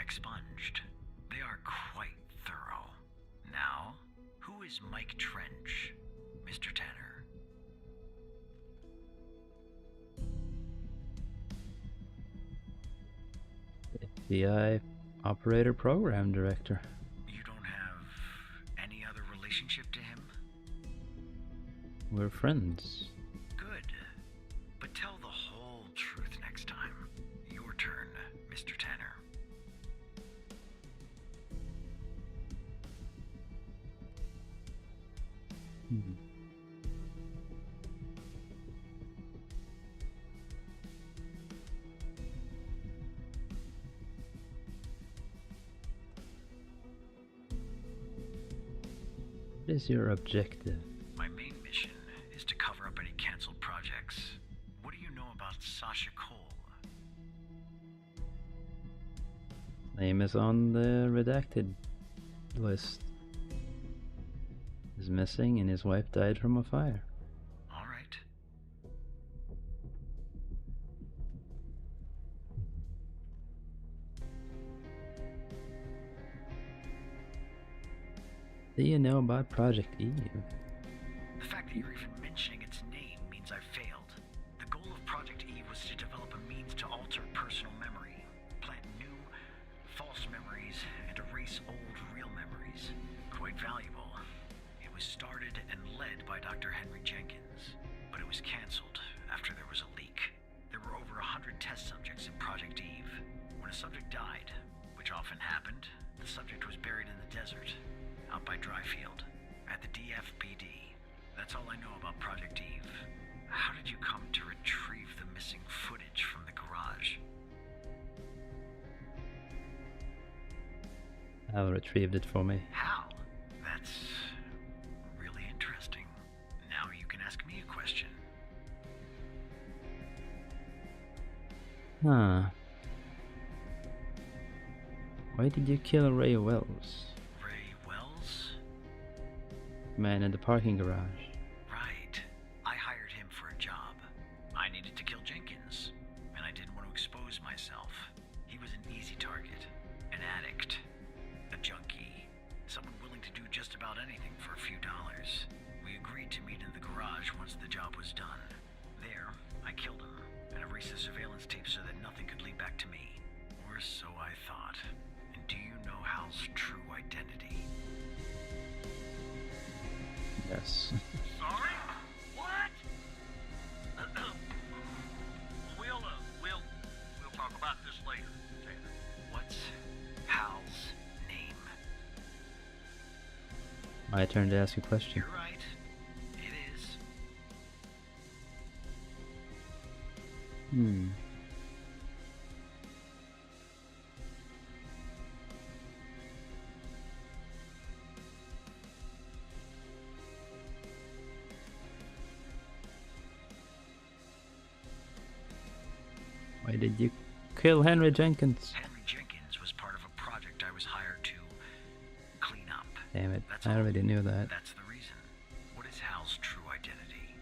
expunged. They are quite thorough. Now, who is Mike Trench, Mr. Tanner? FBI Operator Program Director. You don't have any other relationship to him? We're friends. Good. But tell the whole truth next time. Your turn, Mr. Tanner. Hmm. What is your objective? My main mission is to cover up any canceled projects. What do you know about Sasha Cole? Name is on the redacted list. Is missing and his wife died from a fire. All right. Do you know about Project Eve? The fact that you're even mentioning its name means I've failed. The goal of Project Eve was to develop a means to alter personal memory, plant new, false memories, and erase old, real memories. Quite valuable. It was started and led by Dr. Henry Jenkins, but it was canceled after there was a leak. There were over 100 test subjects in Project Eve. When a subject died, which often happened, the subject was buried in the desert, out by Dryfield, at the DFPD. That's all I know about Project Eve. How did you come to retrieve the missing footage from the garage? Al retrieved it for me. How? That's really interesting. Now you can ask me a question. Huh. Why did you kill Ray Wells? Ray Wells? Man in the parking garage. Right. I hired him for a job. I needed to kill Jenkins, and I didn't want to expose myself. He was an easy target, an addict, a junkie, someone willing to do just about anything for a few dollars. We agreed to meet in the garage once the job was done. There, I killed him and erased the surveillance tape so that nothing could lead back to me. Or so I thought. And do you know Hal's true identity? Yes. Sorry? What? We'll talk about this later, Tanner. What's Hal's name? My turn to ask a question. You're right. It is. Hmm. Why did you kill Henry Jenkins? Henry Jenkins was part of a project I was hired to clean up. Damn it, That's I all. already knew that. That's the reason. What is Hal's true identity?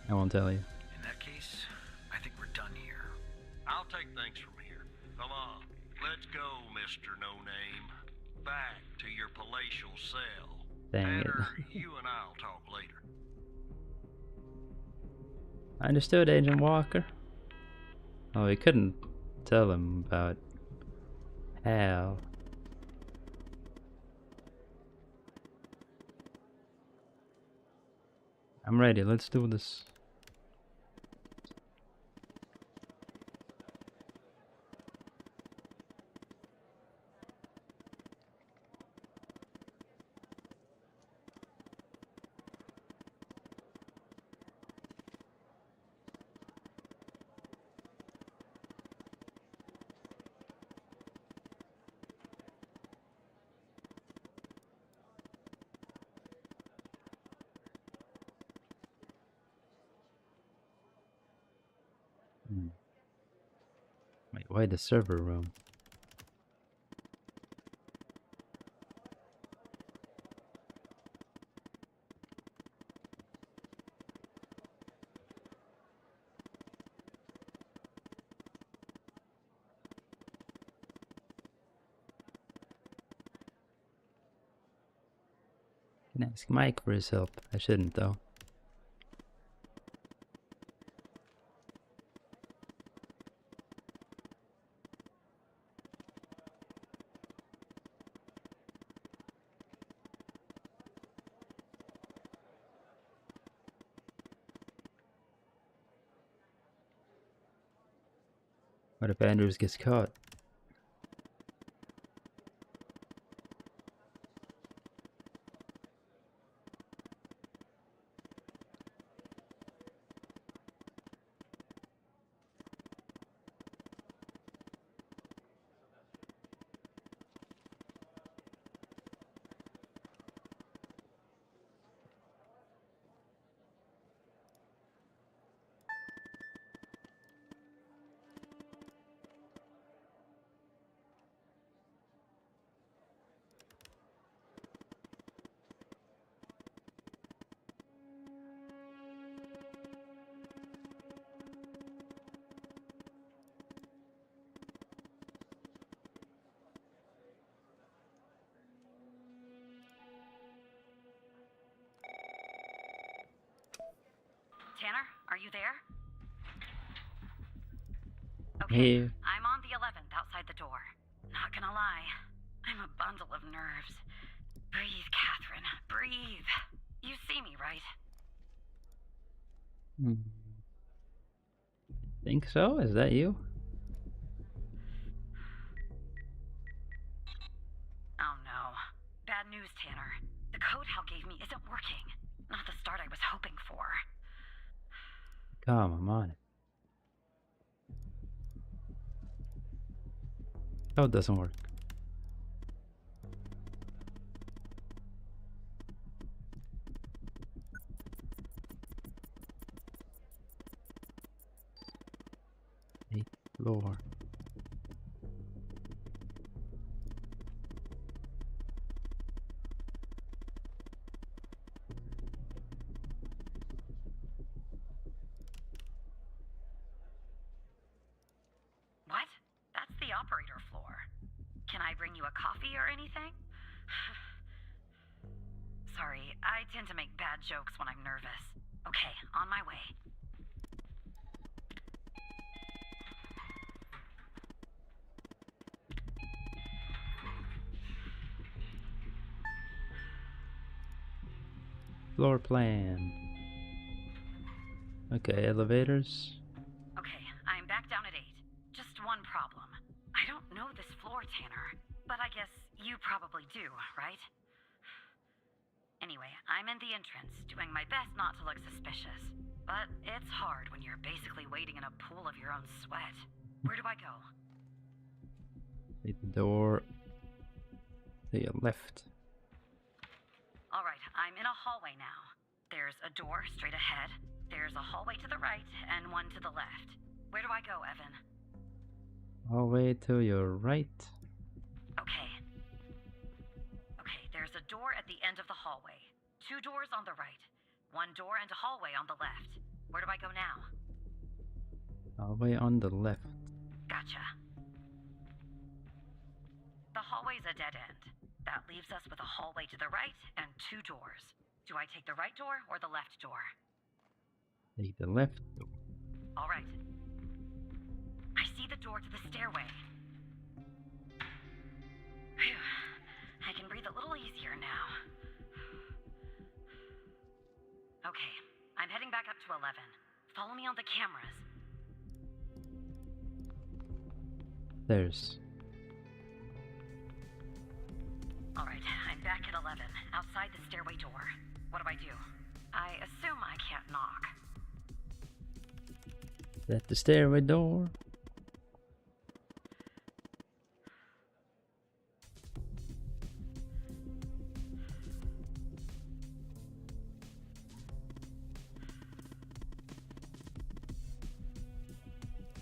I won't tell you. In that case, I think we're done here. I'll take things from here. Come on, let's go, Mr. No Name. Back to your palatial cell. Dang it. Tanner, you and I'll talk later. Understood, Agent Walker. Oh, we couldn't tell him about Hal. I'm ready, let's do this. Wait, why the server room? Can ask Mike for his help. I shouldn't though. What if Andrews gets caught? Tanner, are you there? Okay, Hey. I'm on the 11th outside the door. Not gonna lie, I'm a bundle of nerves. Breathe, Catherine, breathe. You see me, right? Think so? Is that you? Oh no. Bad news, Tanner. The code Hal gave me isn't working. Not the start I was hoping for. Come, I'm on it. Oh, it doesn't work. Eighth floor. What? That's the operator floor. Can I bring you a coffee or anything? Sorry, I tend to make bad jokes when I'm nervous. Okay, on my way. Floor plan. Okay, elevators. Okay, I'm back down at 8. Just one problem. I don't know this floor, Tanner. But I guess you probably do, right? Anyway, I'm in the entrance, doing my best not to look suspicious. But it's hard when you're basically waiting in a pool of your own sweat. Where do I go? The door to your left. Alright, I'm in a hallway now. There's a door straight ahead, there's a hallway to the right, and one to the left. Where do I go, Evan? Hallway to your right. Okay. Okay, there's a door at the end of the hallway. 2 doors on the right. 1 door and a hallway on the left. Where do I go now? Hallway on the left. Gotcha. The hallway's a dead end. That leaves us with a hallway to the right and 2 doors. Do I take the right door or the left door? Take the left door. All right. I see the door to the stairway. Phew. I can breathe a little easier now. Okay, to 11. Follow me on the cameras. There's. Alright, I'm back at 11, outside the stairway door. What do I do? I assume I can't knock. At the stairway door.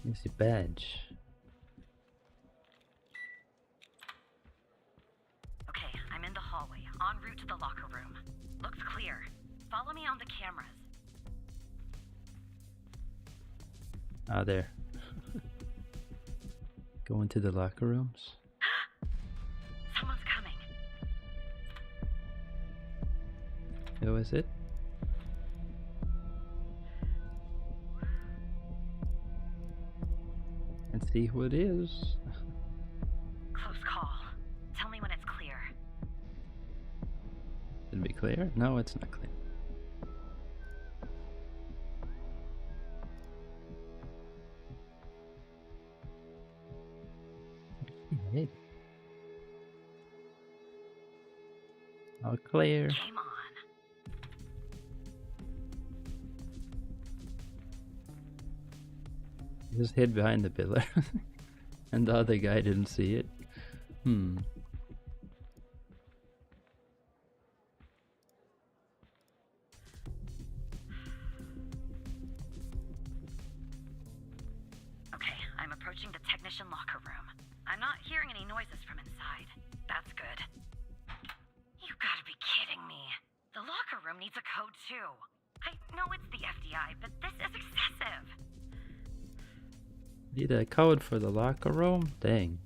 Here's your badge. Okay, I'm in the hallway, en route to the locker room. Looks clear. Follow me on the cameras. Ah, there. Go into the locker rooms. Someone's coming. Who is it? And see who it is. Close call. Tell me when it's clear. Should it be clear? No, it's not clear. Hey. All clear. Game on. Just hid behind the pillar. And the other guy didn't see it. Okay, I'm approaching the technician locker room. I'm not hearing any noises from inside. That's good. You gotta be kidding me. The locker room needs a code too. I know it's the FDI, but this is excessive. Need a code for the locker room? Dang.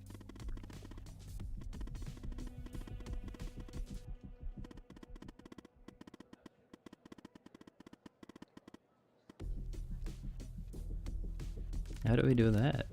How do we do that?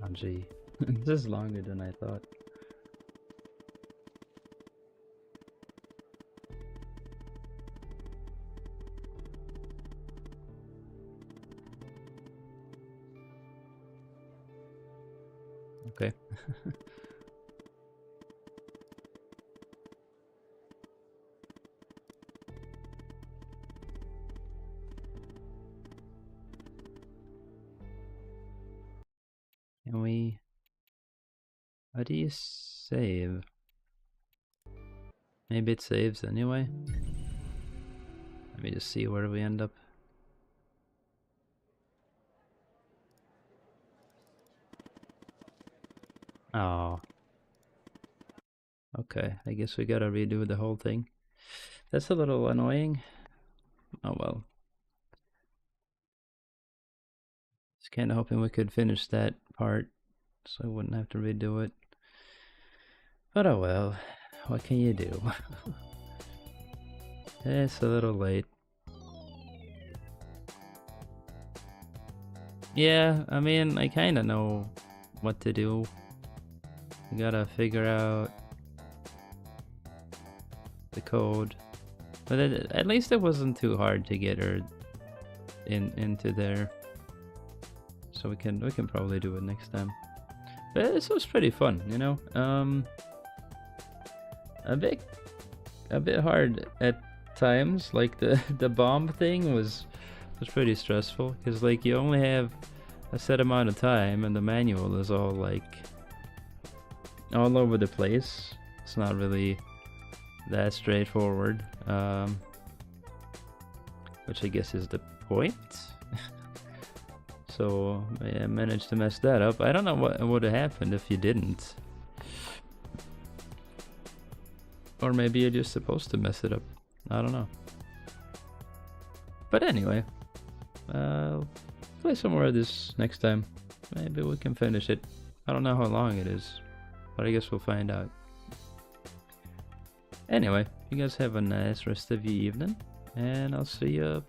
Oh gee, this is longer than I thought. Okay. Can we... How do you save? Maybe it saves anyway? Let me just see where we end up. Oh. Okay, I guess we gotta redo the whole thing. That's a little annoying. Oh well. Just kinda hoping we could finish that part so I wouldn't have to redo it. But oh well, what can you do? It's a little late. Yeah, I mean, I kinda know what to do. We gotta figure out the code, but at least it wasn't too hard to get her into there. So we can probably do it next time. But this was pretty fun, you know. A bit hard at times. Like the bomb thing was pretty stressful because like you only have a set amount of time, and the manual is all like all over the place. It's not really that straightforward, which I guess is the point. So I managed to mess that up. I don't know what would have happened if you didn't, or maybe you're just supposed to mess it up. I don't know. But anyway, I'll play some more of this next time. Maybe we can finish it. I don't know how long it is, but I guess we'll find out. Anyway, you guys have a nice rest of your evening, and I'll see you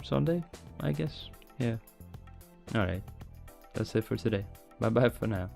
Sunday, I guess. Yeah. Alright. That's it for today. Bye bye for now.